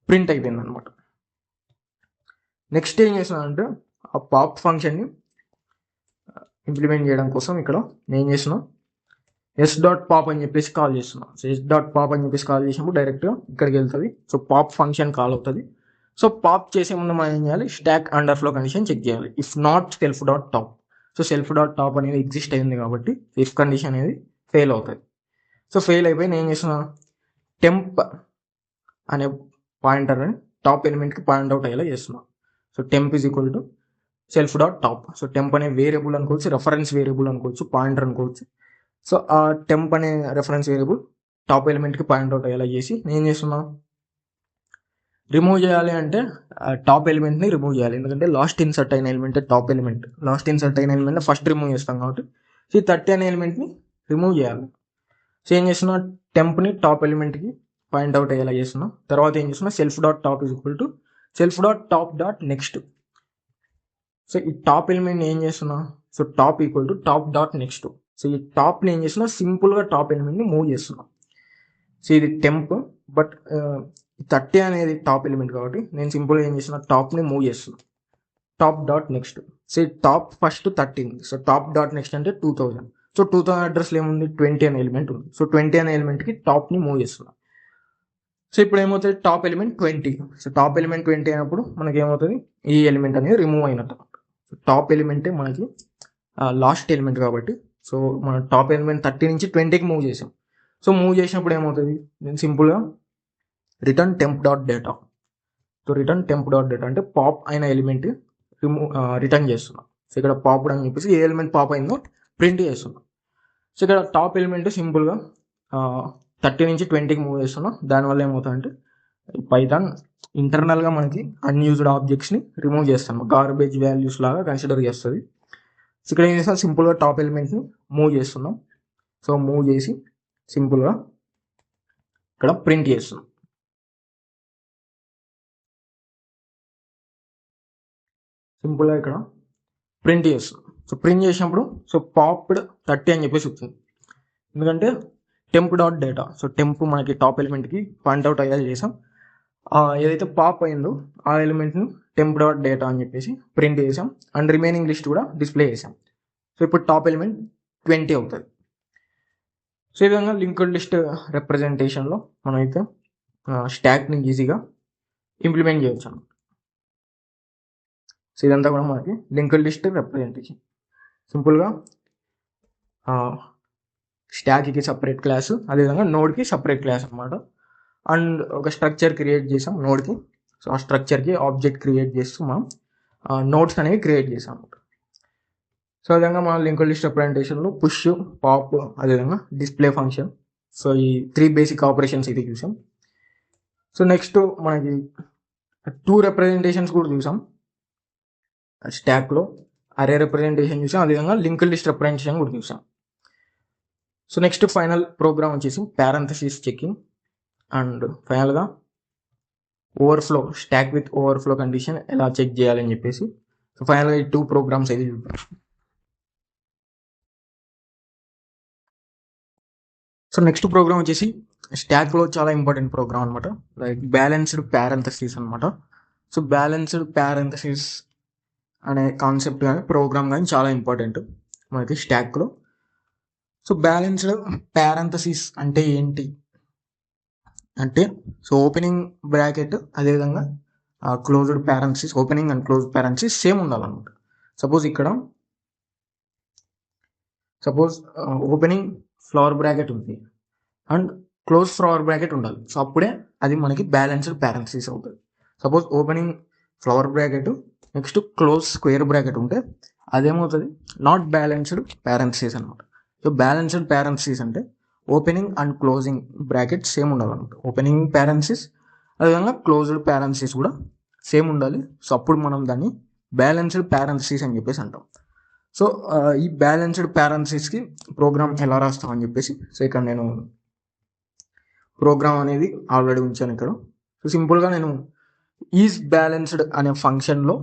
ప్రింట్ అయిపోయింది అనమాట. నెక్స్ట్ ఏం చేస్తున్నానంటే ఆ పాప్ ఫంక్షన్ని ఇంప్లిమెంట్ చేయడం కోసం ఇక్కడ నేను చేస్తున్నా s.pop అని చెప్పేసి కాల్ చేస్తున్నాం. సో s.pop అని చెప్పేసి కాల్ చేసినప్పుడు డైరెక్ట్గా ఇక్కడికి వెళ్తుంది. సో పాప్ ఫంక్షన్ కాల్ అవుతుంది. సో పాప్ చేసే ముందు మనం ఏం చేయాలి, స్టాక్ అండర్ఫ్లో కండిషన్ చెక్ చేయాలి. If not self.top, so self.top అనేది ఎగ్జిస్ట్ అయింది కాబట్టి ఇఫ్ కండిషన్ అనేది ఫెయిల్ అవుతుంది. సో ఫెయిల్ అయిపోయి నేను ఏం చేస్తున్నా టెంప్ అనే పాయింటర్ అని టాప్ ఎలిమెంట్కి పాయింట్ అవుట్ అయ్యేలా చేస్తున్నాం. So temp is equal to self.top. So temp అనే వేరియబుల్ అనుకోవచ్చు, రెఫరెన్స్ వేరియబుల్ అనుకోవచ్చు, పాయింటర్ అనుకోవచ్చు. సో ఆ టెంప్ అనే రెఫరెన్స్ వేరియబుల్ టాప్ ఎలిమెంట్కి పాయింట్ అవుట్ అయ్యేలా చేసి నేను చేస్తున్నా రిమూవ్ చేయాలి అంటే టాప్ ఎలిమెంట్ని రిమూవ్ చేయాలి. ఎందుకంటే లాస్ట్ ఇన్సర్ట్ అయిన element top element, last insert అయిన ఎలిమెంట్ ఫస్ట్ రిమూవ్ చేస్తాం కాబట్టి ఈ 30 అనే ఎలిమెంట్ని రిమూవ్ చేయాలి. సో ఏం చేస్తున్నా టెంప్ని టాప్ ఎలిమెంట్కి పాయింట్ అవుట్ అయ్యేలా చేస్తున్నాం. తర్వాత ఏం చేస్తున్నా self.top is equal to self.top.next. So ఈ టాప్ ఎలిమెంట్ ఏం చేస్తున్నా, so top equal to top dot next. So ఈ టాప్ని ఏం చేస్తున్నా, సింపుల్గా టాప్ ఎలిమెంట్ని మూవ్ చేస్తున్నా. సో ఇది టెంప్, బట్ 30 అనేది టాప్ ఎలిమెంట్ కాబట్టి నేను సింపుల్గా ఏం చేస్తున్నా, టాప్ని మూవ్ చేస్తున్నా. Top dot next. So top first 30 ఉంది. సో టాప్ డాట్ నెక్స్ట్ అంటే 2000. సో 2000 అడ్రస్లో ఏముంది, 20 అనే ఎలిమెంట్ ఉంది. సో 20 అనే ఎలిమెంట్కి టాప్ని మూవ్ చేస్తున్నా. సో ఇప్పుడు ఏమవుతుంది, top element 20. So top element 20 అయినప్పుడు మనకి ఏమవుతుంది, ఈ ఎలిమెంట్ అనేది రిమూవ్ అయినట్టు. సో టాప్ ఎలిమెంటే మనకి లాస్ట్ ఎలిమెంట్ కాబట్టి, సో మన టాప్ ఎలిమెంట్ 30 నుంచి 20కి మూవ్ చేసాం. సో మూవ్ చేసినప్పుడు ఏమవుతుంది, నేను సింపుల్గా return temp dot data. So return temp dot data అంటే పాప్ అయిన ఎలిమెంట్ రిటర్న్ చేస్తున్నాం. సో ఇక్కడ పాప్ అని చెప్పేసి ఏ ఎలిమెంట్ పాప్ అయిందో ప్రింట్ చేస్తున్నాం. సో ఇక్కడ టాప్ ఎలిమెంట్ సింపుల్గా 30 నుంచి 20కి మూవ్ చేస్తున్నాం. దానివల్ల ఏమవుతుందంటే పైథాన్ ఇంటర్నల్గా మనకి అన్యూజ్డ్ ఆబ్జెక్ట్స్ని రిమూవ్ చేస్తాం, గార్బేజ్ వాల్యూస్ లాగా కన్సిడర్ చేస్తుంది. సో ఇక్కడ ఏం చేస్తాం, సింపుల్గా టాప్ ఎలిమెంట్ని మూవ్ చేస్తున్నాం. సో మూవ్ చేసి సింపుల్గా ఇక్కడ ప్రింట్ చేస్తున్నాం. సింపుల్గా ఇక్కడ ప్రింట్ చేస్తున్నాం. సో ప్రింట్ చేసినప్పుడు సో పాప్డ్ 30 అని చెప్పేసి వచ్చింది, ఎందుకంటే temp dot data. So temp మనకి టాప్ ఎలిమెంట్కి పాయింట్అవుట్ అయ్యేలా చేసాం. ఏదైతే పాప్ అయిందో ఆ ఎలిమెంట్ను టెంప్ డాట్ డేటా అని చెప్పేసి ప్రింట్ చేసాం. అండ్ రిమైనింగ్ లిస్ట్ కూడా డిస్ప్లే చేసాం. సో ఇప్పుడు టాప్ ఎలిమెంట్ 20 అవుతుంది. సో ఈ విధంగా లింక్డ్ లిస్ట్ రిప్రజెంటేషన్లో మనమైతే స్టాక్ని ఈజీగా ఇంప్లిమెంట్ చేయవచ్చు. సో ఇదంతా కూడా మనకి లింక్డ్ లిస్ట్ రిప్రజెంటేషన్. సింపుల్గా స్టాక్కి సపరేట్ క్లాసు, అదేవిధంగా నోడ్కి సపరేట్ క్లాస్ అనమాట. అండ్ ఒక స్ట్రక్చర్ క్రియేట్ చేసాం నోడ్కి. సో ఆ స్ట్రక్చర్కి ఆబ్జెక్ట్ క్రియేట్ చేస్తూ మనం నోడ్స్ అనేవి క్రియేట్ చేసాం. సో విధంగా మన లింక్డ్ లిస్ట్ రిప్రజెంటేషన్లో పుష్, పాప్, అదేవిధంగా డిస్ప్లే ఫంక్షన్, సో ఈ 3 బేసిక్ ఆపరేషన్స్ ఇది చూసాం. సో నెక్స్ట్ మనకి 2 రిప్రజెంటేషన్స్ కూడా చూసాం. స్టాక్లో అరే రిప్రజెంటేషన్ చూసాం, అదేవిధంగా లింక్డ్ లిస్ట్ రిప్రజెంటేషన్ కూడా చూసాం. సో నెక్స్ట్ ఫైనల్ ప్రోగ్రామ్ వచ్చేసి పారెంథసిస్ చెకింగ్ అండ్ ఫైనల్గా overflow, stock with overflow condition ఎలా చెక్ చేయాలని చెప్పేసి. సో ఫైనల్గా ఈ 2 ప్రోగ్రామ్స్ అయితే చూద్దాం. సో నెక్స్ట్ ప్రోగ్రామ్ వచ్చేసి స్టాక్లో చాలా ఇంపార్టెంట్ ప్రోగ్రామ్ అనమాట, లైక్ బ్యాలెన్స్డ్ పారెంథసిస్ అనమాట. సో బ్యాలెన్స్డ్ పారెంథసిస్ అనే కాన్సెప్ట్ కానీ ప్రోగ్రామ్ కానీ చాలా ఇంపార్టెంట్ మనకి స్టాక్లో. సో బ్యాలెన్స్డ్ పారెంథసిస్ అంటే ఏంటి అంటే, సో ఓపెనింగ్ బ్రాకెట్ అదేవిధంగా closed parenthesis, opening and closed parenthesis same ఉండాలన్నమాట. సపోజ్ ఓపెనింగ్ ఫ్లవర్ బ్రాకెట్ ఉంది అండ్ క్లోజ్ ఫ్లవర్ బ్రాకెట్ ఉండాలి. సో అప్పుడే అది మనకి బ్యాలెన్స్డ్ పారెంథసిస్ అవుతుంది. Suppose opening flower bracket next close square bracket ఉంటే అదేమవుతుంది, నాట్ బ్యాలెన్స్డ్ పారెంథసిస్ అనమాట. సో బ్యాలెన్స్డ్ పారెంథసిస్ అంటే opening and closing bracket same ఉండాలన్నమాట. ఓపెనింగ్ పారెంథసిస్ అదేవిధంగా క్లోజ్డ్ పారెంథసిస్ కూడా సేమ్ ఉండాలి. సో అప్పుడు మనం దాన్ని బ్యాలెన్స్డ్ పారెంథసిస్ అని చెప్పేసి అంటాం. సో ఈ బ్యాలెన్స్డ్ పారెంథసిస్కి ప్రోగ్రామ్ ఎలా రాస్తాం అని చెప్పేసి, సో ఇక్కడ నేను ప్రోగ్రామ్ అనేది ఆల్రెడీ ఉంచాను ఇక్కడ. సో సింపుల్గా నేను ఈజ్ బ్యాలెన్స్డ్ అనే ఫంక్షన్లో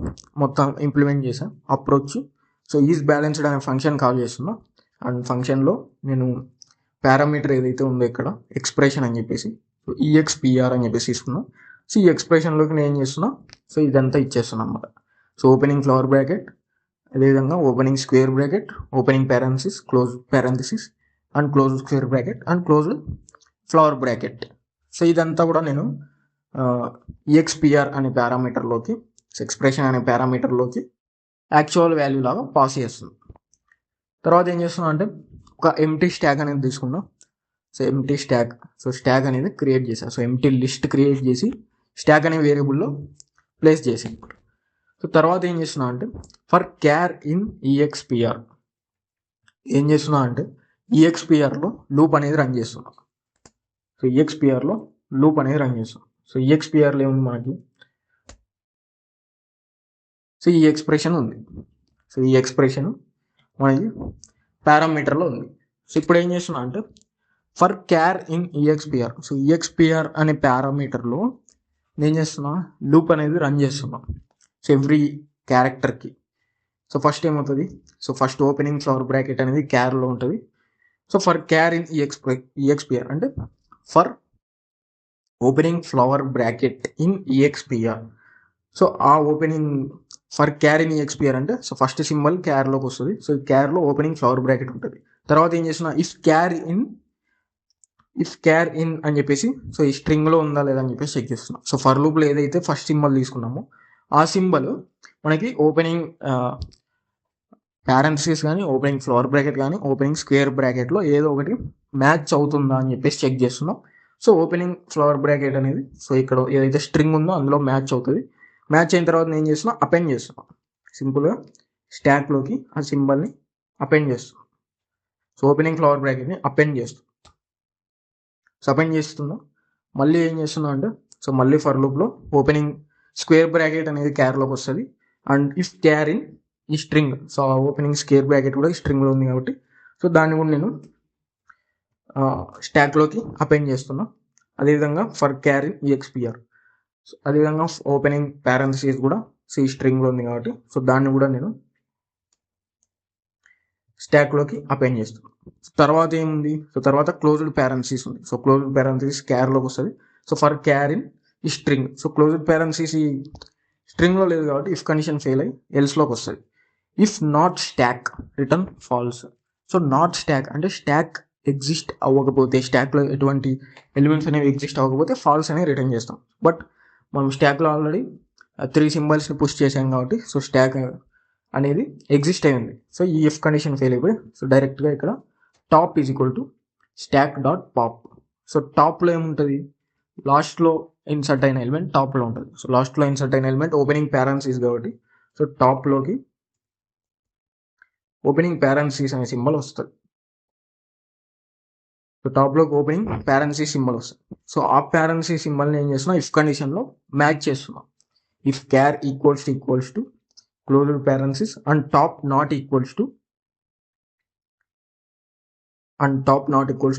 మొత్తం ఇంప్లిమెంట్ చేశాను అప్రోచ్. సో ఈజ్ బ్యాలెన్స్డ్ అనే ఫంక్షన్ కాల్ చేస్తున్నా అండ్ ఫంక్షన్లో నేను పారామీటర్ ఏదైతే ఉందో ఇక్కడ ఎక్స్ప్రెషన్ అని చెప్పేసి EXPR అని చెప్పేసి తీసుకున్నా. సో ఈ ఎక్స్ప్రెషన్లోకి నేను ఏం చేస్తున్నా, సో ఇదంతా ఇచ్చేస్తున్నా అనమాట. సో ఓపెనింగ్ ఫ్లవర్ బ్రాకెట్, అదేవిధంగా opening square bracket, opening parenthesis, close parenthesis and close square bracket and close flower bracket. So ఇదంతా కూడా నేను EXPR అనే పారామీటర్లోకి, ఎక్స్ప్రెషన్ అనే పారామీటర్లోకి యాక్చువల్ వాల్యూ లాగా పాస్ చేస్తుంది. తర్వాత ఏం చేస్తున్నా అంటే ఒక ఎంటీ స్టాక్ అనేది తీసుకున్నా. So empty stock, so stack అనేది క్రియేట్ చేసా. సో ఎంటీ లిస్ట్ క్రియేట్ చేసి స్టాక్ అనే వేరియబుల్లో ప్లేస్ చేసి, సో తర్వాత ఏం చేస్తున్నా అంటే ఫర్ క్యార్ ఇన్ EXPR ఏం చేస్తున్నా అంటే EXPRలో లూప్ అనేది రన్ చేస్తున్నా. సో EXPRలో లూప్ అనేది రన్ చేస్తున్నాం. సో EXPRలో ఏముంది మనకి, సో ఈ ఎక్స్ప్రెషన్ ఉంది. సో ఈ ఎక్స్ప్రెషన్ మనకి పారామీటర్లో ఉంది. సో ఇప్పుడు ఏం చేస్తున్నా అంటే for char in EXPR, so EXPR అనే పారామీటర్లో నేను చేస్తున్నా లూప్ అనేది రన్ చేస్తున్నా. సో ఎవ్రీ క్యారెక్టర్కి సో ఫస్ట్ ఏమవుతుంది, so first opening flower bracket అనేది క్యార్లో ఉంటుంది. So for char in EXPR అంటే for opening flower bracket in EXPR. So ఆ opening for char in EXPR అంటే సో ఫస్ట్ సింబల్ క్యార్లోకి వస్తుంది. సో క్యార్లో ఓపెనింగ్ ఫ్లవర్ బ్రాకెట్ ఉంటుంది. తర్వాత ఏం చేస్తున్నా ఇఫ్ క్యార్ ఇన్ అని చెప్పేసి సో ఈ స్ట్రింగ్లో ఉందా లేదా అని చెప్పేసి చెక్ చేస్తున్నాం. సో ఫర్ లూప్లో ఏదైతే ఫస్ట్ సింబల్ తీసుకున్నామో ఆ సింబల్ మనకి ఓపెనింగ్ పారెంథసిస్ కానీ ఓపెనింగ్ ఫ్లవర్ బ్రాకెట్ కానీ ఓపెనింగ్ స్క్వేర్ బ్రాకెట్లో ఏదో ఒకటి మ్యాచ్ అవుతుందా అని చెప్పేసి చెక్ చేస్తున్నాం. సో ఓపెనింగ్ ఫ్లవర్ బ్రాకెట్ అనేది సో ఇక్కడ ఏదైతే స్ట్రింగ్ ఉందో అందులో మ్యాచ్ అవుతుంది. మ్యాచ్ అయిన తర్వాత నేను ఏం చేస్తున్నా అపెండ్ చేస్తున్నాం. సింపుల్గా స్టాక్లోకి ఆ సింబల్ని అపెండ్ చేస్తున్నాం. సో ఓపెనింగ్ ఫ్లవర్ బ్రాకెట్ని అపెండ్ చేస్తున్నాం. సో అపెండ్ చేస్తున్నాం. మళ్ళీ ఏం చేస్తున్నాం అంటే సో మళ్ళీ ఫర్ లూప్లో ఓపెనింగ్ స్క్వేర్ బ్రాకెట్ అనేది క్యార్లోకి వస్తుంది. అండ్ ఇఫ్ క్యార్ ఇన్ ఈ స్ట్రింగ్, సో ఆ ఓపెనింగ్ స్క్వేర్ బ్రాకెట్ కూడా ఈ స్ట్రింగ్లో ఉంది కాబట్టి సో దాన్ని కూడా నేను స్టాక్లోకి అపెండ్ చేస్తున్నా. అదేవిధంగా for char in EXPR, so అదేవిధంగా ఓపెనింగ్ పారెంథసిస్ కూడా సో ఈ స్ట్రింగ్లో ఉంది కాబట్టి సో దాన్ని కూడా నేను స్టాక్లోకి అపెండ్ చేస్తున్నాను. తర్వాత ఏముంది, సో తర్వాత క్లోజ్డ్ పారెంథసిస్ ఉంది. సో క్లోజ్డ్ పారెంథసిస్ క్యార్లోకి వస్తుంది. సో ఫర్ క్యార్ ఇన్ ఈ స్ట్రింగ్, సో క్లోజ్డ్ పారెంథసిస్ ఈ స్ట్రింగ్లో లేదు కాబట్టి ఇఫ్ కండిషన్ ఫెయిల్ అయ్యి ఎల్స్లోకి వస్తుంది. If not stock return falls. So not stack అంటే స్టాక్ ఎగ్జిస్ట్ అవ్వకపోతే, స్టాక్లో ఎటువంటి ఎలిమెంట్స్ అనేవి ఎగ్జిస్ట్ అవ్వకపోతే ఫాల్స్ అనేవి రిటర్న్ చేస్తాం. బట్ మనం స్టాక్లో ఆల్రెడీ 3 సింబల్స్ని పుష్ చేసాం కాబట్టి సో స్టాక్ అనేది ఎగ్జిస్ట్ అయ్యింది. సో ఈ ఇఫ్ కండిషన్ ఫెయిల్ అయిపోయి సో డైరెక్ట్గా ఇక్కడ top is equal to stock dot pop. So టాప్లో ఏముంటుంది, లాస్ట్లో ఇన్సర్ట్ అయిన ఎలిమెంట్ టాప్లో ఉంటుంది. సో లాస్ట్లో ఇన్సర్ట్ అయిన ఎలిమెంట్ ఓపెనింగ్ పారెంథసిస్ కాబట్టి సో టాప్లోకి ఓపెనింగ్ పారెంథసిస్ అనే సింబల్ వస్తుంది. సో టాప్లోకి ఓపెనింగ్ పారెంథసిస్ సింబల్ వస్తుంది. సో ఆ పారెంథసిస్ సింబల్ని ఏం చేస్తున్నాం, ఇఫ్ కండిషన్లో మ్యాచ్ చేస్తున్నాం. If char equals to closed parenthesis and top not equals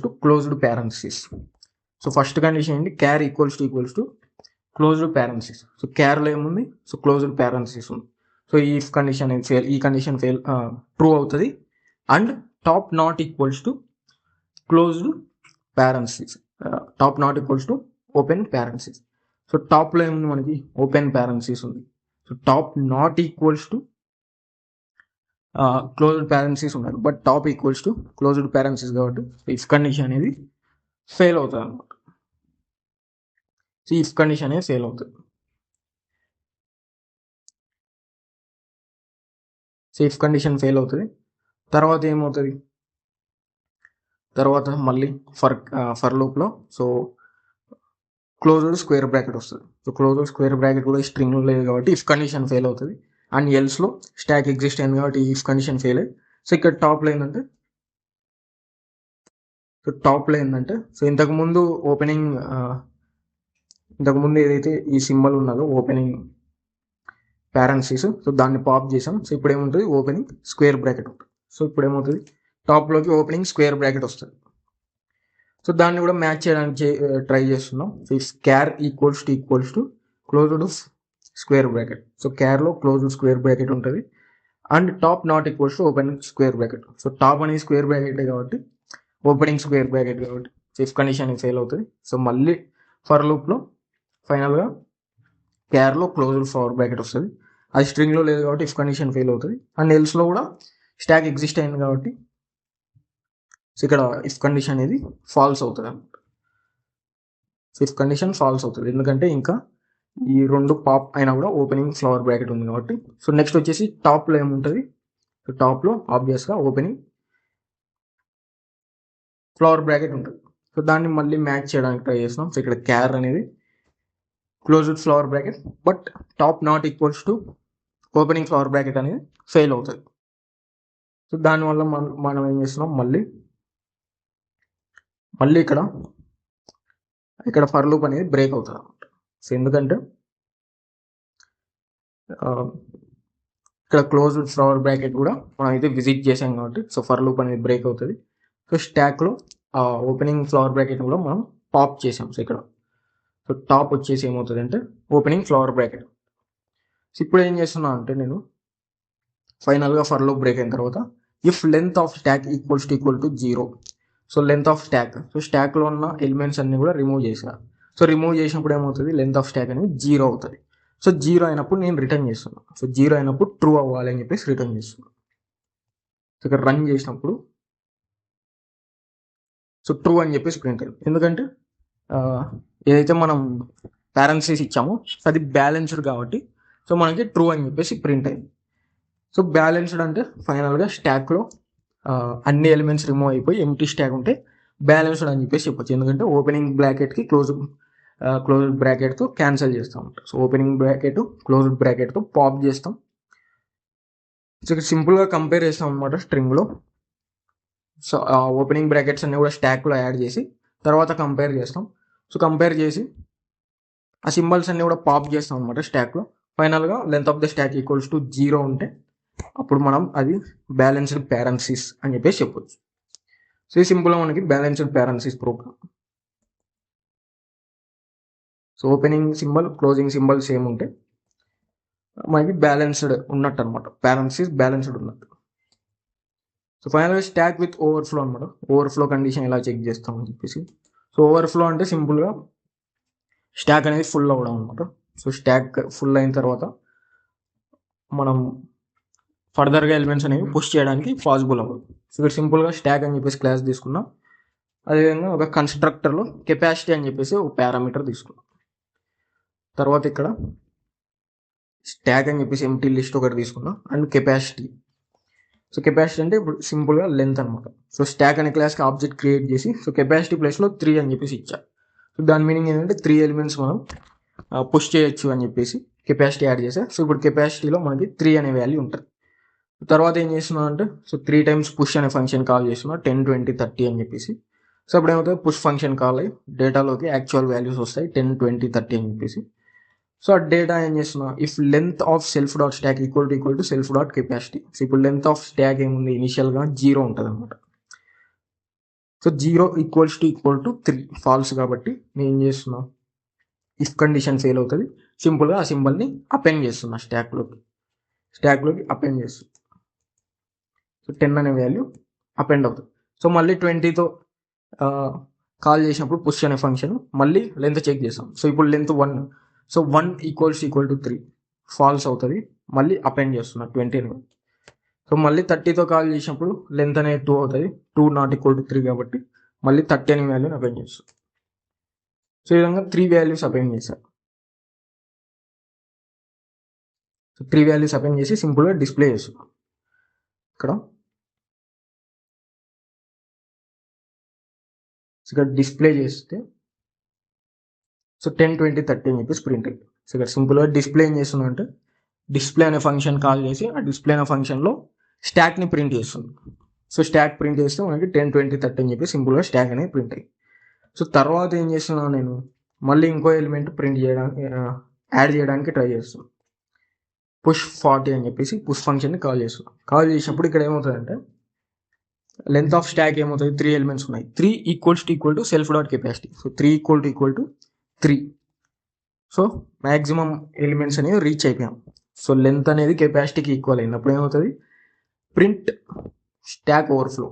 to closed parenthesis. So first condition ఏంటి, char equals to closed parenthesis. So క్యార్లో ఏముంది, సో క్లోజ్డ్ parenthesis ఉంది. సో ఈ ఇఫ్ కండిషన్ ఫెయిల్, ఈ condition fail true అవుతుంది. And top not equals to closed parenthesis, top notch equals to open parenthesis. So టాప్లో ఏముంది మనకి ఓపెన్ parenthesis ఉంది. So top notch equals to closed parenthesis ఉన్నారు, but top equals to closed parenthesis కాబట్టి if condition అనేది fail అవుతుంది అనమాట. So if condition అనేది ఫెయిల్ అవుతుంది. సో ఇఫ్ కండిషన్ ఫెయిల్ అవుతుంది. తర్వాత ఏమవుతుంది, తర్వాత మళ్ళీ ఫర్ లూప్లో సో క్లోజ్డ్ స్క్వేర్ బ్రాకెట్ వస్తుంది. సో క్లోజ్డ్ స్క్వేర్ బ్రాకెట్ కూడా స్ట్రింగ్ లేదు కాబట్టి ఇఫ్ కండిషన్ ఫెయిల్ అవుతుంది. అండ్ ఎల్స్లో స్టాక్ ఎగ్జిస్ట్ అయింది కాబట్టి ఇఫ్ కండిషన్ ఫెయిల్ అయ్యి సో ఇక్కడ టాప్లో ఏంటంటే సో ఇంతకుముందు ఏదైతే ఈ సింబల్ ఉన్నదో ఓపెనింగ్ పారెంథసిస్, సో దాన్ని పాప్ చేసాం. సో ఇప్పుడు ఏముంటుంది, ఓపెనింగ్ స్క్వేర్ బ్రాకెట్ ఉంటుంది. సో ఇప్పుడు ఏమవుతుంది, టాప్లోకి ఓపెనింగ్ స్క్వేర్ బ్రాకెట్ వస్తుంది. సో దాన్ని కూడా మ్యాచ్ చేయడానికి ట్రై చేస్తున్నాం. So if char equals to closed square bracket. So క్యార్లో క్లోజ్డ్ స్క్వేర్ బ్రాకెట్ ఉంటుంది. And top not equals to open square bracket. So top అనేది స్క్వేర్ బ్రాకెట్ కాబట్టి ఓపెనింగ్ స్క్వేర్ బ్రాకెట్ కాబట్టి సో ఇఫ్ కండిషన్ ఫెయిల్ అవుతుంది. So మళ్ళీ for లూప్లో ఫైనల్గా క్యార్లో closed flower bracket వస్తుంది. అది స్ట్రింగ్లో లేదు కాబట్టి ఇఫ్ కండిషన్ ఫెయిల్ అవుతుంది. అండ్ ఎల్స్లో కూడా స్టాక్ ఎగ్జిస్ట్ అయింది కాబట్టి సో ఇక్కడ ఇఫ్ కండిషన్ అనేది ఫాల్స్ అవుతుంది అనమాట. సో ఇఫ్ కండిషన్ ఫాల్స్ అవుతుంది ఎందుకంటే ఇంకా ఈ 2 పాప్ అయినా కూడా ఓపెనింగ్ ఫ్లవర్ బ్రాకెట్ ఉంది కాబట్టి. సో నెక్స్ట్ వచ్చేసి టాప్లో ఏముంటుంది, సో టాప్లో ఆబ్వియస్గా ఓపెనింగ్ ఫ్లవర్ బ్రాకెట్ ఉంటుంది. సో దాన్ని మళ్ళీ మ్యాచ్ చేయడానికి ట్రై చేస్తున్నాం. సో ఇక్కడ క్యార్ అనేది closed flower bracket but top notch equals to opening flower bracket అనేది ఫెయిల్ అవుతుంది. సో దానివల్ల మనం ఏం చేస్తున్నాం, మళ్ళీ ఇక్కడ ఫర్ లూప్ అనేది బ్రేక్ అవుతుంది అనమాట. సో ఎందుకంటే ఇక్కడ క్లోజ్డ్ ఫ్లవర్ బ్రాకెట్ కూడా మనం అయితే విజిట్ చేసాం కాబట్టి సో ఫర్ లూప్ అనేది బ్రేక్ అవుతుంది. సో స్టాక్లో ఓపెనింగ్ ఫ్లవర్ బ్రాకెట్ కూడా మనం పాప్ చేసాం. సో ఇక్కడ సో టాప్ వచ్చేసి ఏమవుతుంది అంటే ఓపెనింగ్ ఫ్లవర్ బ్రాకెట్. సో ఇప్పుడు ఏం చేస్తున్నా అంటే నేను ఫైనల్గా ఫర్ లూప్ బ్రేక్ అయిన తర్వాత if length of stock equal to 0. So length of stock, so స్టాక్లో ఉన్న ఎలిమెంట్స్ అన్ని కూడా రిమూవ్ చేసిన. సో రిమూవ్ చేసినప్పుడు ఏమవుతుంది, లెంత్ ఆఫ్ స్టాక్ అనేది 0 అవుతుంది. సో 0 అయినప్పుడు నేను రిటర్న్ చేస్తున్నాను. సో 0 అయినప్పుడు ట్రూ అవ్వాలి అని చెప్పేసి రిటర్న్ చేస్తున్నాను. సో ఇక్కడ రన్ చేసినప్పుడు సో ట్రూ అని చెప్పేసి ప్రింట్ అయింది. ఎందుకంటే ఏదైతే మనం పారెంథసిస్ ఇచ్చామో అది బ్యాలెన్స్డ్ కాబట్టి సో మనకి ట్రూ అని చెప్పేసి ప్రింట్ అయింది. సో బ్యాలెన్స్డ్ అంటే ఫైనల్గా స్టాక్లో అన్ని ఎలిమెంట్స్ రిమూవ్ అయిపోయి ఎంటీ స్టాక్ ఉంటే బ్యాలెన్స్డ్ అని చెప్పేసి చెప్పొచ్చు. ఎందుకంటే ఓపెనింగ్ బ్రాకెట్కి క్లోజ్డ్ బ్రాకెట్తో క్యాన్సిల్ చేస్తాం. సో ఓపెనింగ్ బ్రాకెట్ క్లోజ్డ్ బ్రాకెట్తో పాప్ చేస్తాం. సో ఇక్కడ సింపుల్గా కంపేర్ చేస్తాం అనమాట స్ట్రింగ్లో. సో ఓపెనింగ్ బ్రాకెట్స్ అన్ని కూడా స్టాక్లో యాడ్ చేసి తర్వాత కంపేర్ చేస్తాం. సో కంపేర్ చేసి ఆ సింబల్స్ అన్ని కూడా పాప్ చేస్తాం అనమాట స్టాక్లో. ఫైనల్గా length of the stock equals to 0 ఉంటే అప్పుడు మనం అది బ్యాలెన్స్డ్ పారెంథసిస్ అని చెప్పేసి చెప్పొచ్చు. సో ఈ సింపుల్గా మనకి balanced parenthesis program. So opening symbol closing symbol same ఉంటే మనకి బ్యాలెన్స్డ్ ఉన్నట్టు అనమాట, పారెంథసిస్ బ్యాలెన్స్డ్ ఉన్నట్టు. సో ఫైనల్గా స్టాక్ విత్ ఓవర్ఫ్లో అనమాట. ఓవర్ఫ్లో కండిషన్ ఎలా చెక్ చేస్తామని చెప్పేసి. సో ఓవర్ఫ్లో అంటే సింపుల్గా స్టాక్ అనేది ఫుల్ అవ్వడం అనమాట. సో స్టాక్ ఫుల్ అయిన తర్వాత మనం ఫర్దర్గా ఎలిమెంట్స్ అనేవి పుష్ చేయడానికి పాసిబుల్ అవ్వదు. సో ఇక్కడ సింపుల్గా స్టాక్ అని చెప్పేసి క్లాస్ తీసుకున్నాం. అదేవిధంగా ఒక కన్స్ట్రక్టర్లో కెపాసిటీ అని చెప్పేసి ఒక పారామీటర్ తీసుకున్నాం. తర్వాత ఇక్కడ స్టాక్ అని చెప్పేసి ఎంటీ లిస్ట్ ఒకటి తీసుకున్నాం అండ్ కెపాసిటీ. సో కెపాసిటీ అంటే ఇప్పుడు సింపుల్గా లెంత్ అనమాట. సో స్టాక్ అనే క్లాస్కి ఆబ్జెక్ట్ క్రియేట్ చేసి సో కెపాసిటీ ప్లేస్లో 3 అని చెప్పేసి ఇచ్చా. సో దాని మీనింగ్ ఏంటంటే 3 ఎలిమెంట్స్ మనం పుష్ చేయొచ్చు అని చెప్పేసి కెపాసిటీ యాడ్ చేసా. సో ఇప్పుడు కెపాసిటీలో మనకి 3 అనే వాల్యూ ఉంటుంది. తర్వాత ఏం చేస్తున్నాం అంటే సో 3 టైమ్స్ పుష్ అనే ఫంక్షన్ కాల్ చేస్తున్నా 10, 20, 30 అని చెప్పేసి. సో అప్పుడు ఏమవుతుంది, పుష్ ఫంక్షన్ కాల్ అయ్యి డేటాలోకి యాక్చువల్ వాల్యూస్ వస్తాయి 10, 20, 30 అని చెప్పేసి. సో ఆ డేటా ఏం చేస్తున్నా, if length of self dot stock equal to self dot capacity. So ఇప్పుడు లెంత్ ఆఫ్ స్టాక్ ఏముంది, ఇనిషియల్గా 0 ఉంటుంది అనమాట. సో 0 ఈక్వల్ టు 3 ఫాల్స్ కాబట్టి నేను ఏం చేస్తున్నా, ఇఫ్ కండిషన్ ఫెయిల్ అవుతుంది, సింపుల్గా ఆ సింబల్ని అపెండ్ చేస్తున్నా స్టాక్లోకి అపెండ్ చేస్తున్నా. సో 10 అనే వాల్యూ అపెండ్ అవుతుంది. సో మళ్ళీ 20తో కాల్ చేసినప్పుడు పుష్ అనే ఫంక్షన్ మళ్ళీ లెంత్ చెక్ చేస్తాం. సో ఇప్పుడు length 1, so 1 equal to 3 false అవుతుంది, మళ్ళీ అపెండ్ చేస్తున్నా 20ని. సో మళ్ళీ 30తో కాల్ చేసినప్పుడు లెంత్ అనేది 2 అవుతుంది, 2 నాట్ ఈక్వల్ టు 3 కాబట్టి మళ్ళీ 30 అనే వాల్యూని అపెండ్ చేస్తాం. సో ఈ విధంగా 3 వాల్యూస్ అపెండ్ చేశారు. సో 3 వాల్యూస్ అపెండ్ చేసి సింపుల్గా డిస్ప్లే చేస్తున్నాం. ఇక్కడ డిస్ప్లే చేస్తే సో 10, 20, 30 అని చెప్పేసి ప్రింట్ అయ్యింది. సో ఇక్కడ సింపుల్గా డిస్ప్లే ఏం చేస్తున్నా అంటే డిస్ప్లే అనే ఫంక్షన్ కాల్ చేసి ఆ డిస్ప్లే అనే ఫంక్షన్లో స్టాక్ని ప్రింట్ చేస్తుంది. సో స్టాక్ ప్రింట్ చేస్తే మనకి 10, 20, 30 అని చెప్పి సింపుల్గా స్టాక్ అనేది ప్రింట్ అయ్యి. సో తర్వాత ఏం చేస్తున్నాను, నేను మళ్ళీ ఇంకో ఎలిమెంట్ ప్రింట్ చేయడానికి యాడ్ చేయడానికి ట్రై చేస్తున్నాను. పుష్ 40 అని చెప్పేసి పుష్ ఫంక్షన్ని కాల్ చేస్తున్నాను. కాల్ చేసినప్పుడు ఇక్కడ ఏమవుతుందంటే లెంత్ ఆఫ్ స్టాక్ ఏమవుతుంది, 3 ఎలిమెంట్స్ ఉన్నాయి, 3 equal to self dot capacity. So 3 equal to 3. So maximum elements అనేవి రీచ్ అయిపోయాం. సో లెంత్ అనేది కెపాసిటీకి ఈక్వల్ అయింది. అప్పుడు ఏమవుతుంది, ప్రింట్ స్టాక్ ఓవర్ఫ్లో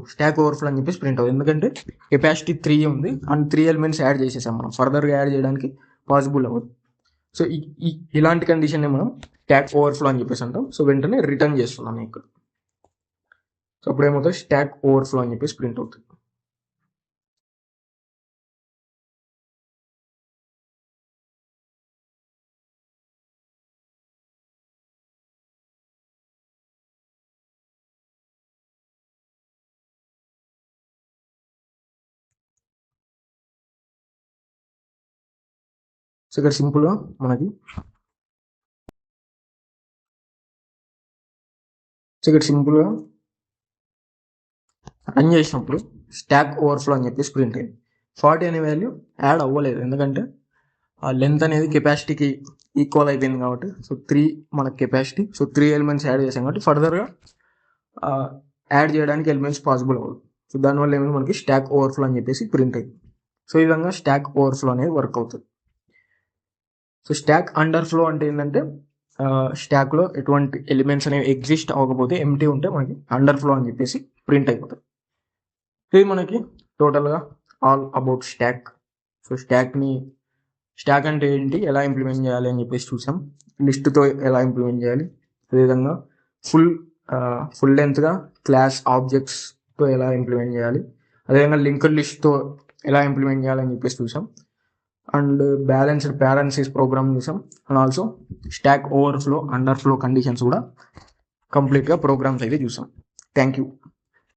అని చెప్పేసి ప్రింట్ అవుతుంది. ఎందుకంటే కెపాసిటీ 3 ఉంది అండ్ 3 ఎలిమెంట్స్ యాడ్ చేసేసాం, మనం ఫర్దర్గా యాడ్ చేయడానికి పాసిబుల్ అవ్వదు. సో ఇలాంటి కండిషన్ని మనం స్టాక్ ఓవర్ఫ్లో అని చెప్పేసి అంటాం. సో వెంటనే రిటర్న్ చేస్తున్నాను ఇక్కడ. సో అప్పుడు ఏమవుతుంది, స్టాక్ ఓవర్ఫ్లో అని చెప్పేసి ప్రింట్ అవుతుంది. సో ఇక్కడ సింపుల్గా మనకి రన్ చేసినప్పుడు స్టాక్ ఓవర్ఫ్లో అని చెప్పేసి ప్రింట్ అయింది. 40 అనే వాల్యూ యాడ్ అవ్వలేదు, ఎందుకంటే ఆ లెంత్ అనేది కెపాసిటీకి ఈక్వల్ అయిపోయింది కాబట్టి. సో 3 మనకి కెపాసిటీ, సో 3 ఎలిమెంట్స్ యాడ్ చేసాం కాబట్టి ఫర్దర్గా యాడ్ చేయడానికి ఎలిమెంట్స్ పాసిబుల్ అవ్వదు. సో దానివల్ల ఏమైనా మనకి స్టాక్ ఓవర్ఫ్లో అని చెప్పేసి ప్రింట్ అయింది. సో ఈ విధంగా స్టాక్ ఓవర్ఫ్లో అనేది వర్క్ అవుతుంది. సో స్టాక్ అండర్ ఫ్లో అంటే ఏంటంటే స్టాక్లో ఎటువంటి ఎలిమెంట్స్ అనేవి ఎగ్జిస్ట్ అవ్వకపోతే ఎంటీ ఉంటే మనకి అండర్ ఫ్లో అని చెప్పేసి ప్రింట్ అయిపోతుంది. ఇది మనకి టోటల్గా all about stack. So stock అంటే ఏంటి, ఎలా ఇంప్లిమెంట్ చేయాలి అని చెప్పేసి చూసాం. లిస్ట్తో ఎలా ఇంప్లిమెంట్ చేయాలి, అదేవిధంగా ఫుల్ లెంత్గా క్లాస్ ఆబ్జెక్ట్స్తో ఎలా ఇంప్లిమెంట్ చేయాలి, అదేవిధంగా లింక్డ్ లిస్ట్తో ఎలా ఇంప్లిమెంట్ చేయాలని చెప్పేసి చూసాం. అండ్ బ్యాలెన్స్డ్ ప్యారెంథసిస్ ప్రోగ్రామ్ చూసాం. And also stock overflow, under flow conditions కూడా కంప్లీట్గా ప్రోగ్రామ్స్ అయితే చూసాం. Thank you.